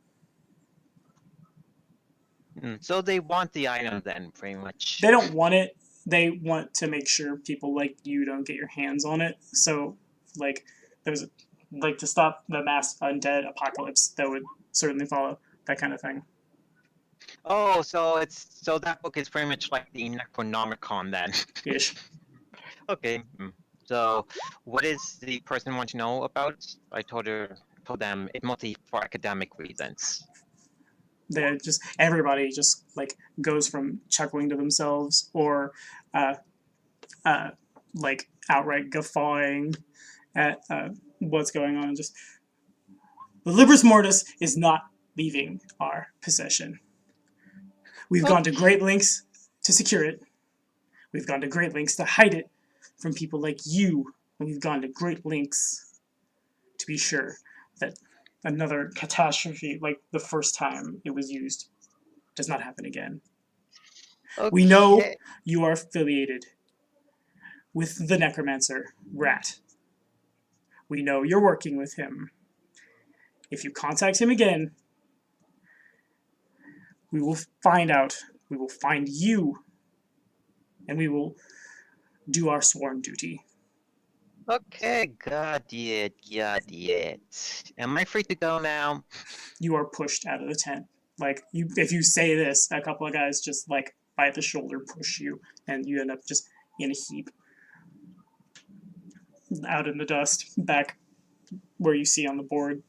S3: So they want the item then, pretty much.
S1: They don't want it. They want to make sure people like you don't get your hands on it. So, like, there's like to stop the mass undead apocalypse that would certainly follow, that kind of thing.
S3: Oh, so that book is pretty much like the Necronomicon then.
S1: Ish.
S3: Okay. So, what is the person want to know about? I told them it's mostly for academic reasons.
S1: They just everybody just like goes from chuckling to themselves or like outright guffawing at what's going on. Just the Libris Mortis is not leaving our possession. We've gone to great lengths to secure it. We've gone to great lengths to hide it from people like you, and we've gone to great lengths to be sure that another catastrophe like the first time it was used does not happen again. We know
S3: Okay.
S1: you are affiliated with the necromancer, Rat. We know you're working with him. If you contact him again, we will find out. We will find you. And we will do our sworn duty.
S3: Okay, got it. Am I free to go now?
S1: You are pushed out of the tent. Like, if you say this, a couple of guys just, like, by the shoulder push you, and you end up just in a heap. Out in the dust, back where you see on the board.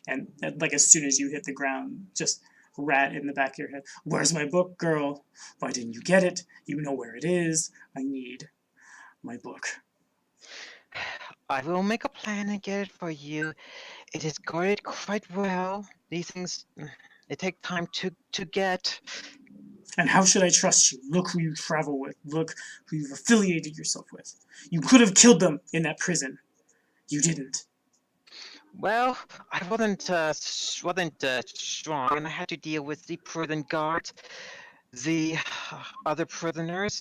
S1: And like, as soon as you hit the ground, just Rat in the back of your head. Where's my book, girl? Why didn't you get it? You know where it is. I need my book.
S3: I will make a plan and get it for you. It is guarded quite well. These things, it take time to get.
S1: And how should I trust you? Look who you travel with. Look who you've affiliated yourself with. You could have killed them in that prison. You didn't.
S3: Well, I wasn't strong, and I had to deal with the prison guards, the other prisoners.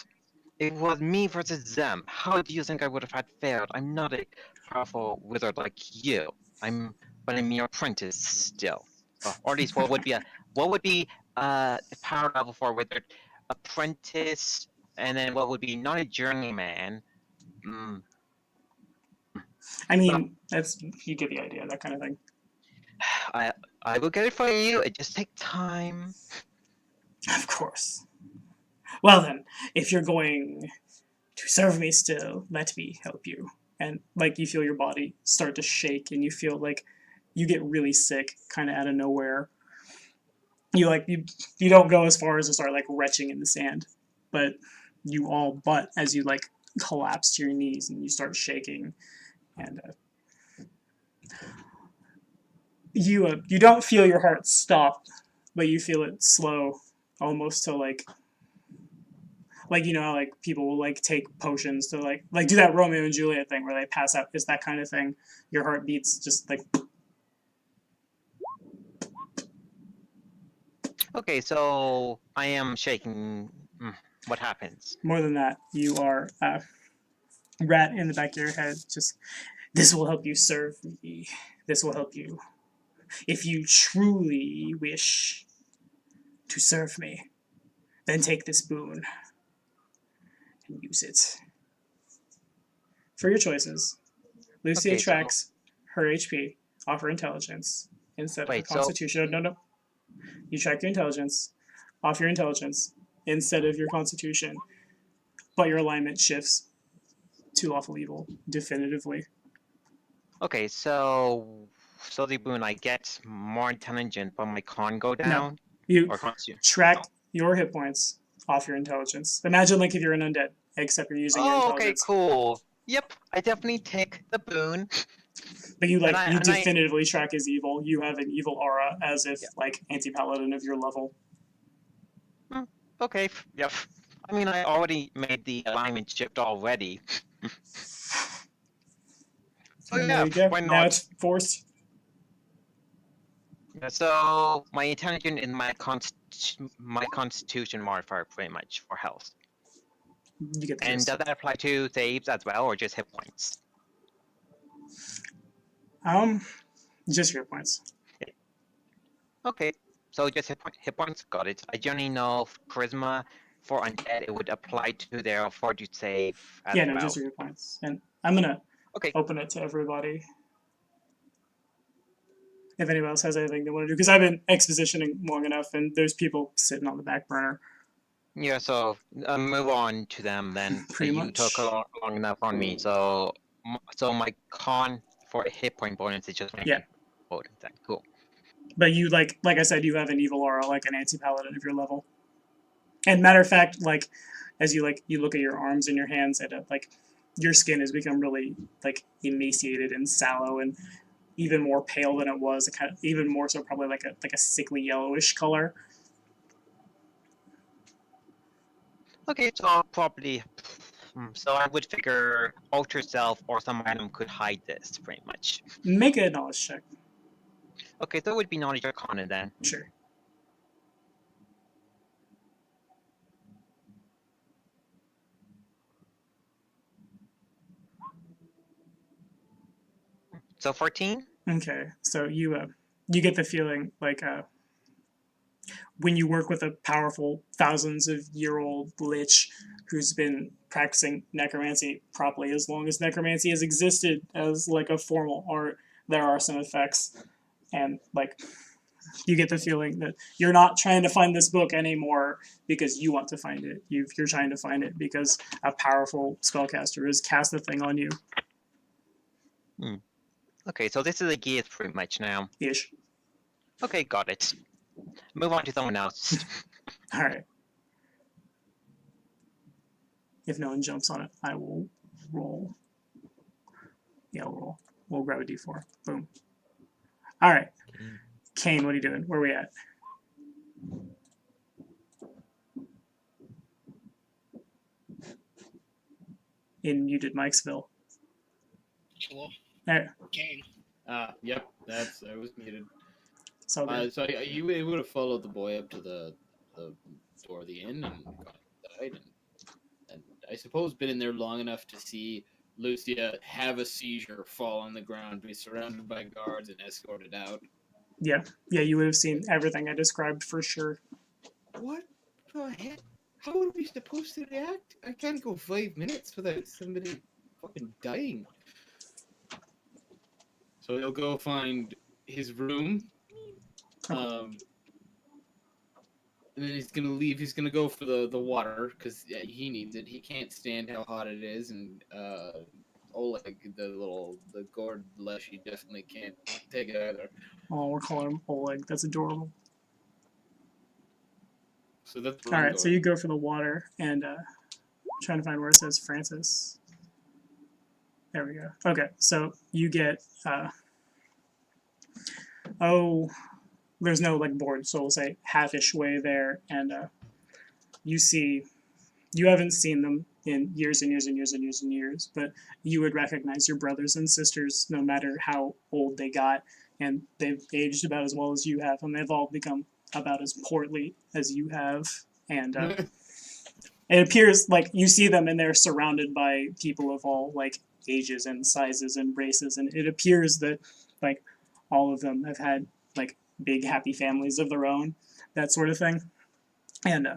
S3: It was me versus them. How do you think I would have had failed? I'm not a powerful wizard like you. I'm a mere apprentice still, or at least what would be a power level for a wizard? Apprentice, and then what would be not a journeyman.
S1: I mean, that's, you get the idea, that kind of thing.
S3: I will get it for you. It just takes time.
S1: Of course. Well then, if you're going to serve me still, let me help you. And like, you feel your body start to shake, and you feel like you get really sick, kind of out of nowhere. You don't go as far as to start like retching in the sand, but you all but as you like collapse to your knees and you start shaking, and you don't feel your heart stop, but you feel it slow, almost to like you know, like people will like take potions to like do that Romeo and Juliet thing where they pass out. It's that kind of thing. Your heart beats just like.
S3: Okay, so I am shaking. What happens?
S1: More than that, you are Rat in the back of your head. Just, this will help you serve me. This will help you. If you truly wish to serve me, then take this boon and use it for your choices. Lucy
S3: Okay, so-
S1: attracts her HP off her intelligence instead of her
S3: Wait, so-
S1: constitution. No. You track your intelligence off your intelligence instead of your constitution, but your alignment shifts to lawful evil definitively.
S3: Okay, so the boon I get more intelligent, but my con go down.
S1: You
S3: Or constitution.
S1: track your hit points off your intelligence. Imagine like if you're an undead, except you're using your
S3: Oh, okay,
S1: intelligence.
S3: cool. Yep, I definitely take the boon.
S1: But you like
S3: And I-
S1: you
S3: and I-
S1: definitively track as evil. You have an evil aura as if like anti-paladin of your level.
S3: Okay, yep. I mean, I already made the alignment shift already. So
S1: And
S3: yeah,
S1: there you go.
S3: why
S1: Now
S3: not?
S1: it's forced.
S3: Yeah, so my intelligence and my constitution modifier pretty much for health.
S1: You get the
S3: And
S1: gist.
S3: does that apply to saves as well, or just hit points?
S1: Just your points.
S3: Okay, so just hit points, got it. I generally know charisma for undead, it would apply to their fortitude save as
S1: Yeah, no,
S3: well.
S1: just your points. And I'm gonna
S3: Okay,
S1: open it to everybody. If anybody else has anything they want to do, because I've been expositioning long enough, and there's people sitting on the back burner.
S3: yeah, so move on to them then.
S1: Pretty
S3: You
S1: much.
S3: took long enough on me, so my con for a hit point bonus is just my
S1: Yeah.
S3: bonus. That's cool.
S1: But you like I said, you have an evil aura, like an anti-paladin of your level. And matter of fact, like as you look at your arms and your hands, and like your skin has become really like emaciated and sallow and even more pale than it was. Kind of even more so, probably like a sickly yellowish color.
S3: Okay, so probably. So I would figure alter self or some item could hide this pretty much.
S1: Make a knowledge check.
S3: Okay, so it would be knowledge arcana then.
S1: Sure.
S3: So 14?
S1: Okay, so you get the feeling like when you work with a powerful thousands of year old lich who's been practicing necromancy properly as long as necromancy has existed as like a formal art, there are some effects, and like you get the feeling that you're not trying to find this book anymore because you want to find it. You're trying to find it because a powerful spellcaster has cast the thing on you.
S3: Okay, so this is a guess pretty much now.
S1: Ish.
S3: Okay, got it. Move on to someone else.
S1: All right. If no one jumps on it, I will roll. Yeah, I'll roll. We'll grab a d4. Boom. All right. Kane, what are you doing? Where are we at? In muted Mikesville.
S4: Hello,
S1: There.
S4: Kane.
S2: Yep, I was muted.
S1: So good.
S2: So you would have followed the boy up to the door of the inn and gone inside, and I suppose been in there long enough to see Lucia have a seizure, fall on the ground, be surrounded by guards, and escorted out.
S1: Yeah, you would have seen everything I described for sure.
S2: What the heck? How are we supposed to react? I can't go 5 minutes without somebody fucking dying. So he'll go find his room. And then he's gonna leave. He's gonna go for the water because he needs it. He can't stand how hot it is, and Oleg, the gourd lesh, he definitely can't take it either.
S1: Oh, we're calling him Oleg. That's adorable.
S2: So that's
S1: All right, so you go for the water and trying to find where it says Francis. There we go. Okay, so you get there's no like board, so we'll say half-ish way there, and you haven't seen them in years and years and years and years and years, but you would recognize your brothers and sisters no matter how old they got, and they've aged about as well as you have, and they've all become about as portly as you have, and it appears like you see them and they're surrounded by people of all like ages and sizes and races, and it appears that like all of them have had like big happy families of their own, that sort of thing, and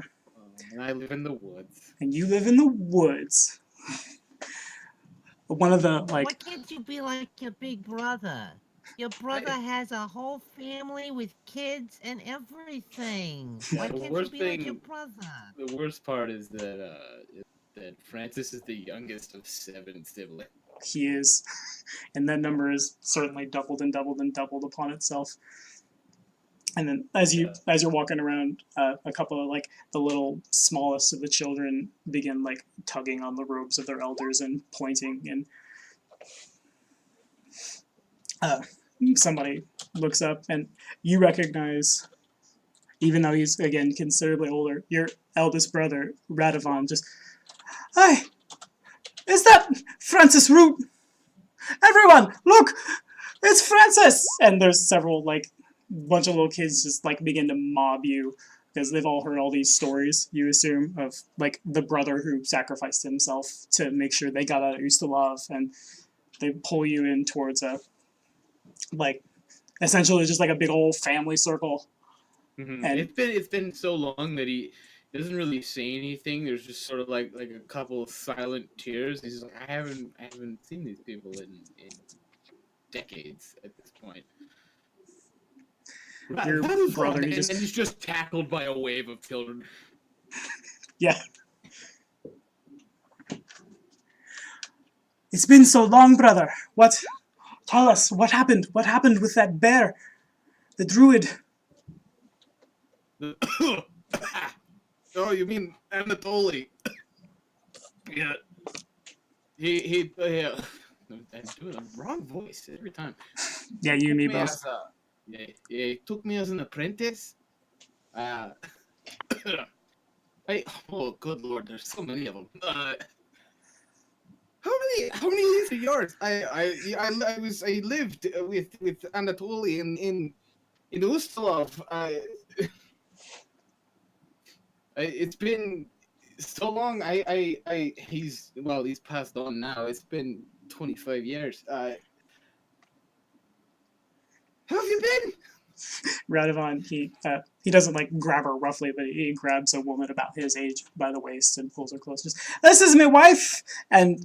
S2: I live in the woods.
S1: And you live in the woods. One of the like.
S8: Why can't you be like your big brother? Your brother has a whole family with kids and everything. Why
S2: The
S8: can't you
S2: worst
S8: be like
S2: thing-
S8: your brother?
S2: The worst part is that Francis is the youngest of 7 siblings.
S1: He is, and that number is certainly doubled and doubled and doubled upon itself. And then as you're walking around, a couple of like the little smallest of the children begin like tugging on the robes of their elders and pointing, and somebody looks up and you recognize, even though he's again considerably older, your eldest brother Radovan. Just, "Hi, is that Francis Root? Everyone, look, it's Francis!" And there's several like bunch of little kids just like begin to mob you because they've all heard all these stories, you assume, of like the brother who sacrificed himself to make sure they got out of Ustalov, and they pull you in towards a like essentially just like a big old family circle.
S2: Mm-hmm.
S1: And
S2: It's been so long that he doesn't really say anything. There's just sort of like a couple of silent tears. He's like, I haven't seen these people in decades at this point.
S1: Your brother
S2: and
S1: just
S2: he's just tackled by a wave of children.
S1: yeah. It's been so long, brother. What? Tell us, what happened? What happened with that bear? The druid?
S2: Oh, you mean Anatoly? Yeah. He yeah. I'm doing a wrong voice every time.
S1: Yeah, you and me
S2: Took
S1: both.
S2: as he took me as an apprentice. Oh, good lord, there's so many of them. How many leaves are yours? I lived with Anatoly in Ustalov. It's been so long. He's passed on now. It's been 25 years. How have you been?
S1: Radovan, he doesn't like grab her roughly, but he grabs a woman about his age by the waist and pulls her close. Just, this is my wife, and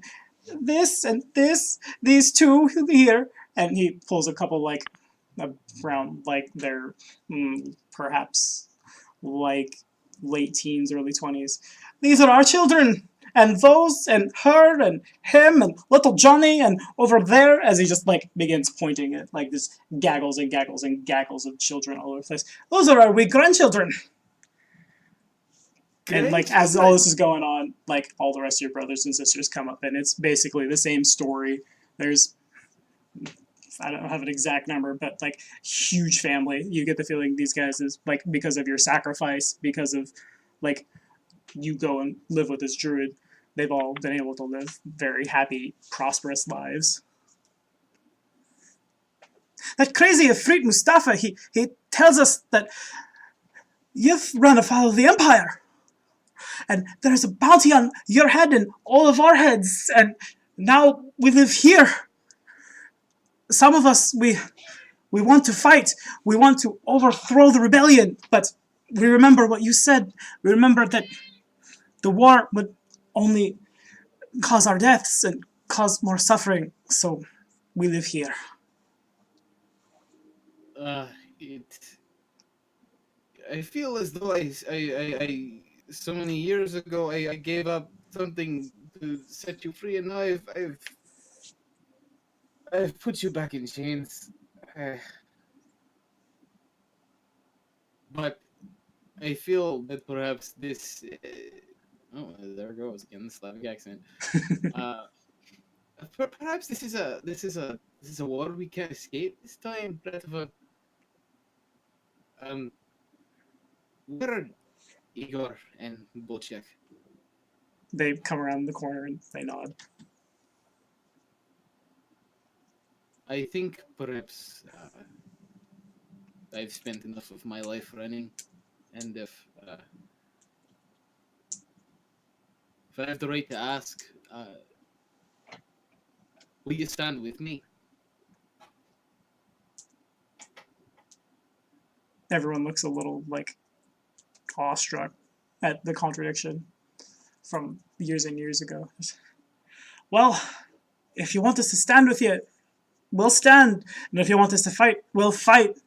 S1: this, these two here, and he pulls a couple like around like they're perhaps like late teens, early 20s. These are our children. And those, and her, and him, and little Johnny, and over there, as he just, like, begins pointing at, like, this gaggles and gaggles and gaggles of children all over the place. Those are our wee grandchildren! And, like, as all this is going on, like, all the rest of your brothers and sisters come up, and it's basically the same story. There's, I don't have an exact number, but, like, huge family. You get the feeling these guys is, like, because of your sacrifice, because of, like, you go and live with this druid, they've all been able to live very happy, prosperous lives. That crazy Ifrit Mustafa, he tells us that you've run afoul of the Empire. And there's a bounty on your head and all of our heads, and now we live here. Some of us, we want to fight. We want to overthrow the rebellion, but we remember what you said. We remember that the war would only cause our deaths and cause more suffering, so we live here.
S2: I feel as though I so many years ago I gave up something to set you free, and now I've put you back in chains. But I feel that perhaps this. Oh, there it goes again, the Slavic accent. Perhaps this is a war we can't escape this time, Bratva. Where are Igor and Bolchak?
S1: They come around the corner and they nod.
S2: I think perhaps I've spent enough of my life running, and if I have the right to ask, will you stand with me?
S1: Everyone looks a little, like, awestruck at the contradiction from years and years ago. Well, if you want us to stand with you, we'll stand. And if you want us to fight, we'll fight.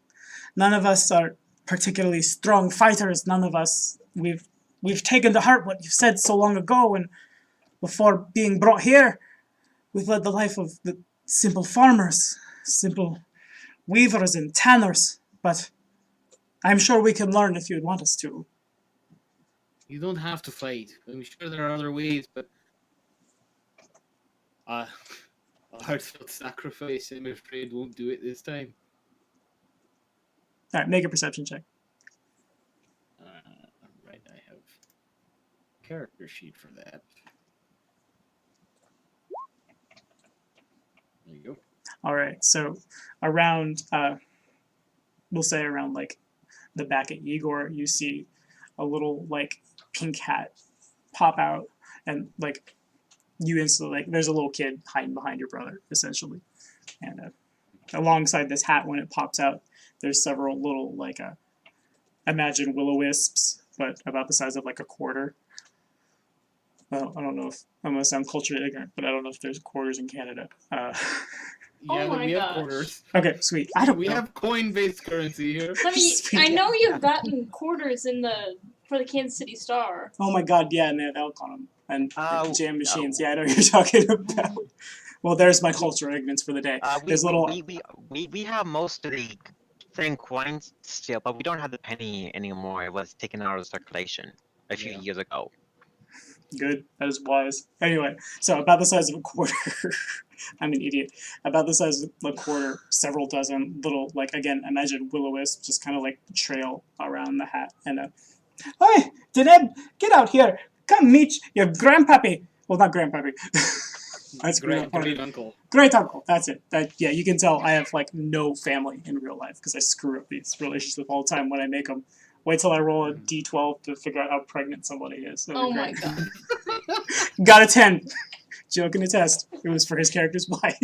S1: None of us are particularly strong fighters. None of us, we've taken to heart what you said so long ago, and before being brought here, we've led the life of the simple farmers, simple weavers and tanners, but I'm sure we can learn if you'd want us to.
S2: You don't have to fight. I'm sure there are other ways, but a heartfelt sacrifice, I'm afraid, won't do it this time.
S1: Alright, make a perception check.
S2: Right, I have a character sheet for that. There you go.
S1: Alright, so around, we'll say around, like, the back at Igor, you see a little, like, pink hat pop out, and, like, you instantly, like, there's a little kid hiding behind your brother, essentially. And alongside this hat, when it pops out, there's several little, like, imagine will-o-wisps, but about the size of, like, a quarter. Well, I don't know if I'm going to sound culturally ignorant, but I don't know if there's quarters in Canada.
S2: Yeah,
S7: my
S2: we have
S7: gosh.
S2: quarters.
S1: Okay, sweet. I don't
S2: We
S1: know.
S2: have coin-based currency here.
S7: I mean,
S1: Sweet.
S7: I know you've gotten quarters for the Kansas City Star.
S1: Oh my god, yeah, and they have elk on them. And
S3: Oh,
S1: jam machines. Yeah, I know what you're talking about. Well, there's my cultural ignorance for the day. There's little...
S3: We have most of the same coins still, but we don't have the penny anymore. It was taken out of circulation a few years ago.
S1: Good. That is wise. Anyway, so about the size of a quarter. I'm an idiot. About the size of a quarter, several dozen little, like, again, imagine will-o-wisps just kind of, like, trail around the hat. And, Hi, Deneb, get out here. Come meet your grandpappy. Well, not grandpappy. I screwed up.
S2: Great uncle.
S1: Great uncle. That's it. Yeah, you can tell I have, like, no family in real life because I screw up these relationships all the time when I make them. Wait till I roll a d12 to figure out how pregnant somebody is.
S7: Oh my god.
S1: Got a 10. Joke in a test. It was for his character's wife.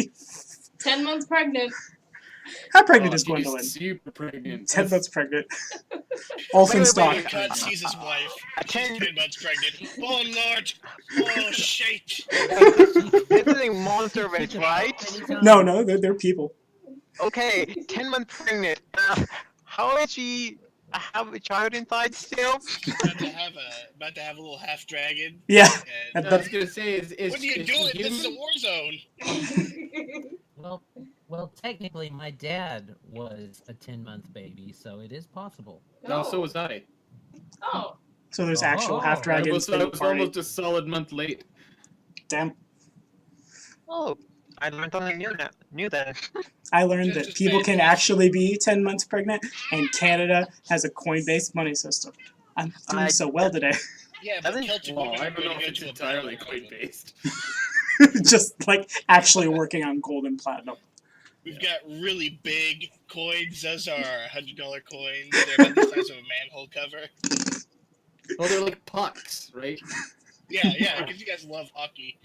S7: 10 months pregnant.
S1: How pregnant
S2: Oh,
S1: is
S2: she's
S1: Gwendolyn?
S2: super pregnant.
S1: 10
S2: That's-
S1: months pregnant. Olfen
S3: wait,
S1: stock.
S3: wait.
S4: Cut sees his wife.
S3: A
S4: She's
S3: 10
S4: 10 months pregnant. Oh lord! Oh shit!
S3: visiting monster race, right?
S1: No, they're people.
S3: Okay, 10 months pregnant. How is she have a child inside still?
S4: She's about to have a little half dragon.
S1: Yeah.
S4: And
S2: I was gonna say, is
S4: what are you
S2: is
S4: doing?
S2: she
S4: This is a
S2: human?
S4: war zone.
S5: Well, technically, my dad was a 10-month baby, so it is possible.
S2: No, so was I.
S7: Oh.
S1: So there's actual
S5: Oh.
S1: half
S2: I
S1: dragons in the
S2: was
S1: party.
S2: almost a solid month late.
S1: Damn.
S3: Oh, I learned something new then.
S1: I learned
S4: Just
S1: that
S4: as
S1: people
S4: bad
S1: can
S4: as-
S1: actually be 10 months pregnant, and Canada has a coin-based money system. I'm doing
S3: I-
S1: so well today.
S4: Yeah, but
S3: Doesn't-
S4: Celtic
S2: Well,
S4: women
S2: I
S4: are
S2: don't
S4: going
S2: know
S4: to
S2: if
S4: go
S2: it's
S4: to a
S2: entirely
S4: battle
S2: coin
S4: moment.
S2: based.
S1: Just like actually working on gold and platinum.
S4: We've got really big coins. Those are $100 coins. They're about the size of a manhole cover.
S2: Oh, they're like pucks, right?
S4: Yeah, because you guys love hockey.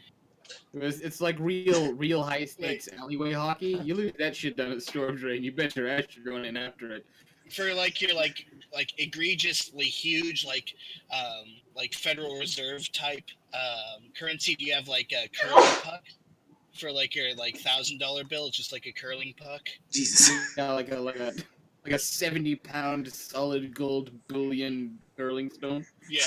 S2: It's like real high stakes alleyway hockey. You lose that shit down at Storm Drain, you bet your ass you're going in after it.
S4: For like your like egregiously huge like Federal Reserve type currency, do you have like a curling puck? For like your like $1,000 bill, it's just like a curling puck.
S1: Jesus.
S2: Yeah, like a 70-pound solid gold bullion curling stone.
S4: Yeah.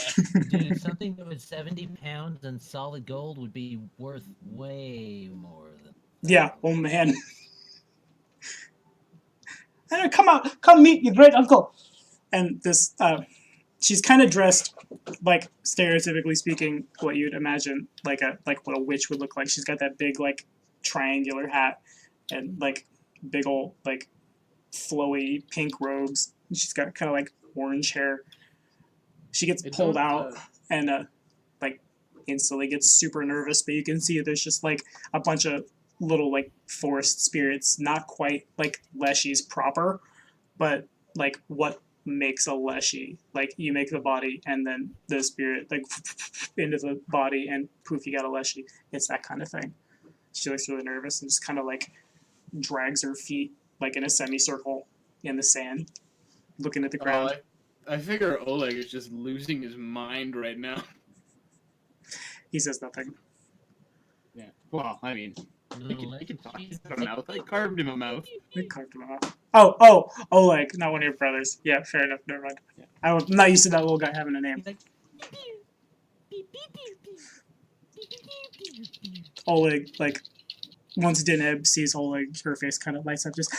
S5: Dude, something that was 70 pounds and solid gold would be worth way more than.
S1: Yeah, oh man. Come meet your great uncle. And this, she's kind of dressed like, stereotypically speaking, what you'd imagine like what a witch would look like. She's got that big like triangular hat and like big old like flowy pink robes. And she's got kind of like orange hair. She gets
S2: It
S1: pulled
S2: don't,
S1: out and like instantly gets super nervous, but you can see there's just like a bunch of little like forest spirits, not quite like leshies proper, but like what makes a leshy. Like you make the body and then the spirit like into the body and poof, you got a leshy. It's that kind of thing. She looks really nervous and just kind of like drags her feet like in a semicircle in the sand, looking at the ground.
S2: I figure Oleg is just losing his mind right now.
S1: He says nothing.
S2: Yeah. Well, I mean,
S5: Little
S2: he can talk. He's got a mouth. I carved him a mouth.
S1: They carved him off. Oh, Oleg, not one of your brothers. Yeah, fair enough. Never mind.
S2: Yeah.
S1: I'm not used to that little guy having a name.
S5: He's like,
S1: Oleg, like, once Dineb sees Oleg, her face kind of lights up. Just,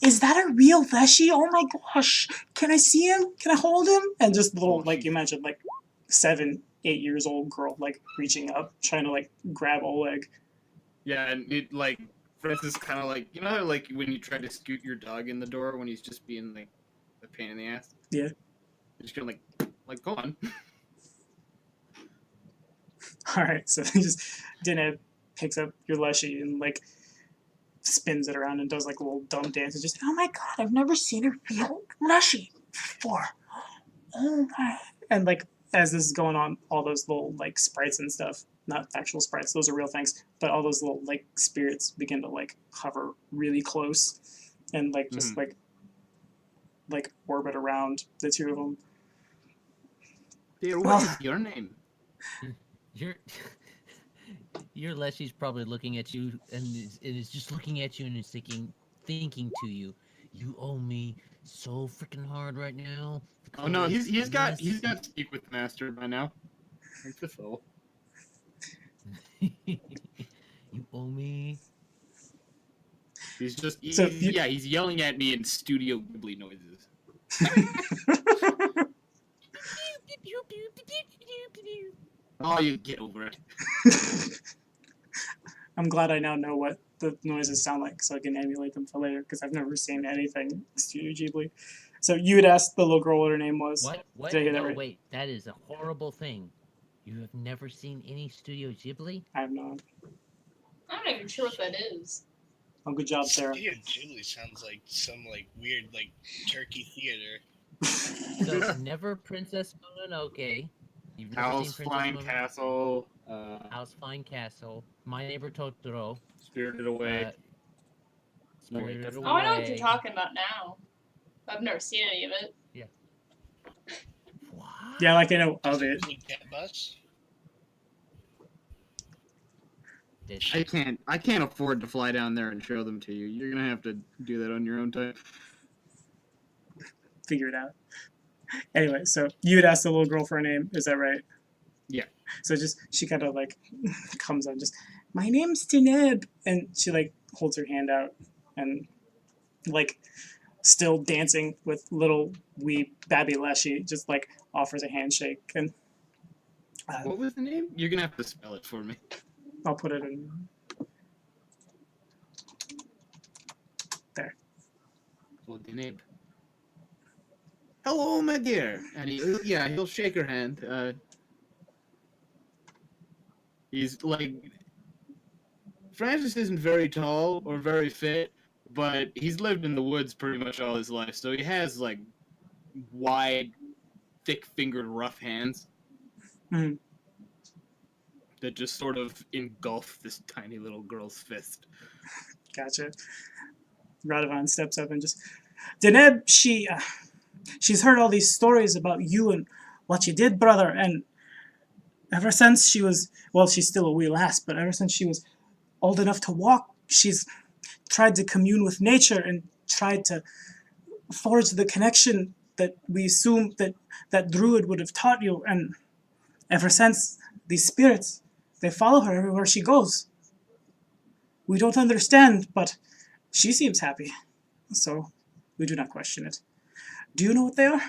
S1: is that a real Leshy? Oh my gosh! Can I see him? Can I hold him? And just little, like, you imagine, like, 7, 8 years old girl, like, reaching up, trying to, like, grab Oleg.
S2: Yeah, and it like Francis kind of like, you know how like when you try to scoot your dog in the door when he's just being like a pain in the ass.
S1: Yeah.
S2: You're just gonna like go on.
S1: Alright, so Dineb picks up your Leshy and, like, spins it around and does, like, a little dumb dance and just, oh my god, I've never seen a real Leshy before. Oh my. And, like, as this is going on, all those little, like, sprites and stuff, not actual sprites, those are real things, but all those little, like, spirits begin to, like, hover really close and, like, just, like, orbit around the two of them.
S2: Dear,
S1: Well-
S2: what is your name?
S8: Your Leshy's probably looking at you and is just looking at you and is thinking to you, you owe me so freaking hard right now.
S2: Oh no, he's got
S8: because
S2: speak with master by now. Like the fool.
S8: you owe me.
S2: He's just
S1: So
S2: he's yelling at me in Studio Ghibli noises. Oh, you get over it.
S1: I'm glad I now know what the noises sound like so I can emulate them for later, because I've never seen anything Studio Ghibli. So you had asked the little girl what her name was.
S8: What?
S1: Did I hear that
S8: No,
S1: right?
S8: wait, that is a horrible thing. You have never seen any Studio Ghibli?
S1: I have not.
S7: I'm not even sure what that is.
S1: Oh, good job, Sarah.
S4: Studio Ghibli sounds like some like weird like turkey theater.
S8: So, never Princess Mononoke. You've never
S2: House
S8: seen
S2: Flying
S8: Princess
S2: Castle.
S8: House Flying Castle. My Neighbor Totoro.
S2: Spirited Away.
S5: Spirited
S2: Wait,
S7: Oh, I know what you're
S5: away.
S7: talking about now. I've never seen any of it.
S5: What?
S1: Yeah, like I know
S4: Just
S1: of it.
S4: a jet bus.
S5: This-
S2: I can't afford to fly down there and show them to you. You're gonna have to do that on your own time.
S1: Figure it out. Anyway, so you had asked the little girl for a name, is that right?
S2: Yeah.
S1: So just she kind of like comes on, just my name's Deneb, and she like holds her hand out and like still dancing with little wee Babby Leshy, just like offers a handshake, and
S2: What was the name? You're gonna have to spell it for me.
S1: I'll put it in there.
S2: Well, the name. Hello, my dear. And he'll shake her hand. He's like, Francis isn't very tall or very fit, but he's lived in the woods pretty much all his life, so he has like wide, thick-fingered, rough hands
S1: Mhm.
S2: that just sort of engulf this tiny little girl's fist.
S1: Gotcha. Radovan steps up and just, Deneb, she's heard all these stories about you and what you did, brother, and ever since she was, well, she's still a wee lass, but ever since she was old enough to walk, she's tried to commune with nature and tried to forge the connection that we assume that druid would have taught you, and ever since, these spirits, they follow her everywhere she goes. We don't understand, but she seems happy, so we do not question it. Do you know what they are?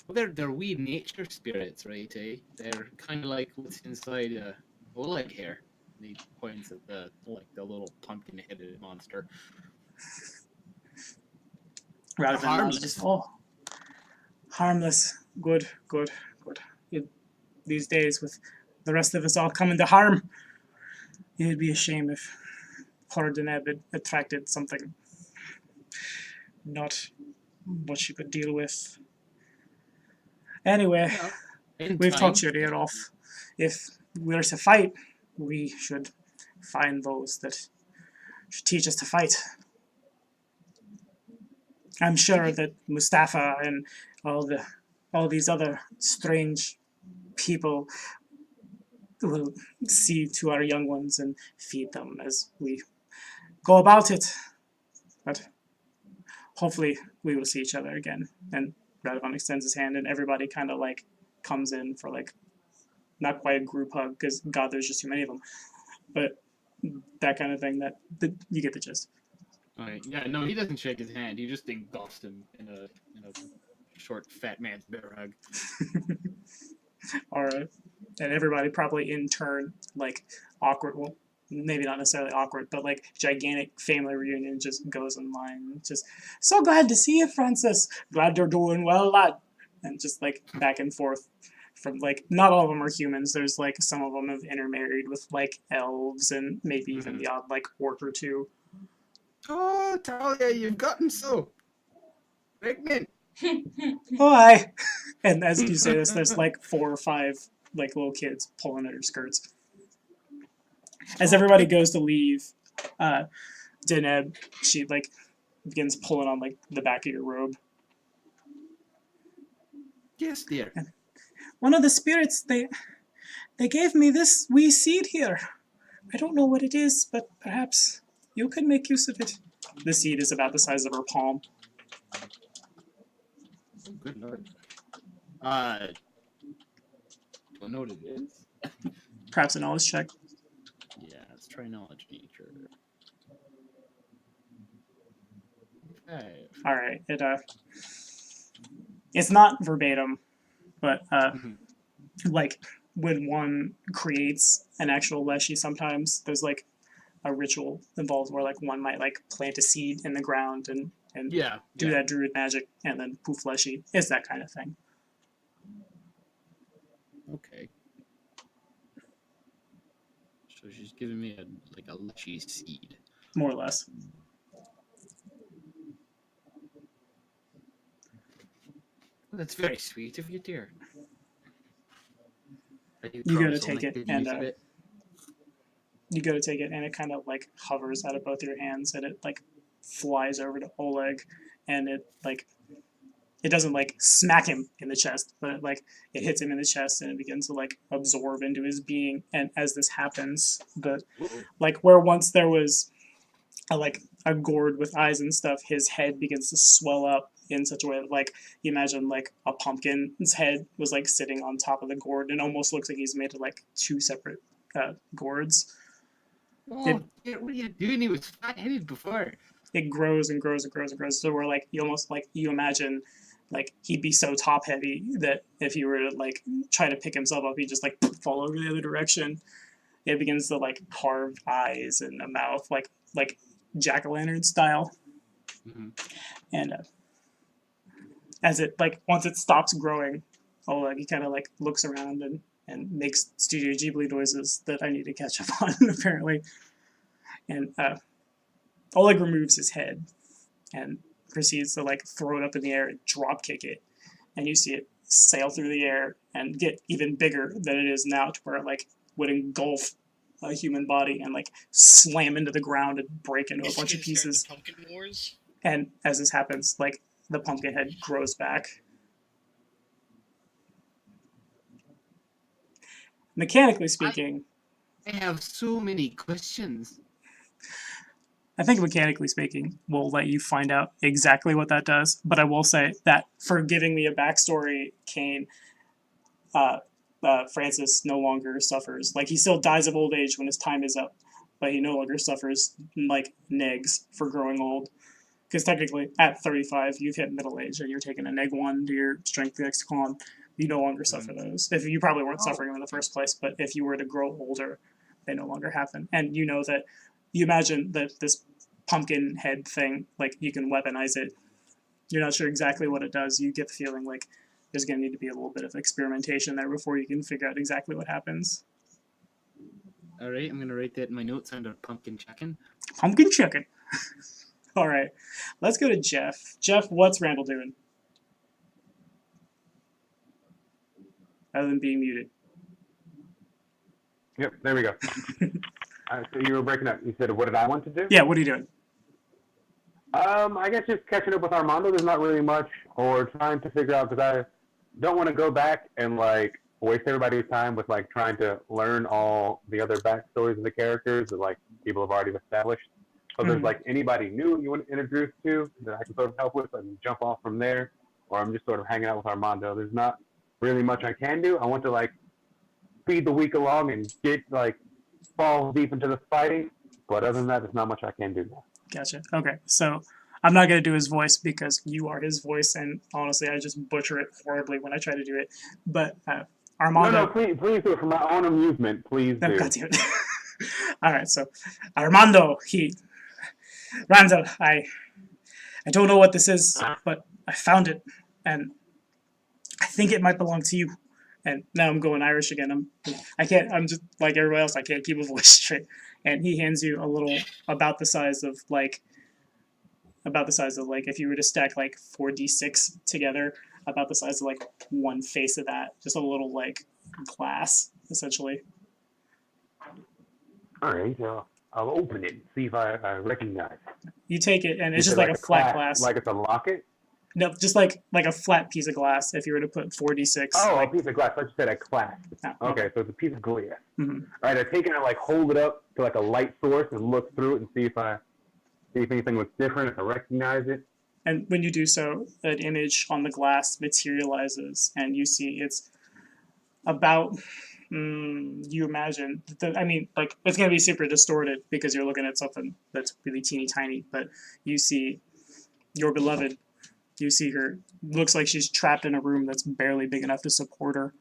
S2: They're wee nature spirits, right? Eh? They're kind of like what's inside Oleg here. And he points at the little pumpkin-headed monster.
S1: Rather than
S2: Harmless.
S1: just, oh, harmless. Good. These days, with the rest of us all coming to harm, it'd be a shame if poor Deneb had attracted something not what she could deal with. Anyway,
S2: In
S1: we've
S2: time-
S1: talked your ear off. If we're to fight, we should find those that should teach us to fight. I'm sure that Mustafa and all these other strange people will see to our young ones and feed them as we go about it. But hopefully we will see each other again. And Radovan extends his hand and everybody kind of like comes in for like, not quite a group hug because God, there's just too many of them. But that kind of thing, that you get the gist.
S2: Alright, yeah, no, he doesn't shake his hand. He just engulfs him in a short, fat man's bear hug.
S1: All right. And everybody probably in turn, like awkward, well, maybe not necessarily awkward, but like gigantic family reunion just goes in line. Just, so glad to see you, Francis. Glad you're doing well, lad. And just like back and forth from like, not all of them are humans. There's like some of them have intermarried with like elves and maybe even the odd like orc or two.
S2: Oh, Talia, you've gotten so pregnant.
S1: Oh, hi. And as you say this, there's like 4 or 5 like little kids pulling at her skirts. As everybody goes to leave, Deneb, she like begins pulling on like the back of your robe.
S2: Yes, dear.
S1: One of the spirits, they gave me this wee seed here. I don't know what it is, but perhaps you could make use of it. The seed is about the size of her palm.
S2: Oh, good lord. Don't know what it is.
S1: Perhaps a knowledge check.
S2: Yeah, let's try knowledge nature. Okay.
S1: All right. It's not verbatim, but like when one creates an actual Leshy, sometimes there's like a ritual involved where like one might like plant a seed in the ground and
S2: Yeah.
S1: do that druid magic and then poof Leshy. It's that kind of thing.
S2: Okay. So she's giving me a Leshy seed.
S1: More or less.
S2: That's very sweet of you, dear.
S1: You gotta take it and you go to take it, and it kind of like hovers out of both your hands, and it like flies over to Oleg, and it like it doesn't like smack him in the chest, but it hits him in the chest, and it begins to like absorb into his being. And as this happens, like where once there was a gourd with eyes and stuff, his head begins to swell up in such a way that like you imagine like a pumpkin's head was like sitting on top of the gourd, and almost looks like he's made of like two separate gourds.
S2: Oh, what are you doing? He was fat-headed before.
S1: It grows and grows and grows and grows. So where like you almost like you imagine like he'd be so top heavy that if he were to like try to pick himself up, he'd just like fall over the other direction. It begins to like carve eyes and a mouth like jack-o'-lantern style.
S2: Mm-hmm.
S1: And as it like once it stops growing, Oleg he kind of like looks around and makes Studio Ghibli noises that I need to catch up on apparently. And Oleg removes his head and proceeds to like throw it up in the air and drop kick it, and you see it sail through the air and get even bigger than it is now, to where it like would engulf a human body and like slam into the ground and break into a bunch of pieces.
S4: Pumpkin Wars?
S1: And as this happens, like the pumpkin head grows back. Mechanically speaking,
S2: I have so many questions.
S1: I think mechanically speaking, we'll let you find out exactly what that does. But I will say that for giving me a backstory, Kane, Francis no longer suffers. Like he still dies of old age when his time is up, but he no longer suffers like negs for growing old. Because technically, at 35, you've hit middle age and you're taking a neg 1 to your strength next con. You no longer suffer those. If you probably weren't suffering them in the first place, but if you were to grow older, they no longer happen. And you know that. You imagine that this pumpkin head thing, like you can weaponize it. You're not sure exactly what it does. You get the feeling like there's going to need to be a little bit of experimentation there before you can figure out exactly what happens.
S2: All right, I'm going to write that in my notes under pumpkin chicken.
S1: Pumpkin chicken. All right, let's go to Jeff. Jeff, what's Randall doing? Other than being muted.
S6: Yep, there we go. So you were breaking up. You said, what did I want to do?
S1: Yeah, what are you doing?
S6: I guess just catching up with Armando. There's not really much, or trying to figure out, because I don't want to go back and like waste everybody's time with like trying to learn all the other backstories of the characters that like people have already established. So there's like anybody new you want to introduce to that I can sort of help with and jump off from there, or I'm just sort of hanging out with Armando. There's not really much I can do. I want to like speed the week along and get like fall deep into the fighting, but other than that, there's not much I can do now.
S1: Gotcha. Okay, so I'm not going to do his voice because you are his voice, and honestly, I just butcher it horribly when I try to do it. But Armando...
S6: No, please do it for my own amusement. Please do.
S1: God damn it. All right, so Armando, Randall, I don't know what this is, but I found it, and I think it might belong to you. And now I'm going Irish again. I'm just like everybody else. I can't keep a voice straight. And he hands you a little about the size of like if you were to stack like 4d6 together, about the size of like one face of that, just a little like glass essentially.
S6: All right, I'll open it and see if I recognize it.
S1: You take it, and it's just like a flat glass.
S6: Like it's a locket?
S1: No, just like a flat piece of glass. If you were to put 4d6.
S6: Oh,
S1: like,
S6: a piece of glass. I just said a clasp.
S1: Oh,
S6: okay, so it's a piece of glass.
S1: Mm-hmm.
S6: All right, I take it and I like hold it up to like a light source and look through it and see if anything looks different, if I recognize it.
S1: And when you do so, an image on the glass materializes, and you see it's about. You imagine. Like it's gonna be super distorted because you're looking at something that's really teeny tiny. But you see your beloved. You see her, looks like she's trapped in a room that's barely big enough to support her.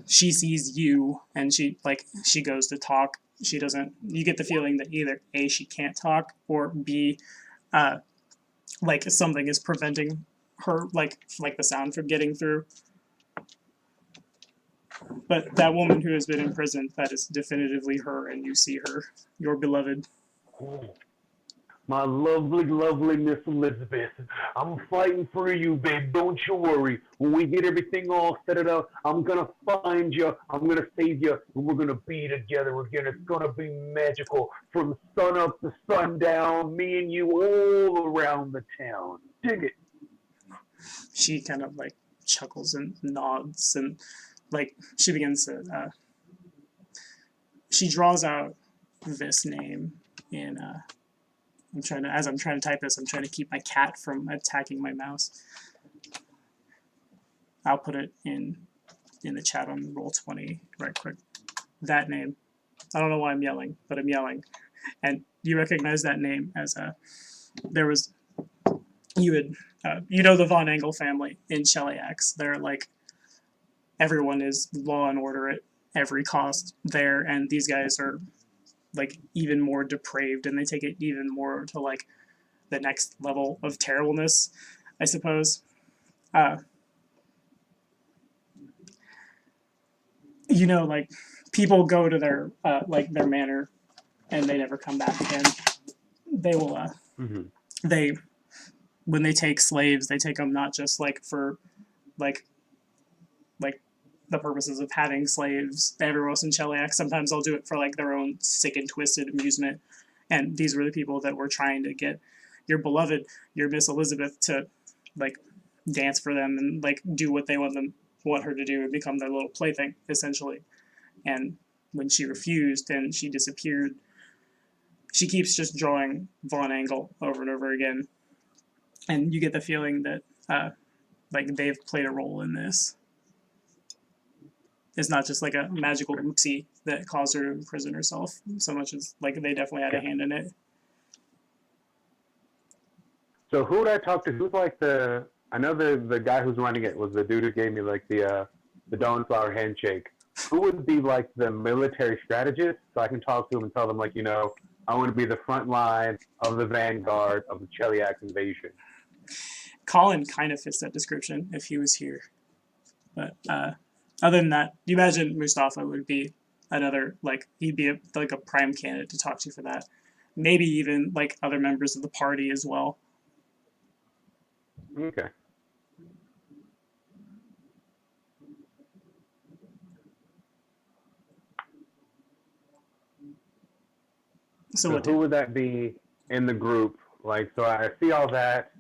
S1: She sees you, and she goes to talk. She doesn't, you get the feeling that either A, she can't talk, or B, like something is preventing her, like the sound from getting through. But that woman who has been imprisoned, that is definitively her, and you see her, your beloved.
S6: My lovely, lovely Miss Elizabeth. I'm fighting for you, babe. Don't you worry. When we get everything all set it up, I'm gonna find you. I'm gonna save you, and we're gonna be together again. It's gonna be magical from sun up to sundown. Me and you all around the town. Dig it.
S1: She kind of like chuckles and nods, and like she begins to. She draws out this name in. I'm trying to type this, I'm trying to keep my cat from attacking my mouse. I'll put it in the chat on Roll20 right quick. That name. I don't know why I'm yelling, but I'm yelling. And you recognize that name as there was, you know the Von Engel family in Cheliax. They're like, everyone is law and order at every cost there, and these guys are like even more depraved, and they take it even more to like the next level of terribleness, I suppose. You know, like people go to their like their manor and they never come back again. They will they when they take slaves, they take them not just like for like the purposes of having slaves everywhere else in Cheliax. Sometimes they'll do it for like their own sick and twisted amusement. And these were the people that were trying to get your beloved, your Miss Elizabeth, to like dance for them and like do what they want her to do and become their little plaything, essentially. And when she refused and she disappeared, she keeps just drawing Von Engel over and over again. And you get the feeling that like they've played a role in this. It's not just like a magical oopsie that caused her to imprison herself, so much as like they definitely had a hand in it.
S6: So who did I talk to? Who's like I know the guy who's running it was the dude who gave me like the Dawnflower handshake. Who would be like the military strategist, so I can talk to him and tell them like, you know, I want to be the front line of the vanguard of the Cheliax invasion.
S1: Colin kind of fits that description if he was here, but other than that, you imagine Mustafa would be another, like, he'd be like a prime candidate to talk to for that. Maybe even, like, other members of the party as well.
S6: Okay.
S1: So
S6: who would that be in the group? Like, so I see all that.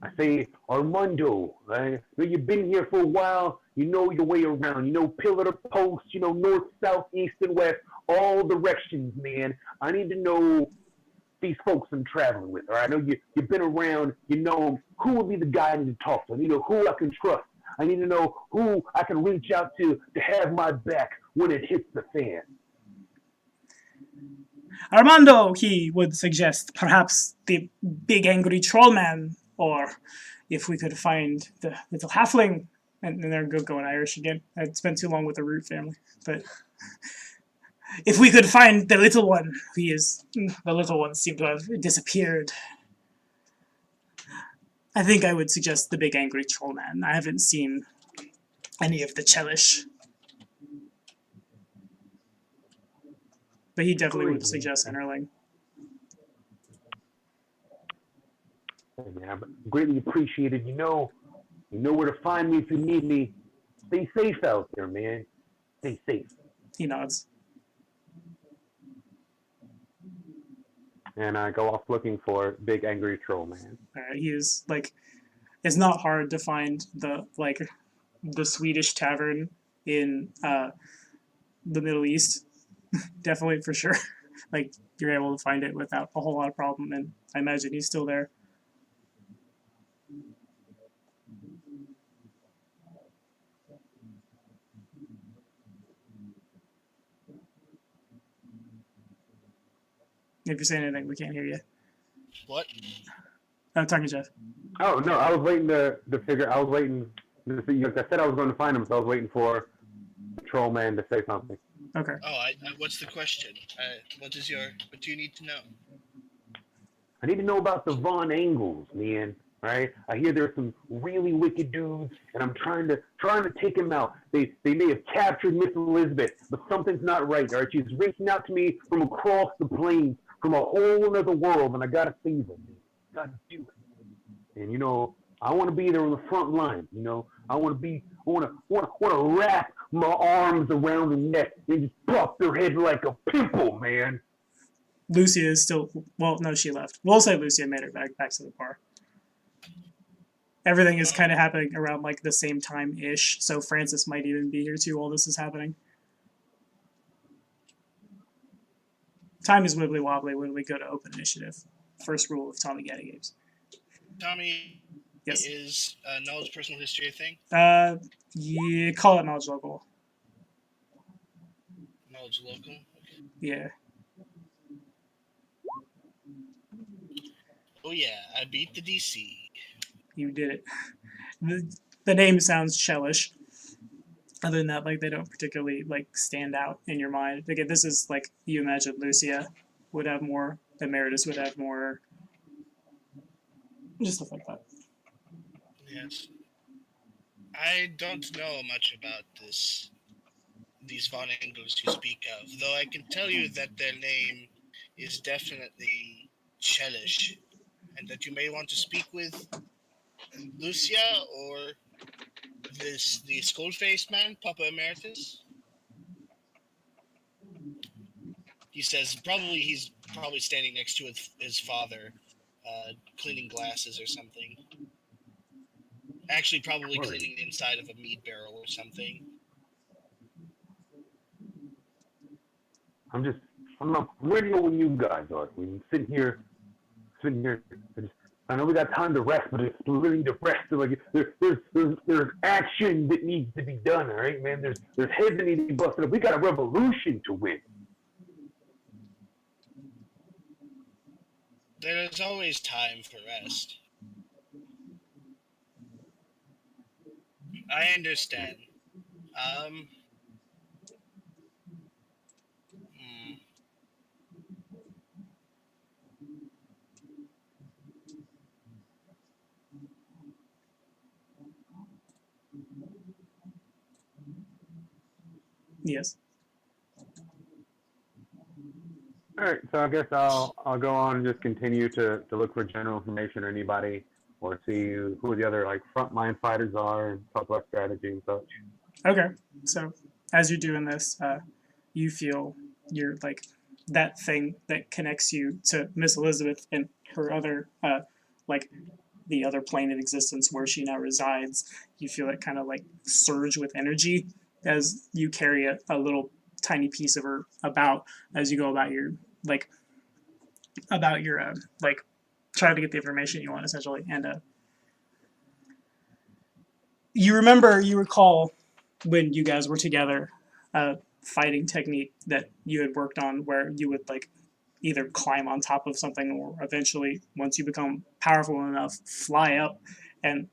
S6: I say, Armando, right? You've been here for a while. You know your way around. You know pillar to post. You know north, south, east, and west. All directions, man. I need to know these folks I'm traveling with. All right? I know you've been around. You know them. Who would be the guy I need to talk to? I need to know who I can trust. I need to know who I can reach out to have my back when it hits the fan.
S1: Armando, he would suggest perhaps the big angry troll man, or if we could find the little halfling, and they're going Irish again. I'd spent too long with the Root family, but if we could find the little one, the little ones seem to have disappeared. I think I would suggest the big angry troll man. I haven't seen any of the Chelish. But he definitely would suggest Enterling.
S6: Yeah, greatly appreciated. You know where to find me if you need me. Stay safe out there, man. Stay safe.
S1: He nods.
S6: And I go off looking for big angry troll man.
S1: He is like, it's not hard to find the Swedish tavern in the Middle East. Definitely, for sure. Like, you're able to find it without a whole lot of problem, and I imagine he's still there. If you say anything, we can't hear you.
S4: What?
S1: I'm talking to Jeff.
S6: Oh, no, I was waiting to figure, I was waiting, I said I was going to find him, so I was waiting for the troll man to say something.
S1: Okay.
S4: Oh, what's the question? What do you need to know?
S6: I need to know about the Von Engels, man. Right? I hear there's some really wicked dudes, and I'm trying to take them out. They may have captured Miss Elizabeth, but something's not right. All right? She's reaching out to me from across the plains, from a whole other world, and I gotta save them. Gotta do it. And I want to be there on the front line. I want to wrap my arms around the neck and just pop their head like a pimple, man.
S1: Lucia is still. Well, no, she left. We'll say Lucia made her back to the bar. Everything is kind of happening around like the same time ish, so Francis might even be here too while this is happening. Time is wibbly wobbly when we go to open initiative. First rule of Tommy Getty games.
S4: Tommy,
S1: Yes.
S4: is knowledge personal history a thing?
S1: Yeah, call it knowledge local.
S4: Knowledge local? Okay.
S1: Yeah.
S4: Oh yeah, I beat the DC.
S1: You did it. The name sounds Chelish. Other than that, like, they don't particularly like stand out in your mind. Again, this is like you imagine Lucia would have more, Emeritus would have more, just stuff like that.
S4: Yes. I don't know much about these Von English you speak of, though I can tell you that their name is definitely Chelish, and that you may want to speak with Lucia or the skull-faced man, Papa Emeritus. He says he's probably standing next to his father, cleaning glasses or something. Actually, probably cleaning the inside of a mead barrel or something.
S6: I'm not ready when you guys are. We've been sitting here. I know we got time to rest, but it's really to rest. Like there's action that needs to be done. All right, man. There's heads that need to be busted up. We got a revolution to win.
S4: There's always time for rest. I understand.
S1: Yes.
S9: All right, so I guess I'll go on and just continue to look for general information or anybody, or see who the other like frontline fighters are and talk about strategy and such.
S1: Okay. So as you're doing this, you feel you're like that thing that connects you to Miss Elizabeth and her other like the other plane of existence where she now resides. You feel it kind of like surge with energy as you carry a little tiny piece of her about as you go about your like trying to get the information you want essentially. And you recall when you guys were together, fighting technique that you had worked on where you would like either climb on top of something or eventually, once you become powerful enough, fly up and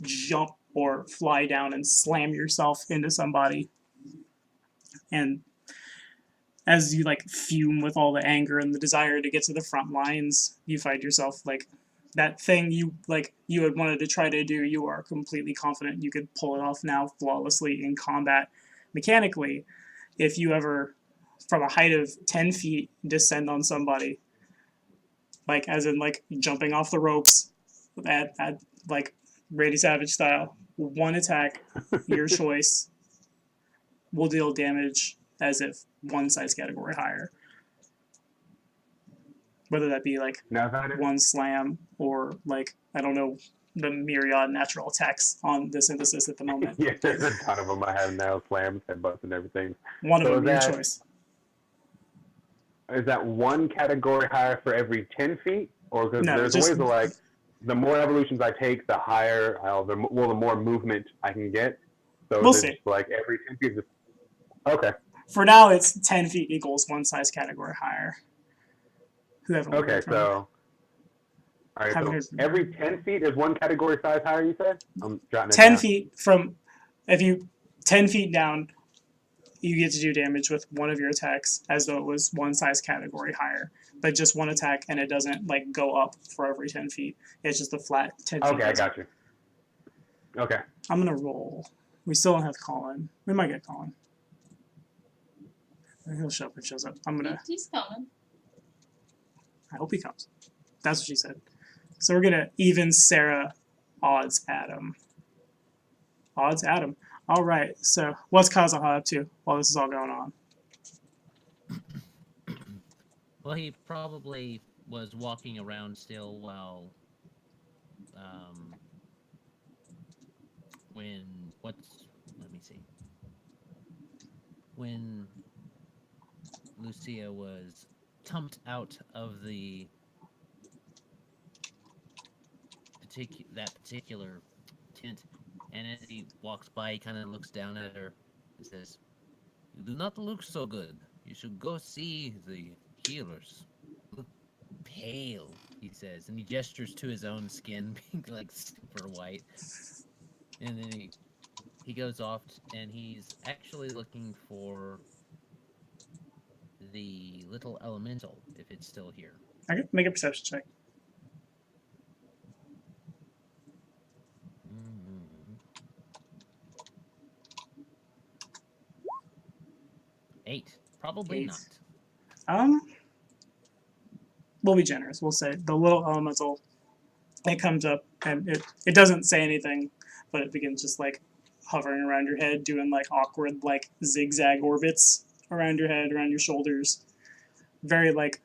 S1: jump or fly down and slam yourself into somebody. And as you like fume with all the anger and the desire to get to the front lines, you find yourself like that thing you had wanted to try to do. You are completely confident you could pull it off now flawlessly in combat mechanically. If you ever, from a height of 10 feet, descend on somebody, like as in like jumping off the ropes at like Randy Savage style, one attack, your choice, will deal damage as if one size category higher. Whether that be like one slam or like, I don't know, the myriad natural attacks on the synthesis at the moment.
S9: Yeah, there's a ton of them. I have now slams, headbutts, and everything.
S1: One
S9: So
S1: of them,
S9: is
S1: your
S9: that-
S1: choice.
S9: Is that one category higher for every 10 feet? Or because
S1: No,
S9: there's
S1: just-
S9: ways of like, the more evolutions I take, the higher, the more movement I can get. So
S1: We'll
S9: is it
S1: see.
S9: like every 10 feet. Okay.
S1: For now, it's 10 feet equals one size category higher. Who haven't looked
S9: Okay,
S1: at from-
S9: so. All right,
S1: Haven't
S9: so
S1: heard from
S9: every 10 feet is one category size higher, you said? I'm jotting it
S1: 10
S9: down.
S1: feet from, if you 10 feet down, you get to do damage with one of your attacks as though it was one size category higher, but just one attack and it doesn't like go up for every 10 feet. It's just a flat 10 feet.
S9: Okay, I got you. Okay.
S1: I'm gonna roll. We still don't have Colin. We might get Colin. He'll show up if he shows up. I'm gonna.
S7: He's coming.
S1: I hope he comes. That's what she said. So we're gonna even Sarah odds Adam. Odds Adam. All right. So what's Kazuha up to while this is all going on?
S5: Well, he probably was walking around still while let me see. When Lucia was tumped out of the that particular tent, and as he walks by, he kind of looks down at her and says, "You do not look so good. You should go see the healers. Look pale," he says, and he gestures to his own skin being like super white. And then he goes off, and he's actually looking for the little elemental, if it's still here.
S1: Okay, make a perception check.
S5: Mm-hmm. 8. Probably
S1: 8.
S5: not.
S1: We'll be generous. We'll say the little elemental. It comes up and it doesn't say anything, but it begins just like hovering around your head, doing like awkward like zigzag orbits around your head, around your shoulders. Very like,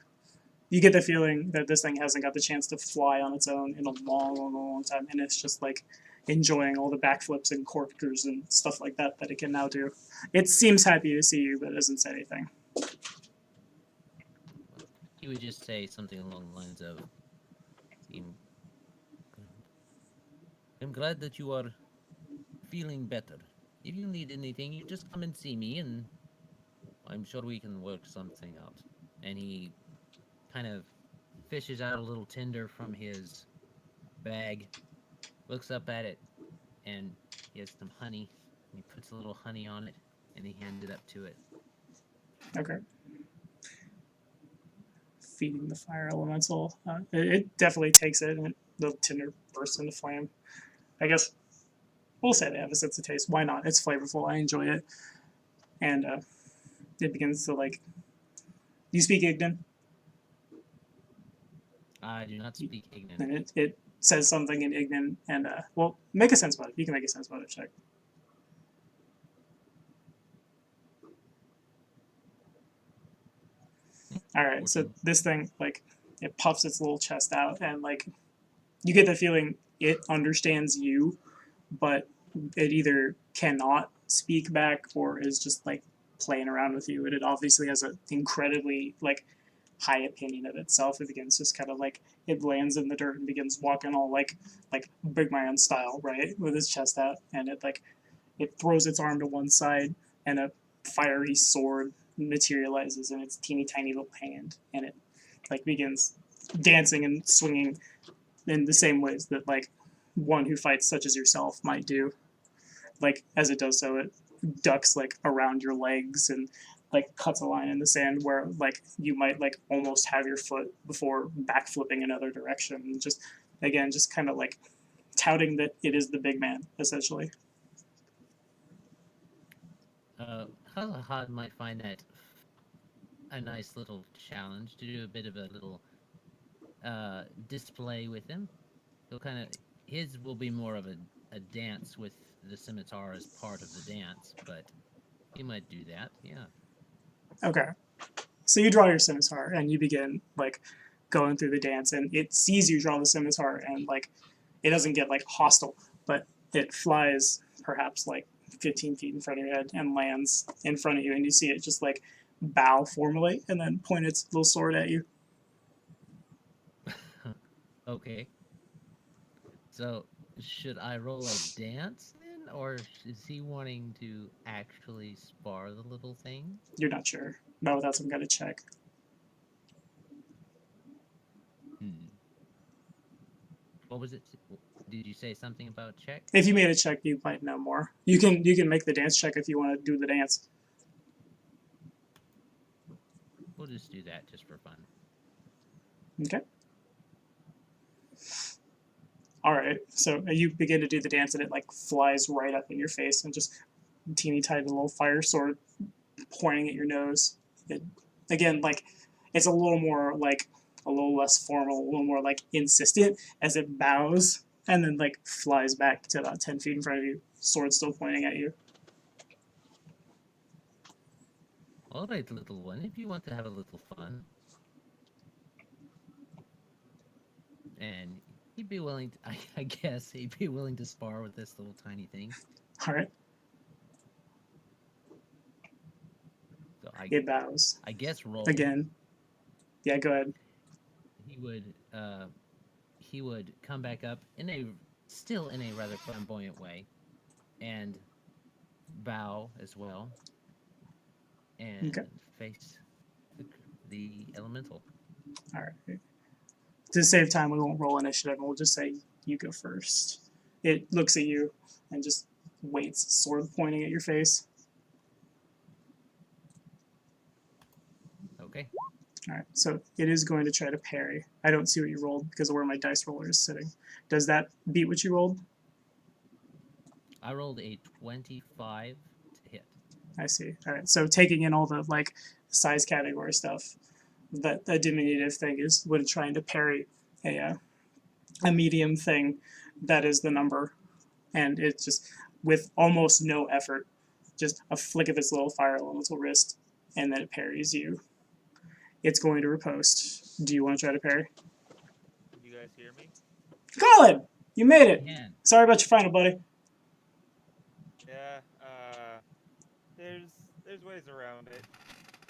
S1: you get the feeling that this thing hasn't got the chance to fly on its own in a long time, and it's just like enjoying all the backflips and corkscrews and stuff like that it can now do. It seems happy to see you, but it doesn't say anything.
S5: He would just say something along the lines of, "I'm glad that you are feeling better. If you need anything, you just come and see me, and I'm sure we can work something out." And he kind of fishes out a little tinder from his bag, looks up at it, and he has some honey, and he puts a little honey on it, and he hands it up to it.
S1: Okay. Feeding the fire elemental. It definitely takes it, and the tinder bursts into flame. I guess we'll say they have a sense of taste. Why not? It's flavorful. I enjoy it. And it begins to like. You speak Ignan?
S5: I do not speak Ignan.
S1: And it says something in Ignan, and well, make a sense motive. You can make a sense motive check. All right, so this thing, like, it puffs its little chest out, and, like, you get the feeling it understands you, but it either cannot speak back or is just, like, playing around with you. And it obviously has an incredibly, like, high opinion of itself. It begins just kind of, like, it lands in the dirt and begins walking all, like Big Man style, right, with its chest out. And it, like, it throws its arm to one side, and a fiery sword materializes in its teeny tiny little hand, and it like begins dancing and swinging in the same ways that like one who fights such as yourself might do. Like as it does so, it ducks like around your legs and like cuts a line in the sand where like you might like almost have your foot before backflipping another direction, and just again just kind of like touting that it is the big man essentially.
S5: Kazuha might find that a nice little challenge to do a bit of a little display with him. He'll kind of, his will be more of a dance with the scimitar as part of the dance, but he might do that, yeah.
S1: Okay. So you draw your scimitar and you begin like going through the dance, and it sees you draw the scimitar and like it doesn't get like hostile, but it flies perhaps like 15 feet in front of your head and lands in front of you, and you see it just like bow formally and then point its little sword at you.
S5: Okay. So, should I roll a dance then, or is he wanting to actually spar the little thing?
S1: You're not sure. Not without some kind of check.
S5: What was it? Did you say something about check?
S1: If you made a check, you might know more. You can make the dance check if you want to do the dance.
S5: We'll just do that just for fun.
S1: Okay. All right. So you begin to do the dance, and it like flies right up in your face, and just teeny tiny little fire sword pointing at your nose. It, again, like it's a little more like a little less formal, a little more like insistent as it bows and then like flies back to about 10 feet in front of you, sword still pointing at you.
S5: All right, little one, if you want to have a little fun. And he'd be willing to, I guess he'd be willing to spar with this little tiny thing.
S1: All right.
S5: So
S1: It bows.
S5: I guess roll.
S1: Again. Yeah, go ahead.
S5: He would come back up still in a rather flamboyant way and bow as well and face the elemental.
S1: All right. To save time, we won't roll initiative. We'll just say you go first. It looks at you and just waits, sword pointing at your face.
S5: Okay.
S1: All right, so it is going to try to parry. I don't see what you rolled because of where my dice roller is sitting. Does that beat what you rolled?
S5: I rolled a 25 to hit.
S1: I see. All right, so taking in all the like size category stuff, that the diminutive thing is when trying to parry a medium thing, that is the number, and it's just with almost no effort, just a flick of its little fire elemental wrist, and then it parries you. It's going to riposte. Do you want to try to parry?
S10: Can you guys hear me?
S1: Colin, you made it.
S5: Yeah.
S1: Sorry about your final, buddy.
S10: Yeah, there's ways around it.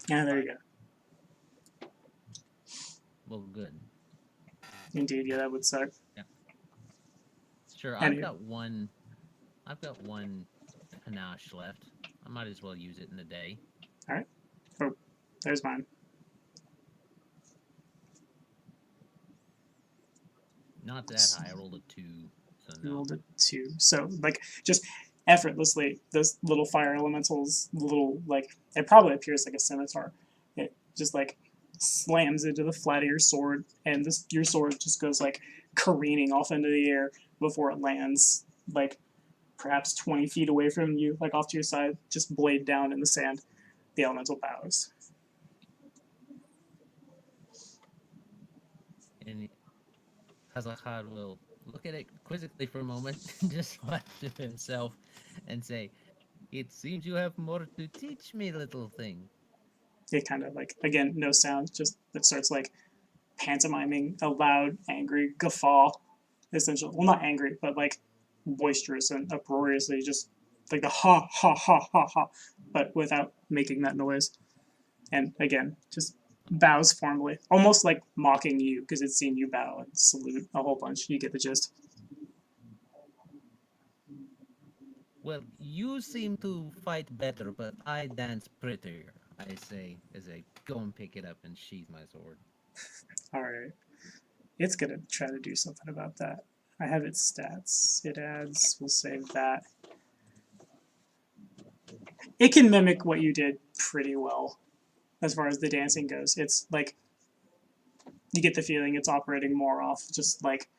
S1: Yeah, there you go.
S5: Well, good.
S1: Indeed, yeah, that would suck.
S5: Yeah. Sure,
S1: Anyway.
S5: I've got one panache left. I might as well use it in a day.
S1: All right. Oh, there's mine.
S5: Not that high. I rolled a 2. So
S1: You
S5: no.
S1: rolled a 2. So, like, just effortlessly, those little fire elementals, little, like, it probably appears like a scimitar. It just, like, slams into the flat of your sword, and your sword just goes, like, careening off into the air before it lands, like, perhaps 20 feet away from you, like, off to your side, just blade down in the sand. The elemental bows.
S5: And Hazakar will look at it quizzically for a moment, and just laugh to himself, and say, "It seems you have more to teach me, little thing."
S1: It kind of, like, again, no sound, just it starts, like, pantomiming a loud, angry guffaw, essentially. Well, not angry, but, like, boisterous and uproariously, just like the ha, ha, ha, ha, ha, but without making that noise. And again, just bows formally, almost like mocking you because it's seen you bow and salute a whole bunch. You get the gist.
S5: Well, you seem to fight better, but I dance prettier, I say, as I go and pick it up and sheath my sword.
S1: All right. It's going to try to do something about that. I have its stats. It adds, we'll save that. It can mimic what you did pretty well as far as the dancing goes. It's like, you get the feeling it's operating more off just like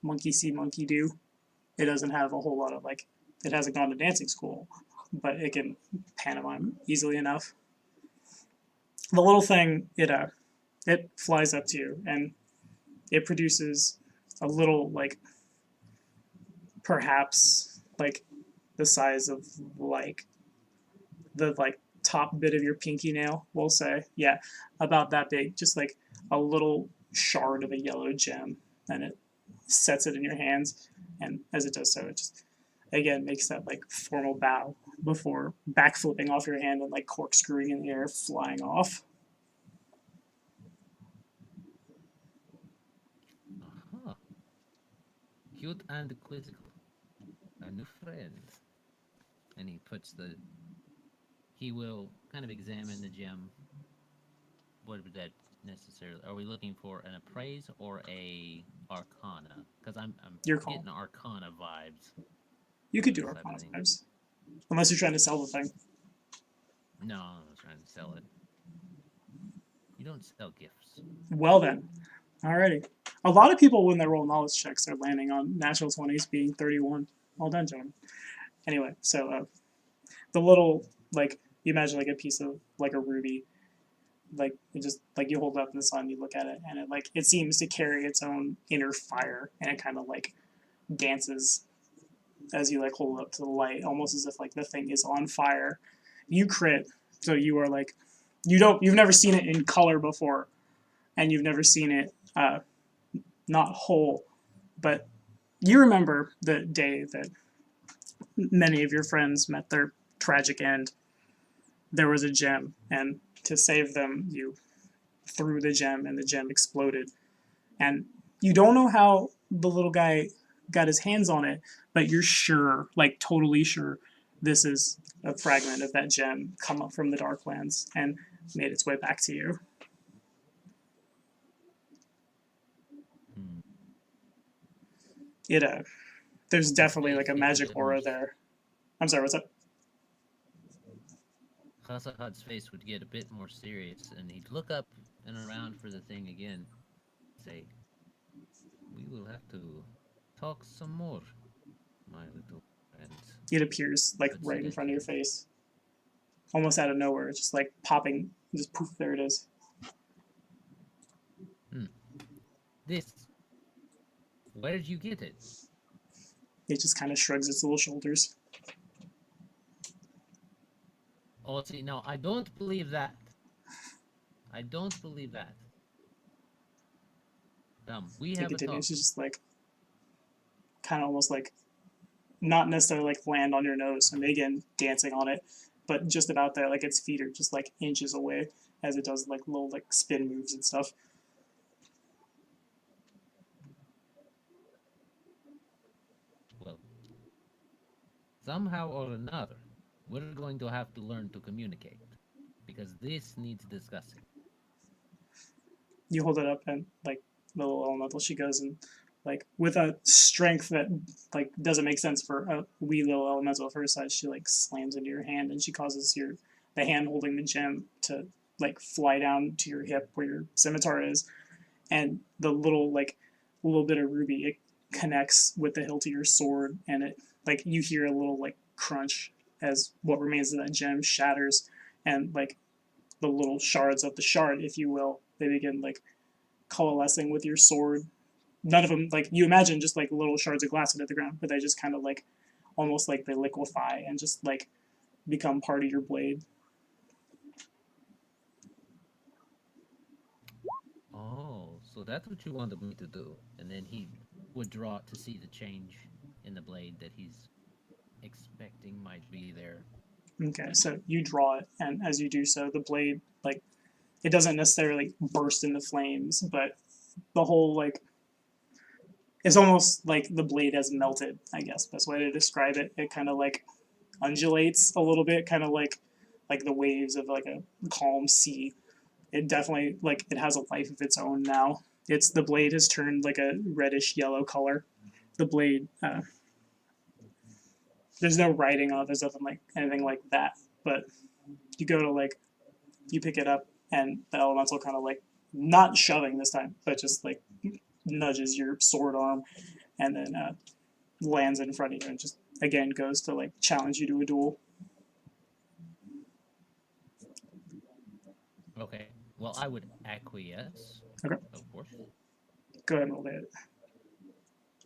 S1: monkey see, monkey do. It doesn't have a whole lot of like, it hasn't gone to dancing school, but it can pantomime easily enough. The little thing, it flies up to you and it produces a little like, perhaps like the size of like the like top bit of your pinky nail, we'll say. Yeah, about that big, just like a little shard of a yellow gem, and it sets it in your hands, and as it does so, it just again makes that like formal bow before backflipping off your hand and like corkscrewing in the air, flying off.
S5: Aha. Cute and quizzical. A new friend. And he will kind of examine the gem. What would that necessarily? Are we looking for an appraise or a arcana? Because I'm
S1: Your call.
S5: getting arcana vibes.
S1: You could do
S5: Type of
S1: arcana
S5: thing.
S1: vibes, unless you're trying to sell the thing.
S5: No, I'm not trying to sell it. You don't sell gifts.
S1: Well then, alrighty. A lot of people when they roll knowledge checks are landing on natural 20s being 31. Well done, gentlemen. Anyway, so the little, like, you imagine like a piece of, like a ruby, like it just like you hold it up in the sun, you look at it, and it seems to carry its own inner fire, and it kind of like dances as you like hold it up to the light, almost as if like the thing is on fire. You crit, so you are like you've never seen it in color before, and you've never seen it not whole, but you remember the day that many of your friends met their tragic end. There was a gem, and to save them, you threw the gem, and the gem exploded. And you don't know how the little guy got his hands on it, but you're sure, like totally sure, this is a fragment of that gem come up from the Darklands and made its way back to you. It there's definitely like a magic aura there. I'm sorry, what's up?
S5: Khazahad's face would get a bit more serious, and he'd look up and around for the thing again. Say, "We will have to talk some more, my little friend."
S1: It appears like
S5: Let's
S1: right
S5: see
S1: in
S5: that
S1: front of your
S5: here.
S1: face, almost out of nowhere. It's just like popping, just poof, there it is.
S5: This. Where did you get it?
S1: It just kind of shrugs its little shoulders.
S5: Oh, see, no, I don't believe that. I don't believe that. We
S1: It
S5: have a talk.
S1: continues to just like, kind of almost like, not necessarily like land on your nose and again dancing on it, but just about there, like its feet are just like inches away as it does like little like spin moves and stuff.
S5: Well, somehow or another, we're going to have to learn to communicate, because this needs discussing.
S1: You hold it up and like the little elemental, she goes and like with a strength that like doesn't make sense for a wee little elemental of her size, she like slams into your hand and she causes the hand holding the gem to like fly down to your hip where your scimitar is, and the little bit of ruby, it connects with the hilt of your sword, and it like you hear a little like crunch as what remains of that gem shatters, and like the little shards of the shard, if you will, they begin like coalescing with your sword. None of them, like you imagine, just like little shards of glass that hit the ground, but they just kind of like almost like they liquefy and just like become part of your blade.
S5: Oh, so that's what you wanted me to do. And then he would draw it to see the change in the blade that he's expecting might be there.
S1: Okay, so you draw it, and as you do so, the blade, like, it doesn't necessarily burst into flames, but the whole, like, it's almost like the blade has melted, I guess, best way to describe it. It kind of, like, undulates a little bit, kind of like the waves of, like, a calm sea. It definitely, like, it has a life of its own now. The blade has turned, like, a reddish-yellow color. The blade, there's no writing on it, there's nothing like anything like that, but you go to like, you pick it up and the elemental kind of like, not shoving this time, but just like nudges your sword arm and then lands in front of you and just again goes to like challenge you to a duel.
S5: Okay, well, I would acquiesce.
S1: Okay.
S5: Of course.
S1: Go ahead and roll it.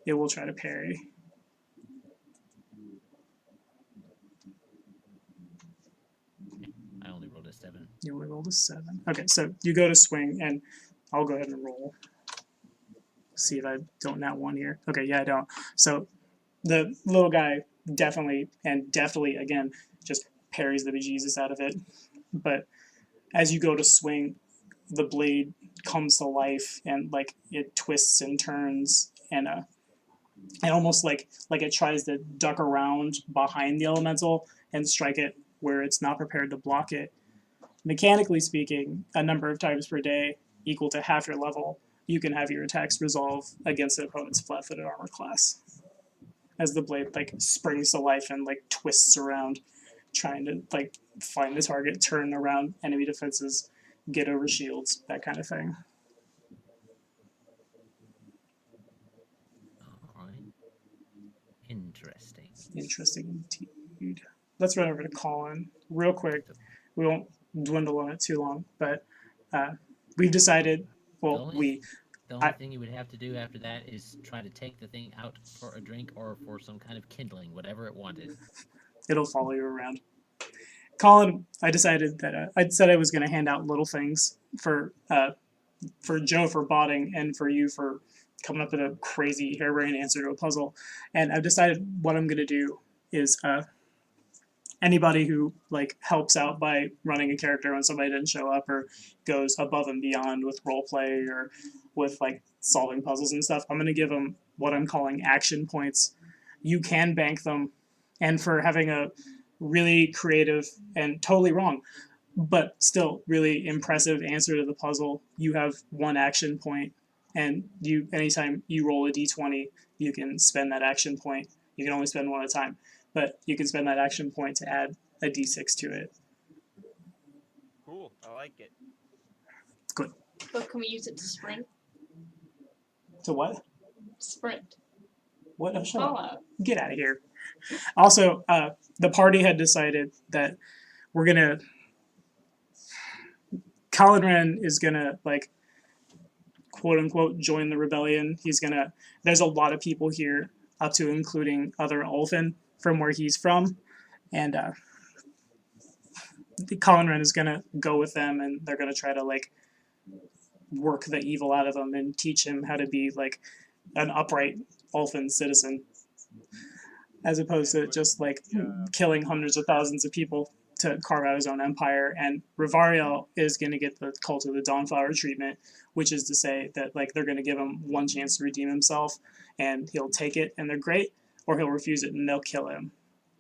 S1: It will try to parry.
S5: I only rolled a 7.
S1: You only rolled a 7. Okay, so you go to swing, and I'll go ahead and roll. See if I don't nat 1 here. Okay, yeah, I don't. So the little guy definitely and deftly, again, just parries the bejesus out of it. But as you go to swing, the blade comes to life, and like it twists and turns, and almost like it tries to duck around behind the elemental and strike it where it's not prepared to block it. Mechanically speaking, a number of times per day equal to half your level, you can have your attacks resolve against an opponent's flat-footed armor class. As the blade like springs to life and like twists around, trying to like find the target, turn around enemy defenses, get over shields, that kind of thing.
S5: All right. Interesting.
S1: Interesting indeed. Let's run over to Colin real quick. We won't dwindle on it too long, but we've decided.
S5: The
S1: Well,
S5: only, the only
S1: I-
S5: thing you would have to do after that is try to take the thing out for a drink or for some kind of kindling, whatever it wanted.
S1: it'll follow you around. Colin, I decided that I said I was going to hand out little things for Joe for botting and for you for coming up with a crazy harebrained answer to a puzzle. And I've decided what I'm going to do is anybody who like helps out by running a character when somebody didn't show up or goes above and beyond with role play or with like solving puzzles and stuff, I'm going to give them what I'm calling action points. You can bank them, and for having a really creative and totally wrong but still really impressive answer to the puzzle, you have one action point, and you anytime you roll a d20 you can spend that action point. You can only spend one at a time, but you can spend that action point to add a d6 to it.
S10: Cool. I like it.
S7: But can we use it to sprint?
S1: To what?
S7: Sprint.
S1: What? Oh, shut up.
S7: Fallout.
S1: Get out of here. Also, the party had decided that we're gonna Colin Wren is gonna like quote unquote join the rebellion. There's a lot of people here, up to including other Ulfin from where he's from, and Colin Wren is gonna go with them, and they're gonna try to like work the evil out of him and teach him how to be like an upright Ulfin citizen, as opposed to just like killing hundreds of thousands of people to carve out his own empire. And Rivariel is going to get the Cult of the Dawnflower treatment, which is to say that like they're going to give him one chance to redeem himself, and he'll take it and they're great, or he'll refuse it and they'll kill him.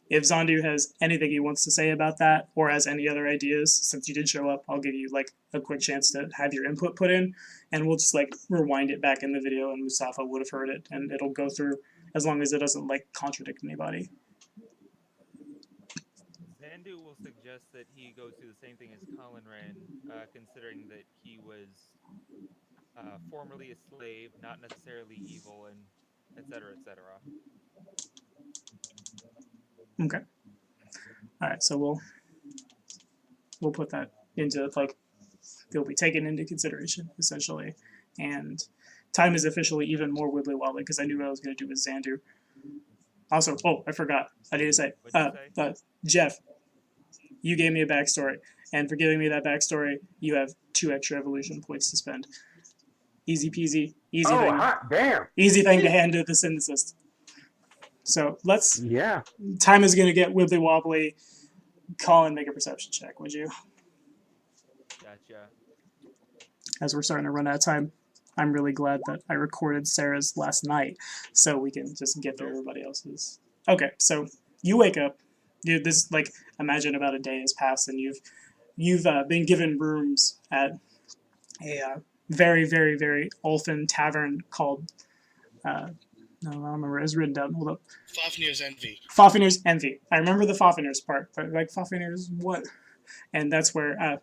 S1: If Zondu has anything he wants to say about that, or has any other ideas, since you did show up, I'll give you like a quick chance to have your input put in, and we'll just like rewind it back in the video, and Mustafa would have heard it, and it'll go through as long as it doesn't like contradict anybody.
S10: Zandu will suggest that he goes through the same thing as Colin Wren, considering that he was formerly a slave, not necessarily evil, and etc., etc.
S1: Okay. All right, so we'll put that into like it'll be taken into consideration essentially, and time is officially even more wibbly wobbly because I knew what I was going to do with Zandu. Also, I forgot. I need to say, Jeff, you gave me a backstory, and for giving me that backstory, you have 2 extra evolution points to spend. Easy peasy, easy
S6: Oh,
S1: thing.
S6: hot damn!
S1: Easy thing to hand to the synthesist. So let's.
S6: Yeah.
S1: Time is going to get wibbly wobbly. Colin, make a perception check, would you?
S10: Gotcha.
S1: As we're starting to run out of time, I'm really glad that I recorded Sarah's last night, so we can just get through everybody else's. Okay, so you wake up. This like imagine about a day has passed, and you've been given rooms at a very very very Ulfin tavern called. No, I don't remember. It's written down. Hold up.
S4: Fafnir's Envy.
S1: Fafnir's Envy. I remember the Fafnir's part, but like Fafnir's what? And that's where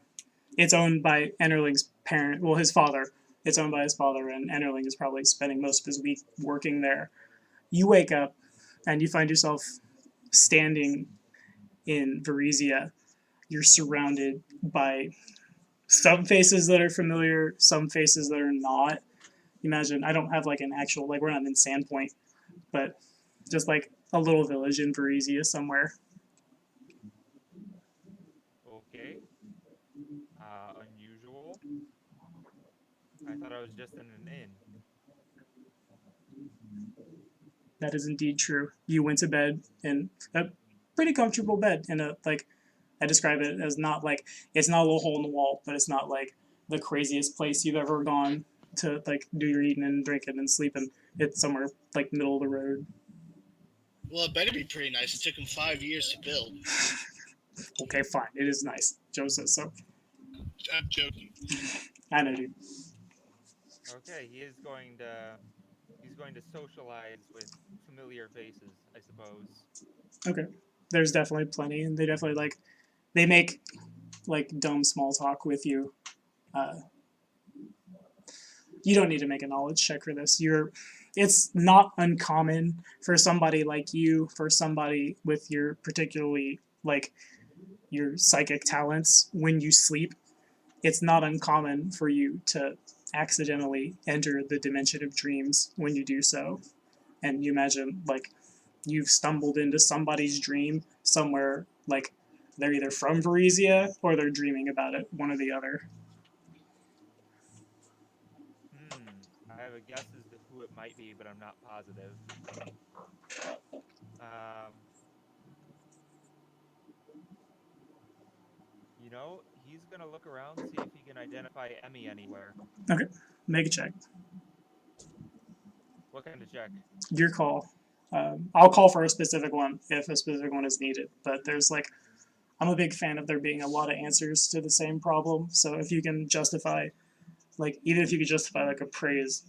S1: it's owned by Ennerling's parent. Well, his father. It's owned by his father, and Ennerling is probably spending most of his week working there. You wake up, and you find yourself standing in Varisia. You're surrounded by some faces that are familiar, some faces that are not. Imagine, I don't have like an actual, like we're not in Sandpoint, but just like a little village in Varisia somewhere.
S10: Okay. Unusual. I thought I was just in an inn.
S1: That is indeed true. You went to bed in a pretty comfortable bed in a, like, I describe it as not like, it's not a little hole in the wall, but it's not like the craziest place you've ever gone to like do your eating and drinking and sleeping. It's somewhere like middle of the road.
S4: Well, it better be pretty nice. It took him 5 years to build.
S1: Okay, fine. It is nice. Joe says so.
S4: I'm joking.
S1: I know, dude.
S10: Okay, he's going to socialize with familiar faces, I suppose.
S1: Okay. There's definitely plenty, and they definitely like, they make like dumb small talk with you. You don't need to make a knowledge check for this. It's not uncommon for somebody like you, for somebody with your particularly like your psychic talents, when you sleep, it's not uncommon for you to accidentally enter the dimension of dreams when you do so. And you imagine, like, you've stumbled into somebody's dream somewhere, like, they're either from Varisia or they're dreaming about it, one or the other.
S10: I have a guess as to who it might be, but I'm not positive. You know, he's gonna look around, see if he can identify Emmy anywhere.
S1: Okay, make a check.
S10: What kind of check?
S1: Your call. I'll call for a specific one if a specific one is needed, but there's like, I'm a big fan of there being a lot of answers to the same problem. So if you can justify, like, even if you could justify like a praise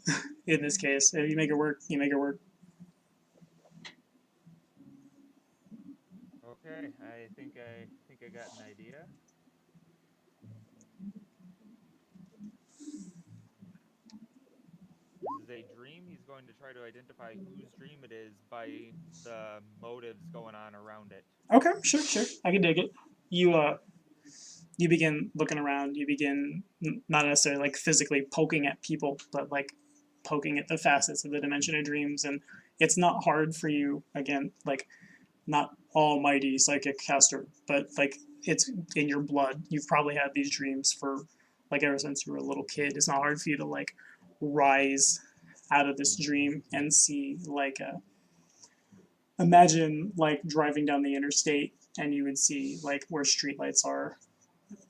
S1: in this case, if you make it work, you make it work.
S10: Okay, I think I got an idea. This is a dream. He's going to try to identify whose dream it is by the motives going on around it.
S1: Okay, sure. I can dig it. You begin looking around. You begin not necessarily like physically poking at people, but like poking at the facets of the dimension of dreams. And it's not hard for you, again, like, not almighty psychic caster, but like it's in your blood. You've probably had these dreams for like ever since you were a little kid. It's not hard for you to like rise out of this dream and see like imagine like driving down the interstate and you would see like where streetlights are,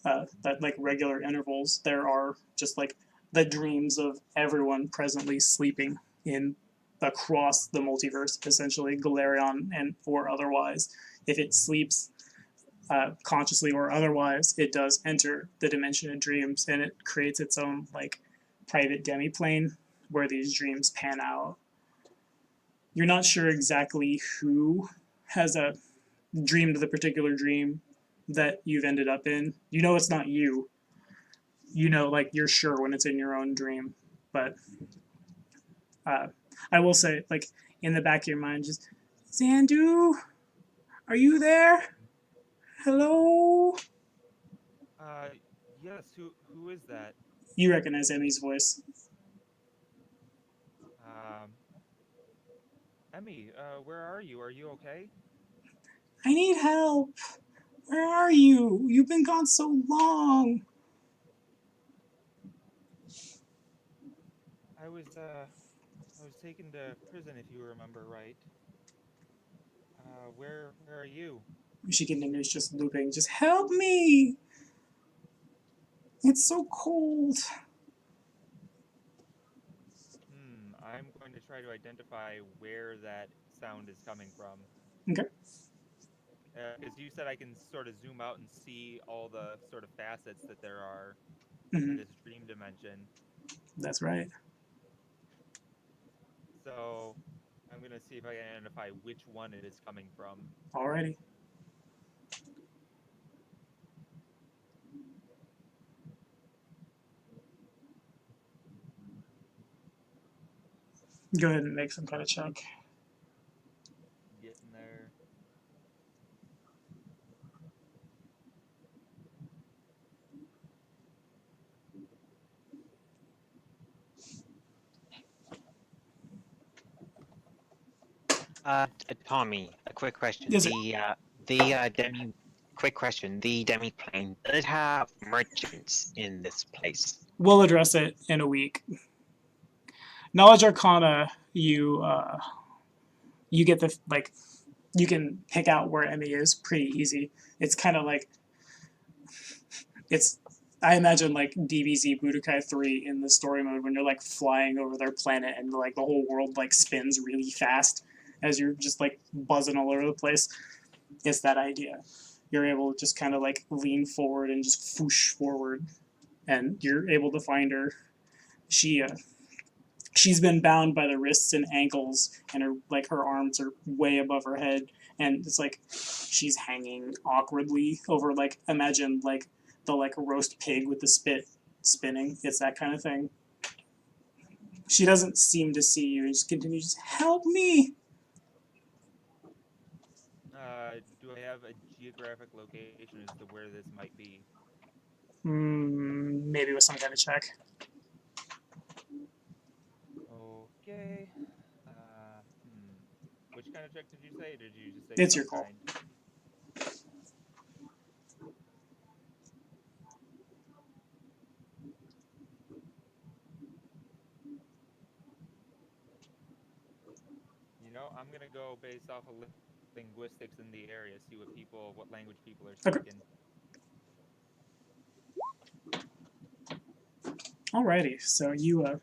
S1: that like regular intervals. There are just like the dreams of everyone presently sleeping in across the multiverse, essentially Galarion and or otherwise. If it sleeps consciously or otherwise, it does enter the dimension of dreams, and it creates its own like private demiplane where these dreams pan out. You're not sure exactly who has dreamed the particular dream that you've ended up in. You know it's not you. You know, like, you're sure when it's in your own dream, but I will say, like, in the back of your mind, just, Zandu, are you there? Hello?
S10: Yes, who is that?
S1: You recognize Emmy's voice.
S10: Emmy, where are you? Are you okay?
S1: I need help. Where are you? You've been gone so long.
S10: I was taken to prison, if you remember right. Where are you?
S1: She continues just looping. Just help me. It's so cold.
S10: I'm going to try to identify where that sound is coming from.
S1: Okay.
S10: Because you said I can sort of zoom out and see all the sort of facets that there are
S1: Mm-hmm.
S10: in this dream dimension.
S1: That's right.
S10: So I'm going to see if I can identify which one it is coming from.
S1: Alrighty. Go ahead and make some kind of check.
S10: Getting there.
S3: Tommy, a quick question.
S1: Yes, sir.
S3: Quick question. The demiplane, does it have merchants in this place?
S1: We'll address it in a week. Knowledge Arcana, you get the, like, you can pick out where Emmy is pretty easy. It's kind of like, I imagine like DBZ Budokai 3 in the story mode when you're like flying over their planet and like the whole world like spins really fast as you're just like buzzing all over the place. It's that idea. You're able to just kind of like lean forward and just whoosh forward, and you're able to find her. She's been bound by the wrists and ankles, and her arms are way above her head, and it's like she's hanging awkwardly over, like, imagine like the like roast pig with the spit spinning. It's that kind of thing. She doesn't seem to see you. Just continues, help me.
S10: Do I have a geographic location as to where this might be?
S1: maybe with some kind of check.
S10: Okay. Which kind of check did you say? Did you just say
S1: It's
S10: some
S1: your call.
S10: kind? You know, I'm gonna go based off of linguistics in the area, see what language people are
S1: Okay.
S10: speaking.
S1: Alrighty, so you,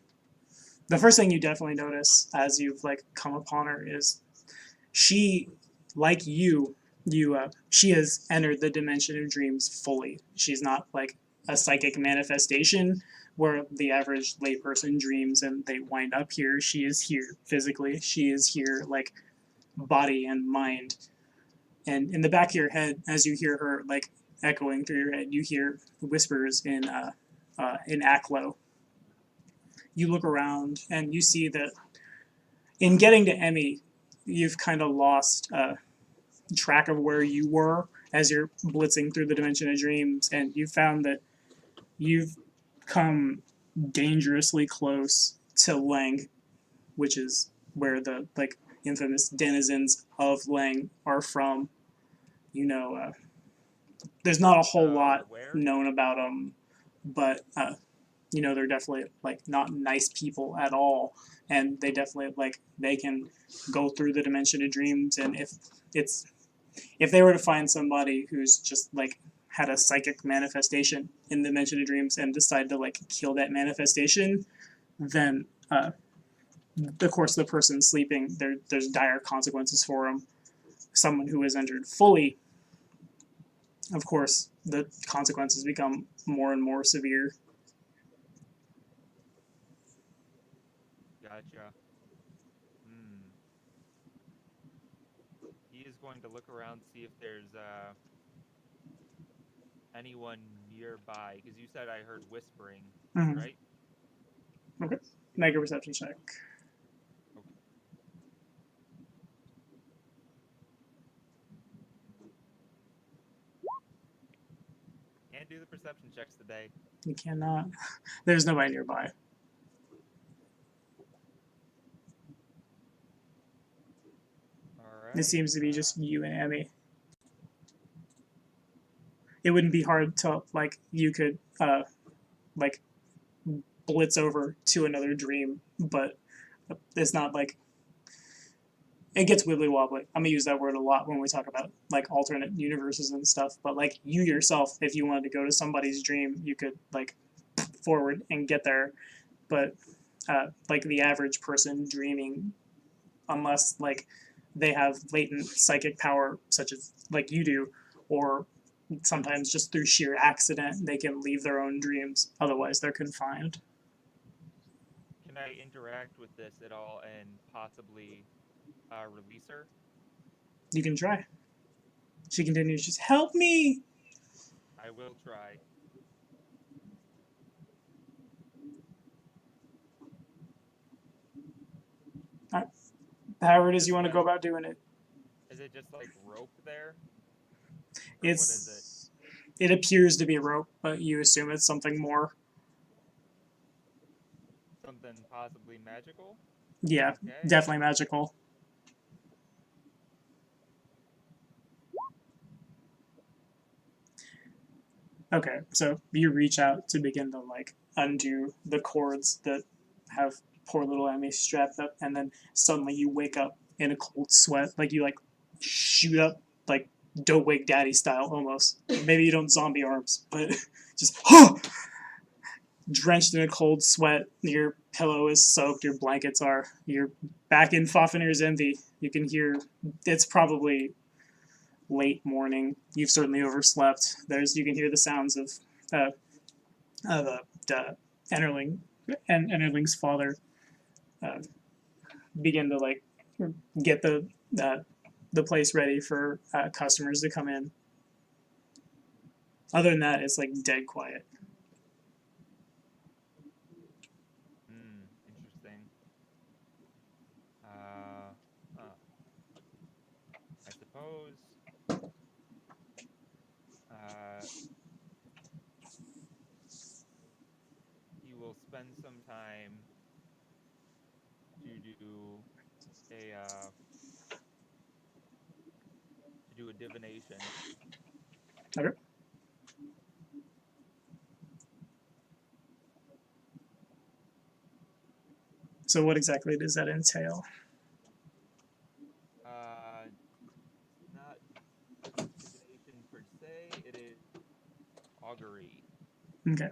S1: the first thing you definitely notice as you've like come upon her is she, like she has entered the dimension of dreams fully. She's not like a psychic manifestation where the average layperson dreams and they wind up here. She is here physically. She is here like body and mind. And in the back of your head, as you hear her like echoing through your head, you hear whispers in Aklo. You look around and you see that in getting to Emmy, you've kind of lost track of where you were as you're blitzing through the dimension of dreams, and you found that you've come dangerously close to Lang, which is where the like infamous denizens of Lang are from. You know, there's not a whole lot
S10: Where?
S1: known about them, but you know, they're definitely like not nice people at all, and they definitely like they can go through the dimension of dreams, and if they were to find somebody who's just like had a psychic manifestation in the dimension of dreams and decide to like kill that manifestation, then of course the person sleeping there's dire consequences for them. Someone who is entered fully, of course, the consequences become more and more severe.
S10: Gotcha. He is going to look around, see if there's anyone nearby, because you said I heard whispering,
S1: Mhm.
S10: right?
S1: Okay. Make a perception check.
S10: Okay. Can't do the perception checks today.
S1: You cannot. There's nobody nearby.
S10: Alright.
S1: It seems to be just you and Emmy. It wouldn't be hard to like you could like blitz over to another dream, but it's not like it gets wibbly wobbly. I'm gonna use that word a lot when we talk about like alternate universes and stuff. But like you yourself, if you wanted to go to somebody's dream, you could like forward and get there. But like the average person dreaming, unless like they have latent psychic power, such as like you do, or sometimes just through sheer accident they can leave their own dreams. Otherwise, they're confined.
S10: Can I interact with this at all and possibly release her?
S1: You can try. She continues, just help me.
S10: I will try.
S1: However it is you want to go about doing it.
S10: Is it just like rope there? Or
S1: It's
S10: what is
S1: it appears to be rope, but you assume it's something more.
S10: it? Something possibly magical?
S1: Yeah,
S10: Okay.
S1: definitely magical. Okay, so you reach out to begin to like undo the cords that have poor little Emmy strapped up, and then suddenly you wake up in a cold sweat, like you like shoot up like Dope Wake Daddy style almost. Maybe you don't zombie arms, but just drenched in a cold sweat. Your pillow is soaked. Your blankets are. You're back in Fafnir's Envy. You can hear. It's probably late morning. You've certainly overslept. You can hear the sounds of Enterling and Enterling's father begin to like get the place ready for customers to come in. Other than that, it's like dead quiet.
S10: Interesting. I suppose. spend some time to do a divination.
S1: Okay. So what exactly does that entail?
S10: Not divination per se. It is augury.
S1: Okay.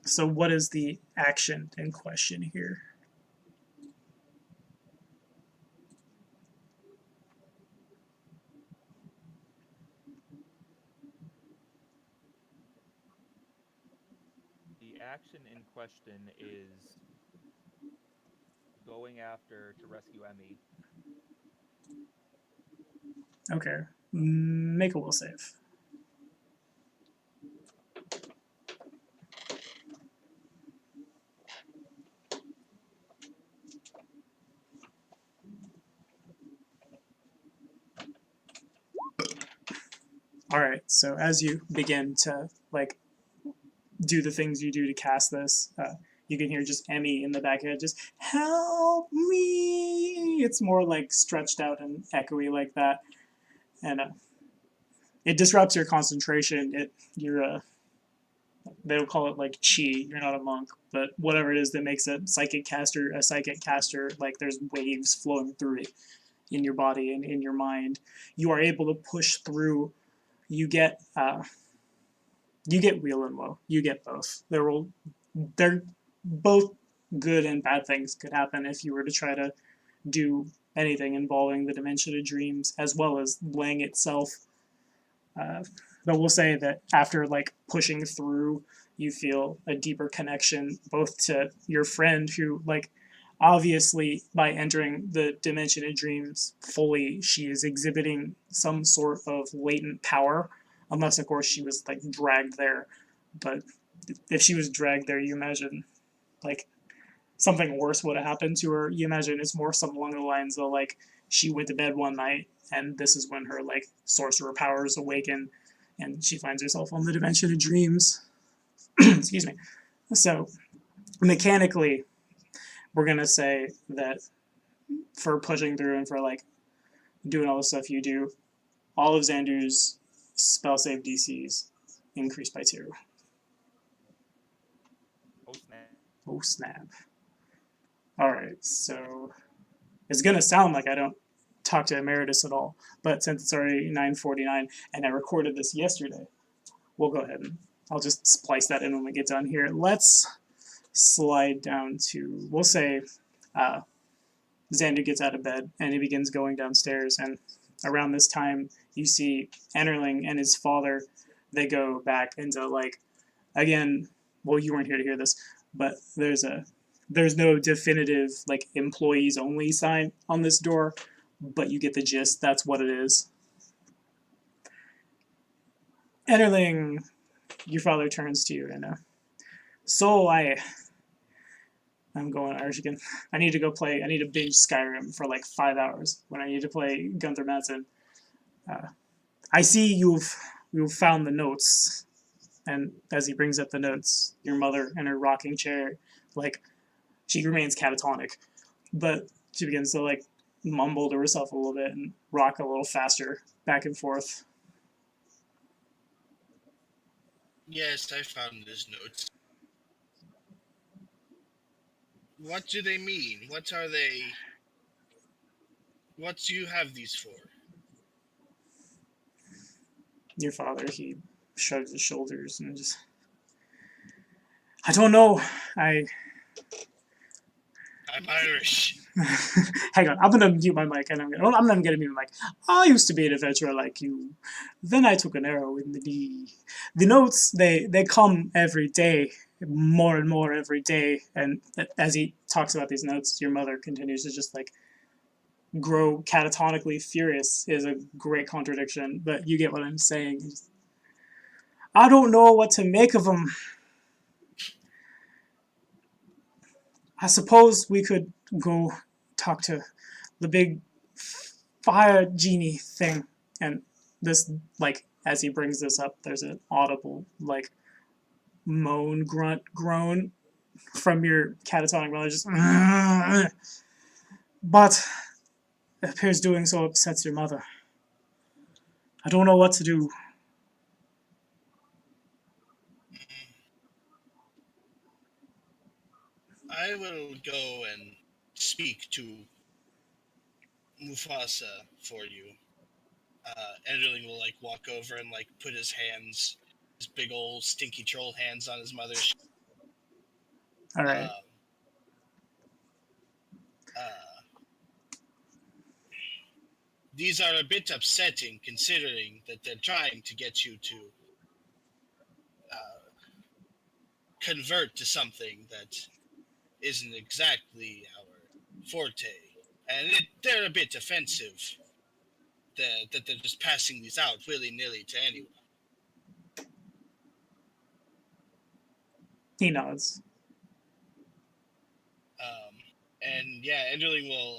S1: So what is the action in question here?
S10: The action in question is going after to rescue Emmy.
S1: Okay. Make a will save. All right. So as you begin to like do the things you do to cast this, you can hear just Emmy in the back of your head, just help me. It's more like stretched out and echoey like that, and it disrupts your concentration. They'll call it like chi. You're not a monk, but whatever it is that makes a psychic caster, like there's waves flowing through it in your body and in your mind. You are able to push through. You get wheel and woe. You get both. They're both good and bad things could happen if you were to try to do anything involving the dimension of dreams as well as Lang itself. But we'll say that after like pushing through, you feel a deeper connection both to your friend who like obviously by entering the dimension of dreams fully, she is exhibiting some sort of latent power, unless of course she was like dragged there. But if she was dragged there, you imagine like something worse would have happened to her. You imagine it's more something along the lines of like she went to bed one night and this is when her like sorcerer powers awaken and she finds herself on the dimension of dreams. Excuse me. So mechanically, we're gonna say that for pushing through and for like doing all the stuff you do, all of Xandu's spell save DCs increased by 2.
S10: Oh snap.
S1: Oh snap. Alright, so it's gonna sound like I don't talk to Emeritus at all, but since it's already 9:49 and I recorded this yesterday, we'll go ahead and I'll just splice that in when we get done here. Let's slide down to, we'll say Xandu gets out of bed and he begins going downstairs, and around this time you see Enterling and his father, they go back into like, again, well you weren't here to hear this, but there's no definitive like employees only sign on this door, but you get the gist, that's what it is. Enterling, your father turns to you and so I'm going Irish again. I need to binge Skyrim for like 5 hours when I need to play Gunther Madsen. I see you've found the notes, and as he brings up the notes, your mother in her rocking chair, like she remains catatonic, but she begins to like mumble to herself a little bit and rock a little faster back and forth.
S4: Yes, I found his notes. What do they mean? What are they? What do you have these for?
S1: Your father, he shrugs his shoulders and just, I don't know.
S4: I'm Irish.
S1: Hang on, I'm gonna mute my mic and I'm not gonna mute my mic. I used to be an adventurer like you. Then I took an arrow in the knee. The notes, they come every day, more and more every day. And as he talks about these notes, your mother continues to just like grow catatonically furious. Is a great contradiction, but you get what I'm saying. I don't know what to make of them. I suppose we could go talk to the big fire genie thing. And this, like, as he brings this up, there's an audible, like, moan, grunt, groan from your catatonic mother, just. But it appears doing so upsets your mother. I don't know what to do.
S4: I will go and speak to Mufasa for you. Enderling will like walk over and like put his big old stinky troll hands on his mother's.
S1: All right.
S4: These are a bit upsetting, considering that they're trying to get you to convert to something that isn't exactly our forte, and they're a bit offensive. That they're just passing these out willy-nilly to anyone.
S1: He nods.
S4: And yeah, Enderling will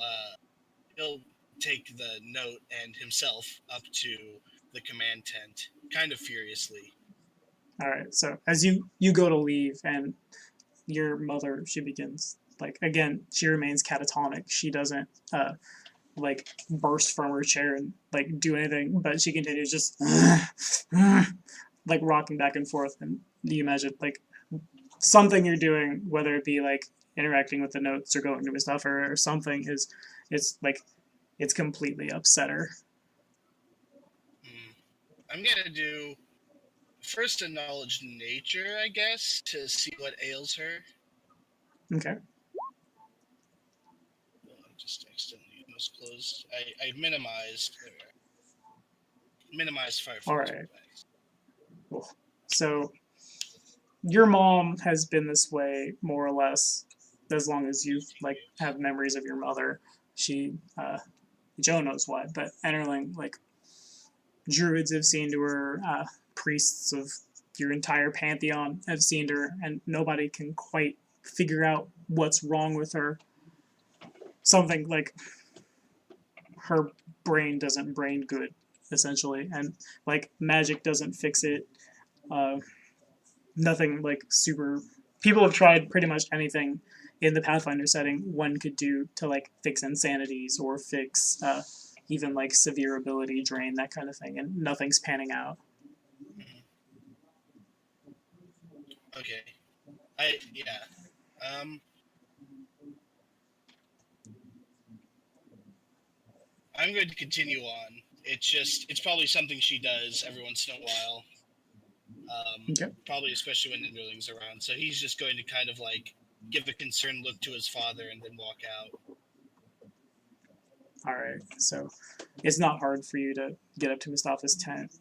S4: he'll take the note and himself up to the command tent, kind of furiously.
S1: All right. So as you go to leave, and your mother, she begins like again. She remains catatonic. She doesn't like burst from her chair and like do anything, but she continues just like rocking back and forth. And you imagine like something you're doing, whether it be like interacting with the notes or going to his stuff or something, it's like it's completely upset her.
S4: I'm gonna do first acknowledge nature, I guess, to see what ails her.
S1: Okay.
S4: Well, I just accidentally almost closed. I minimized Firefox.
S1: All right. Cool. So your mom has been this way more or less as long as you like have memories of your mother. She Joe knows why, but Enderling, like druids have seen to her, priests of your entire pantheon have seen to her, and nobody can quite figure out what's wrong with her. Something like her brain doesn't brain good, essentially, and like magic doesn't fix it. Nothing like super. People have tried pretty much anything in the Pathfinder setting one could do to like fix insanities or fix even like severe ability drain, that kind of thing, and nothing's panning out.
S4: Okay. I'm going to continue on. It's probably something she does every once in a while.
S1: Okay.
S4: Probably especially when Enderling's around. So he's just going to kind of like give a concerned look to his father and then walk out.
S1: All right, so it's not hard for you to get up to Mustafa's tent.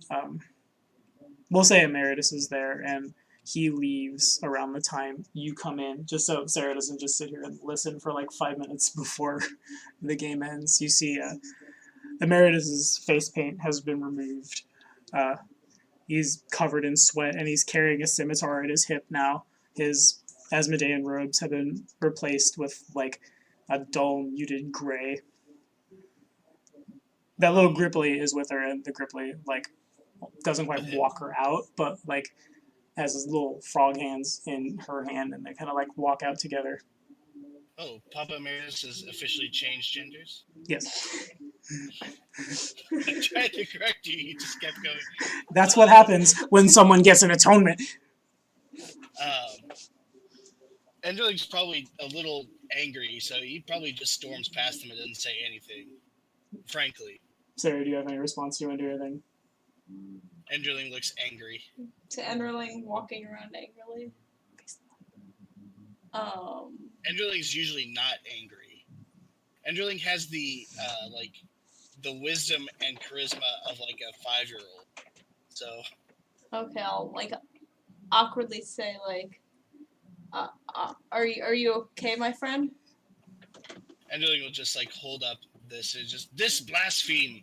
S1: We'll say Emeritus is there, and he leaves around the time you come in, just so Sarah doesn't just sit here and listen for like 5 minutes before the game ends. You see Emeritus's face paint has been removed. He's covered in sweat, and he's carrying a scimitar at his hip now. His Asmodean robes have been replaced with like a dull, muted gray. That little Gripply is with her, and the Gripply like doesn't quite walk her out, but like has his little frog hands in her hand, and they kind of like walk out together.
S4: Oh, Papa Emeritus has officially changed genders?
S1: Yes.
S4: I tried to correct you, you just kept going.
S1: That's what happens when someone gets an atonement.
S4: Enderling's probably a little angry, so he probably just storms past him and doesn't say anything. Frankly.
S1: Sarah, do you have any response? Do you want to do anything?
S4: Enderling looks angry.
S7: To Enderling walking around angrily.
S4: Enderling's usually not angry. Enderling has the wisdom and charisma of like a 5-year-old. So.
S7: Okay, I'll like awkwardly say like, are you okay, my friend?
S4: Enderling will just like hold up this blaspheme.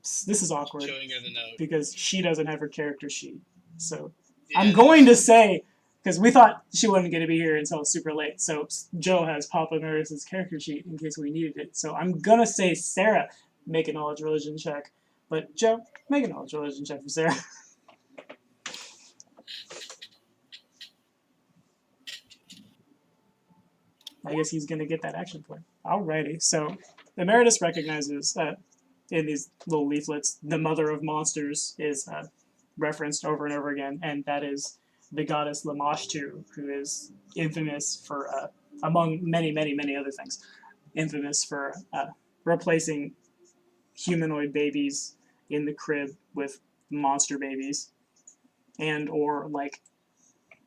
S1: This is awkward.
S4: Showing her the note.
S1: Because she doesn't have her character sheet. So
S4: Yeah,
S1: I'm going to say, because we thought she wasn't going to be here until super late, so Joe has Papa Emeritus' character sheet in case we needed it. So I'm going to say Sarah, make a knowledge religion check. But Joe, make a knowledge religion check for Sarah. I guess he's going to get that action point. Alrighty, so Emeritus recognizes that in these little leaflets, the mother of monsters is referenced over and over again, and that is the goddess Lamashtu, who is infamous for, among many, many, many other things, infamous for replacing humanoid babies in the crib with monster babies, and or like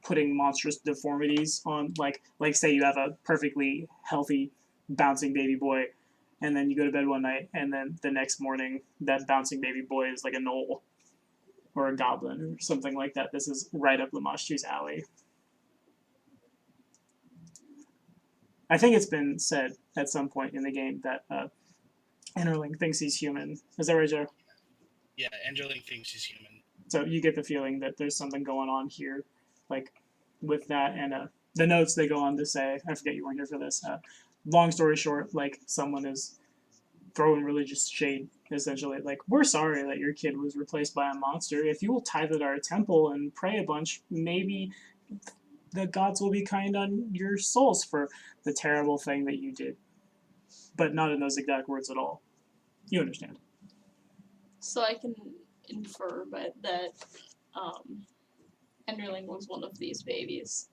S1: putting monstrous deformities on, like say you have a perfectly healthy bouncing baby boy, and then you go to bed one night, and then the next morning that bouncing baby boy is like a gnoll or a goblin or something like that. This is right up Lamashtu's alley. I think it's been said at some point in the game that Enderling thinks he's human. Is that right, Joe?
S4: Yeah, Enderling thinks he's human.
S1: So you get the feeling that there's something going on here, like with that, and the notes they go on to say, I forget you weren't here for this. Long story short, like someone is throwing religious shade, essentially. Like, we're sorry that your kid was replaced by a monster. If you will tithe at our temple and pray a bunch, maybe the gods will be kind on your souls for the terrible thing that you did. But not in those exact words at all. You understand.
S7: So I can infer but that Enderling was one of these babies.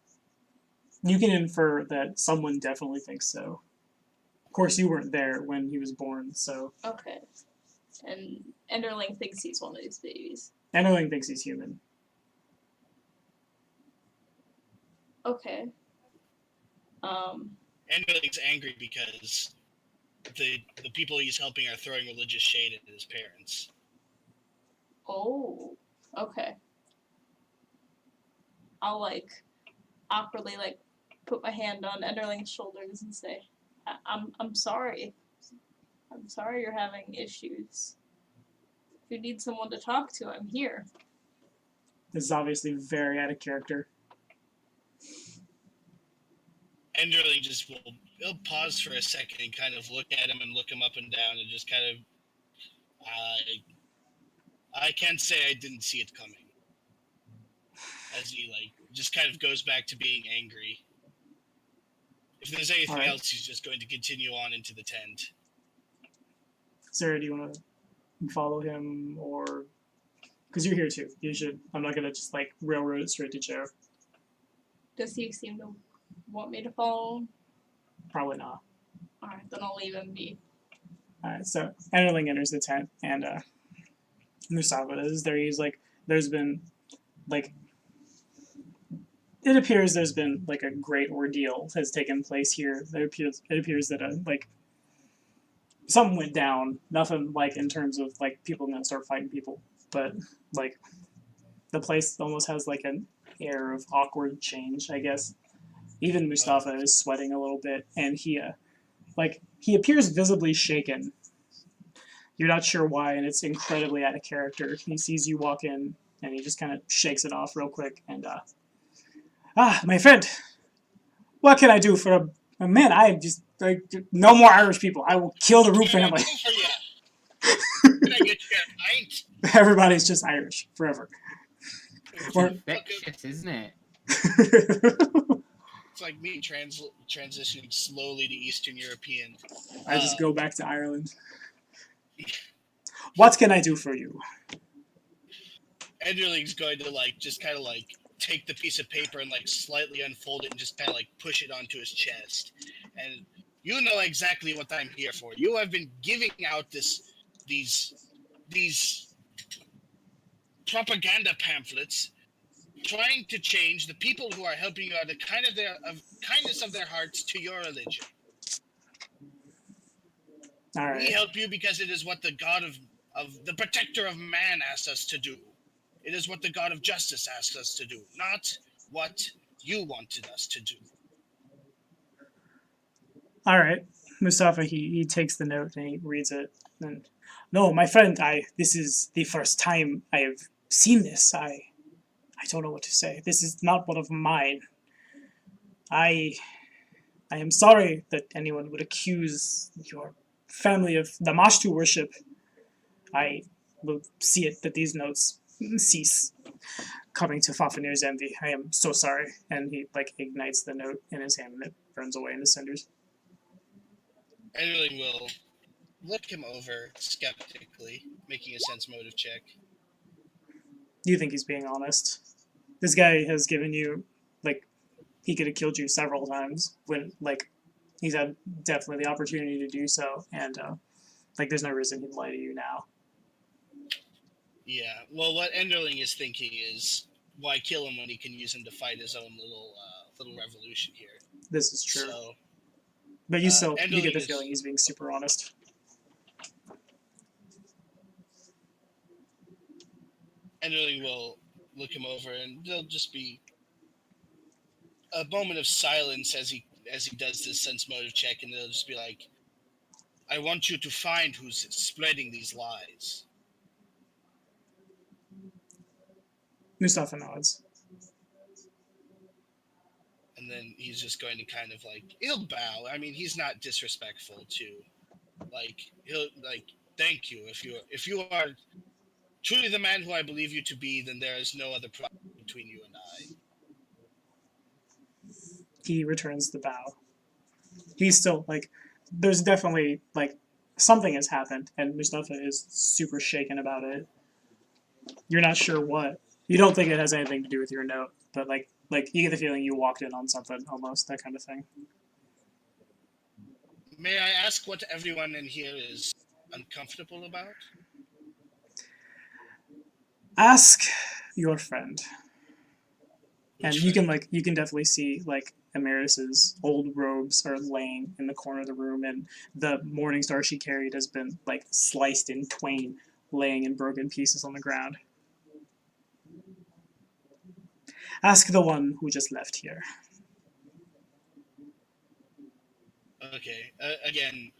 S1: You can infer that someone definitely thinks so. Of course, you weren't there when he was born, so...
S7: Okay. And Enderling thinks he's one of these babies.
S1: Enderling thinks he's human.
S7: Okay.
S4: Enderling's angry because the people he's helping are throwing religious shade at his parents.
S7: Oh. Okay. I'll, like, awkwardly, like, put my hand on Enderling's shoulders and say, I'm sorry. I'm sorry you're having issues. If you need someone to talk to, I'm here.
S1: This is obviously very out of character.
S4: Enderling just he'll pause for a second and kind of look at him and look him up and down and just kind of, I can't say I didn't see it coming. As he, like, just kind of goes back to being angry. If there's anything else, he's just going to continue on into the tent.
S1: Sarah, do you want to follow him, or... Because you're here too. You should... I'm not going to just, like, railroad it straight to Joe.
S7: Does he seem to want me to follow him?
S1: Probably not.
S7: Alright, then I'll leave him be.
S1: Alright, so Enderling enters the tent, and Mustafa is there. He's like, there's been, like... It appears there's been, like, a great ordeal has taken place here. It appears that, like, something went down. Nothing, like, in terms of, like, people gonna start fighting people. But, like, the place almost has, like, an air of awkward change, I guess. Even Mustafa is sweating a little bit, and he appears visibly shaken. You're not sure why, and it's incredibly out of character. He sees you walk in, and he just kind of shakes it off real quick, and, my friend, what can I do for a man? I just, like, no more Irish people. I will kill the root family.
S4: Can I get you a pint?
S1: Everybody's just Irish forever.
S2: It's
S1: Or-
S2: infectious, isn't it?
S4: It's like me transitioning slowly to Eastern European.
S1: I just go back to Ireland. What can I do for you?
S4: Enderling's going to, like, just kind of, like, take the piece of paper and, like, slightly unfold it and just kind of, like, push it onto his chest. And you know exactly what I'm here for. You have been giving out these propaganda pamphlets trying to change the people who are helping you out of kindness of their hearts to your religion.
S1: All
S4: We
S1: right.
S4: help you because it is what the God of the protector of man asks us to do. It is what the God of justice asks us to do, not what you wanted us to do.
S1: All right. Mustafa, he takes the note and he reads it. And, no, my friend, this is the first time I have seen this. I don't know what to say. This is not one of mine. I am sorry that anyone would accuse your family of Lamashtu worship. I will see it that these notes cease coming to Fafnir's envy. I am so sorry. And he, like, ignites the note in his hand and it burns away into cinders.
S4: Enderling will look him over skeptically, making a sense motive check.
S1: You think he's being honest? This guy has given you, like, he could have killed you several times when, like, he's had definitely the opportunity to do so, and like, there's no reason he'd lie to you now.
S4: Yeah, well, what Enderling is thinking is, why kill him when he can use him to fight his own little revolution here?
S1: This is true.
S4: So,
S1: But you still, you get
S4: Enderling
S1: the
S4: is-
S1: feeling he's being super honest.
S4: Enderling will look him over, and there'll just be a moment of silence as he does this sense motive check, and they'll just be like, I want you to find who's spreading these lies.
S1: Mustafa nods.
S4: And then he's just going to kind of like, he'll bow. I mean, he's not disrespectful to, like, he'll like, thank you. If you are truly the man who I believe you to be, then there is no other problem between you and I.
S1: He returns the bow. He's still, like, there's definitely, like, something has happened, and Mustafa is super shaken about it. You're not sure what. You don't think it has anything to do with your note, but, like you get the feeling you walked in on something, almost, that kind of thing.
S4: May I ask what everyone in here is uncomfortable about?
S1: Ask your friend. And
S4: Which
S1: you can,
S4: friend?
S1: like, you can definitely see, like, Emeritus's old robes are laying in the corner of the room, and the morning star she carried has been, like, sliced in twain, laying in broken pieces on the ground. Ask the one who just left here.
S4: Okay. Again,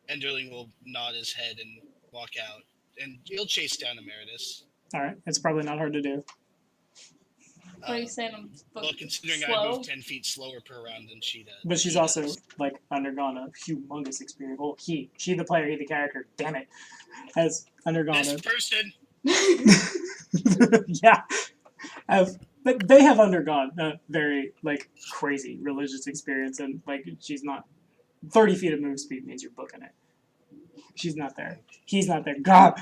S4: Enderling will nod his head and walk out, and he'll chase down Emeritus.
S1: Alright, it's probably not hard to do.
S7: What are you saying? I'm
S4: Well, considering I
S7: slow?
S4: move 10 feet slower per round than she does.
S1: But she's
S4: he
S1: also,
S4: does.
S1: like, undergone a humongous experience. Well, she the player, he the character, damn it, has undergone
S4: This
S1: a...
S4: person.
S1: yeah. But they have undergone a very, like, crazy religious experience, and, like, she's not... 30 feet of move speed means you're booking it. She's not there. He's not there. God!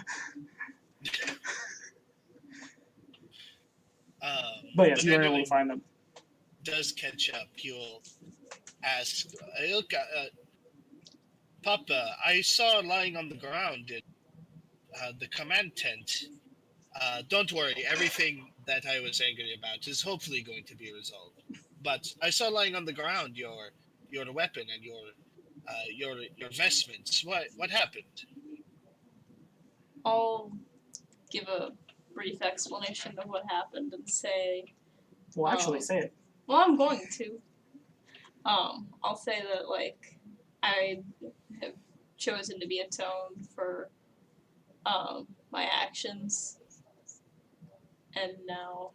S1: But yes, you are able to find them.
S4: Does catch up. He'll ask, look, Papa, I saw lying on the ground in the command tent. Don't worry, everything that I was angry about is hopefully going to be resolved. But I saw lying on the ground your weapon and your vestments. What happened?
S7: I'll give a brief explanation of what happened and say.
S1: Well, actually, say it.
S7: Well, I'm going to. I'll say that, like, I have chosen to be atoned for my actions, and now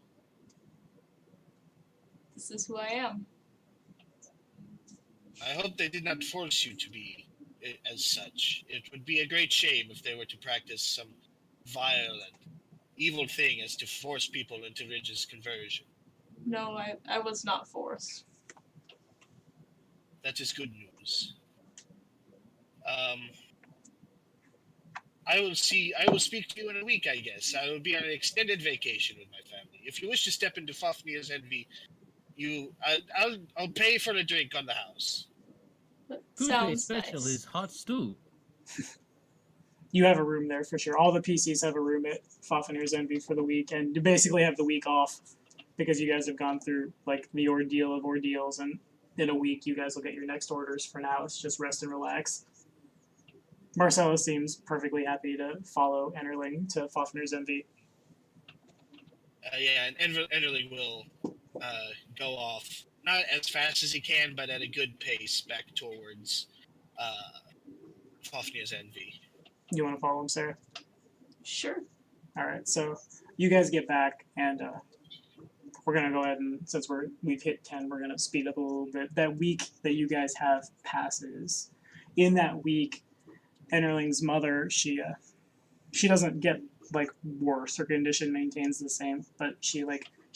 S7: this is who I am.
S4: I hope they did not force you to be as such. It would be a great shame if they were to practice some vile and evil thing as to force people into religious conversion.
S7: No, I was not forced.
S4: That is good news. I will speak to you in a week, I guess. I will be on an extended vacation with my family. If you wish to step into Fafnir's envy, I'll pay for a drink on the house.
S7: That
S5: Tuesday
S7: sounds
S5: special
S7: nice.
S5: is hot stew.
S1: You have a room there for sure. All the PCs have a room at Fafnir's Envy for the week, and you basically have the week off because you guys have gone through, like, the ordeal of ordeals, and in a week you guys will get your next orders. For now, it's just rest and relax. Marcelo seems perfectly happy to follow Enderling to Fafnir's Envy.
S4: Yeah, and Enderling will go off, not as fast as he can, but at a good pace back towards Fafnir's envy.
S1: You want to follow him, Sarah?
S7: Sure.
S1: Alright, so you guys get back, and we're going to go ahead and, since we've hit 10, we're going to speed up a little bit. That week that you guys have passes. In that week, Enderling's mother, she doesn't get, like, worse. Her condition maintains the same, but she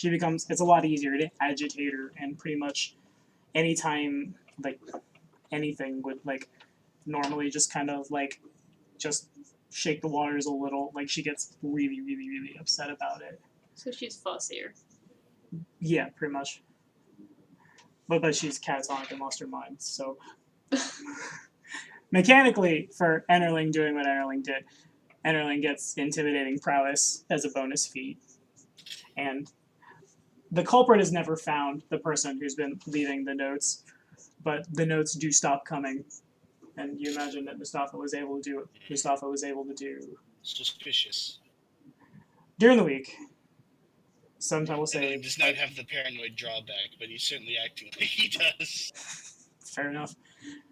S1: becomes, it's a lot easier to agitate her, and pretty much anytime like anything would like normally just kind of like just shake the waters a little, like she gets really, really, really upset about it.
S7: So she's fussier.
S1: Yeah, pretty much. But she's catatonic and lost her mind, so mechanically, for Enterling doing what Enterling did, Enterling gets intimidating prowess as a bonus feat. And the culprit is never found, the person who's been leaving the notes, but the notes do stop coming. And you imagine that Mustafa was able to do what Mustafa was able to do
S4: Suspicious.
S1: during the week. Sometimes we'll
S4: And
S1: say,
S4: he does not have the paranoid drawback, but he's certainly acting like he does.
S1: fair enough.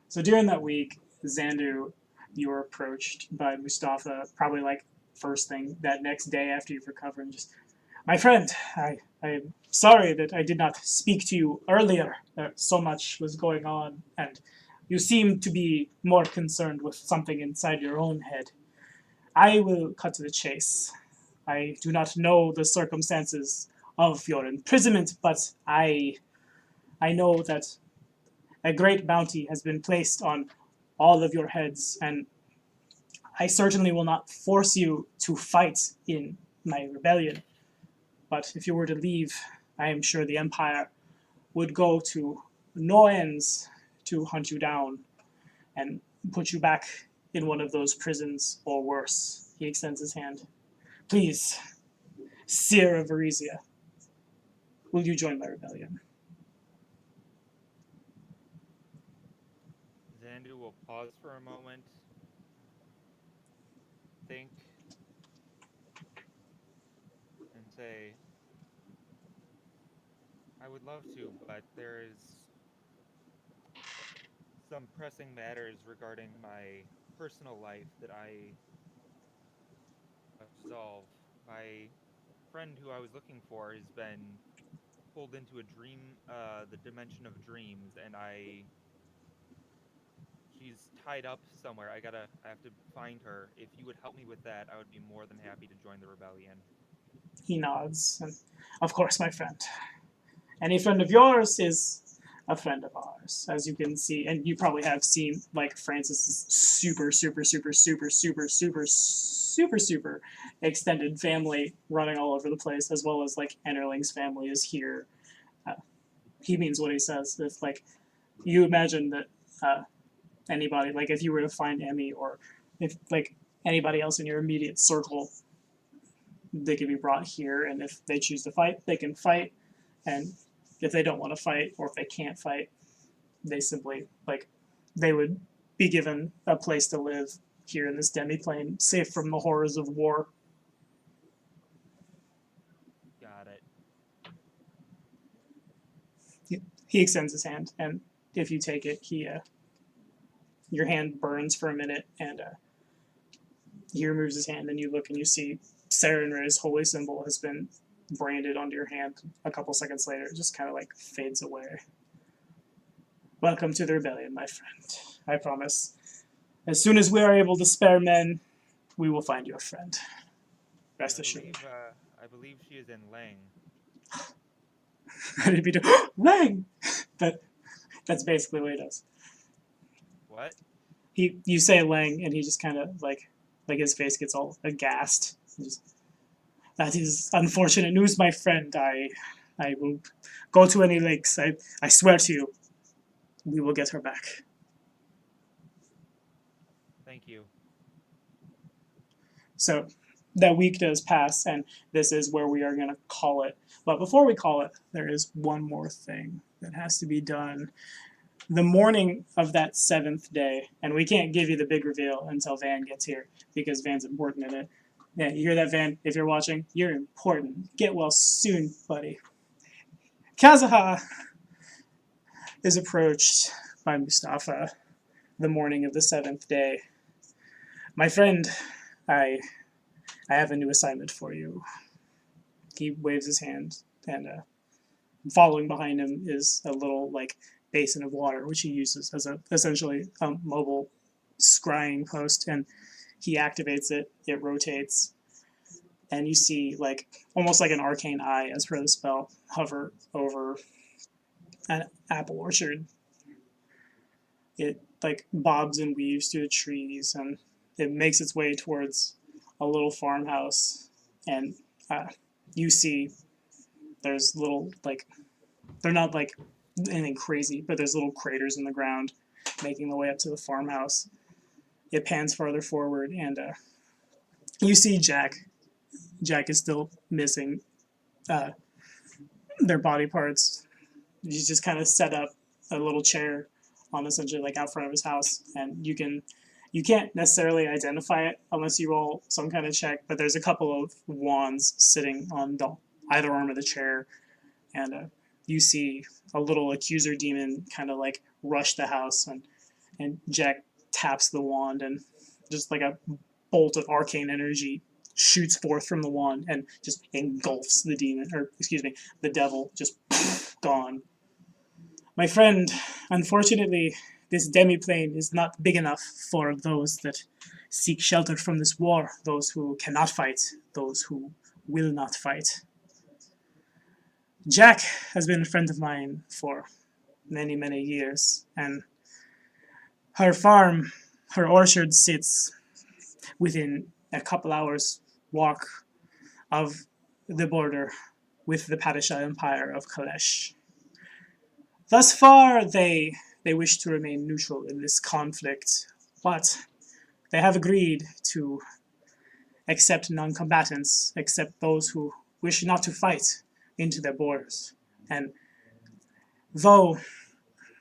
S1: So during that week, Zandu, you were approached by Mustafa, probably like first thing that next day after you've recovered, and just, my friend, I'm sorry that I did not speak to you earlier. So much was going on, and you seem to be more concerned with something inside your own head. I will cut to the chase. I do not know the circumstances of your imprisonment, but I know that a great bounty has been placed on all of your heads, and I certainly will not force you to fight in my rebellion. But if you were to leave, I am sure the Empire would go to no ends to hunt you down and put you back in one of those prisons or worse. He extends his hand. Please, Seer of Arisia, will you join my rebellion?
S10: Zandu will pause for a moment, think, and say, I would love to, but there is some pressing matters regarding my personal life that I must resolve. My friend who I was looking for has been pulled into a dream, the dimension of dreams, and she's tied up somewhere. I have to find her. If you would help me with that, I would be more than happy to join the rebellion.
S1: He nods, and of course, my friend. Any friend of yours is a friend of ours, as you can see, and you probably have seen like Francis's super extended family running all over the place, as well as like Enterling's family is here. He means what he says. If like you imagine that anybody, like if you were to find Emmy or if like anybody else in your immediate circle, they can be brought here, and if they choose to fight, they can fight, and if they don't want to fight or if they can't fight, they simply like they would be given a place to live here in this demiplane, safe from the horrors of war.
S10: Got it.
S1: He extends his hand, and if you take it, your hand burns for a minute, and he removes his hand, and you look and you see Sarenrae's holy symbol has been branded onto your hand. A couple seconds later, it just kind of like fades away. Welcome to the rebellion, my friend. I promise. As soon as we are able to spare men, we will find you a friend. Rest assured.
S10: I believe she is in Lang.
S1: It'd be Lang! But that's basically what he does.
S10: What?
S1: You say Lang, and he just kind of like his face gets all aghast. That is unfortunate news, my friend. I will go to any lengths. I swear to you, we will get her back.
S10: Thank you.
S1: So that week does pass, and this is where we are going to call it. But before we call it, there is one more thing that has to be done. The morning of that 7th day, and we can't give you the big reveal until Van gets here, because Van's important in it. Yeah, you hear that, Van? If you're watching, you're important. Get well soon, buddy. Kazaha is approached by Mustafa the morning of the 7th day. My friend, I have a new assignment for you. He waves his hand, and following behind him is a little like basin of water, which he uses as essentially a mobile scrying post, and he activates it, it rotates, and you see like almost like an arcane eye as per the spell hover over an apple orchard. It like bobs and weaves through the trees, and it makes its way towards a little farmhouse. And you see there's little like they're not like anything crazy, but there's little craters in the ground making the way up to the farmhouse. It pans farther forward, and you see Jack. Jack is still missing their body parts. He's just kind of set up a little chair on essentially like out front of his house, and you can't necessarily identify it unless you roll some kind of check. But there's a couple of wands sitting on either arm of the chair, and you see a little accuser demon kind of like rush the house, and Jack taps the wand, and just like a bolt of arcane energy shoots forth from the wand and just engulfs the demon, or excuse me, the devil, just gone. My friend, unfortunately, this demiplane is not big enough for those that seek shelter from this war, those who cannot fight, those who will not fight. Jack has been a friend of mine for many, many years, and her farm, her orchard sits within a couple hours' walk of the border with the Padishah Empire of Kalesh. Thus far, they wish to remain neutral in this conflict, but they have agreed to accept non-combatants, accept those who wish not to fight into their borders. And though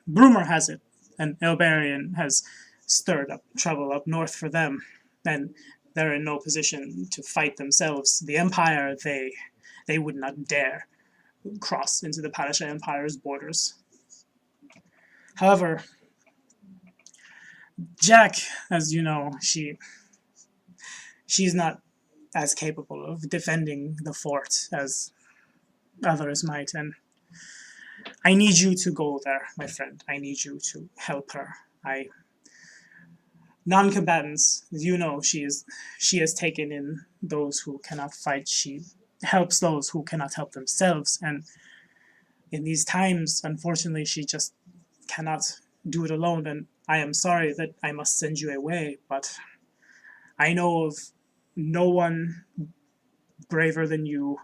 S1: rumor has it, an Elbarian has stirred up trouble up north for them, and they're in no position to fight themselves. The Empire, they would not dare cross into the Padishah Empire's borders. However, Jack, as you know, she's not as capable of defending the fort as others might, and I need you to go there, my friend. I need you to help her. Non-combatants, you know, she has taken in those who cannot fight. She helps those who cannot help themselves, and in these times, unfortunately, she just cannot do it alone, and I am sorry that I must send you away, but I know of no one braver than you,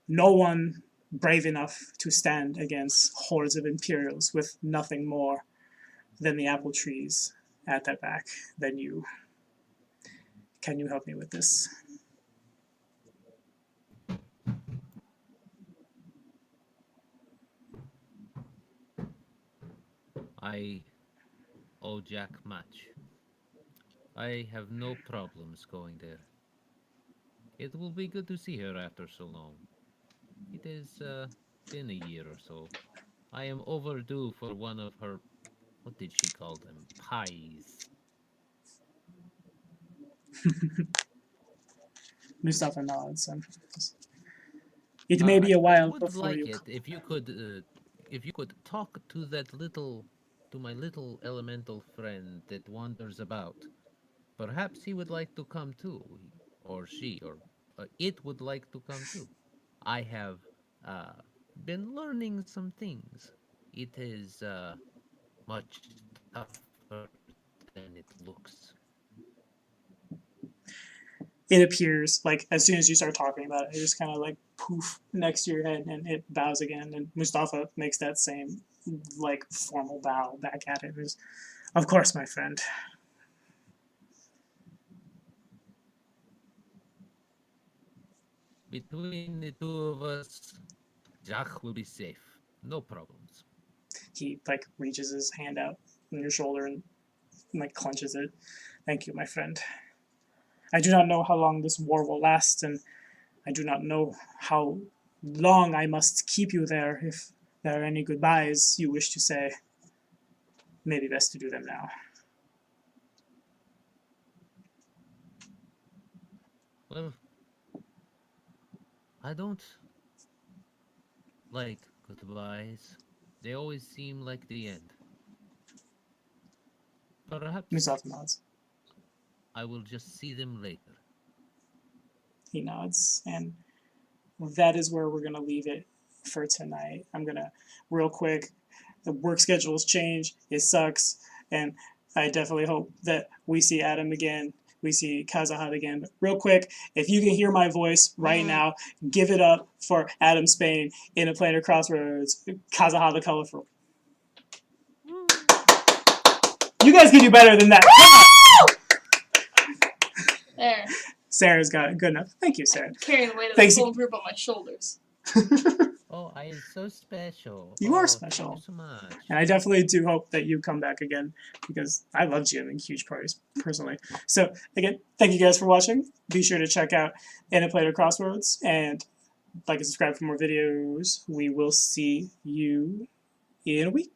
S1: no one brave enough to stand against hordes of Imperials with nothing more than the apple trees at their back than you. Can you help me with this?
S5: I owe Jack much. I have no problems going there. It will be good to see her after so long. It has been a year or so. I am overdue for one of her, what did she call them? Pies.
S1: Mustafa nods. And it may be a while
S5: I would
S1: before
S5: like
S1: you.
S5: it if you could talk to my little elemental friend that wanders about. Perhaps he would like to come too, or she, or it would like to come too. I have been learning some things. It is much tougher than it looks.
S1: It appears, like, as soon as you start talking about it, it just kind of like poof next to your head, and it bows again, and Mustafa makes that same, like, formal bow back at it. Of course, my friend.
S5: Between the two of us, Jack will be safe. No problems.
S1: He, like, reaches his hand out on your shoulder and, like, clenches it. Thank you, my friend. I do not know how long this war will last, and I do not know how long I must keep you there. If there are any goodbyes you wish to say, maybe best to do them now.
S5: Well, I don't like goodbyes. They always seem like the end. Perhaps
S1: Mustafa nods.
S5: I will just see them later.
S1: He nods, and that is where we're going to leave it for tonight. I'm gonna real quick. The work schedules change. It sucks, and I definitely hope that we see Adam again. We see Kazahad again. But real quick, if you can hear my voice right now, give it up for Adam Spain in a Planar Crossroads. Kazahad the Colorful. You guys can do better than that.
S7: There.
S1: Sarah's got it. Good enough. Thank you, Sarah.
S7: Carrying the weight of
S1: Thanks.
S7: the whole group on my shoulders.
S5: Oh, I am so special.
S1: You are
S5: Oh,
S1: special.
S5: Thank you so much.
S1: And I definitely do hope that you come back again because I love GMing huge parties personally. So again, thank you guys for watching. Be sure to check out Planar Crossroads and like and subscribe for more videos. We will see you in a week.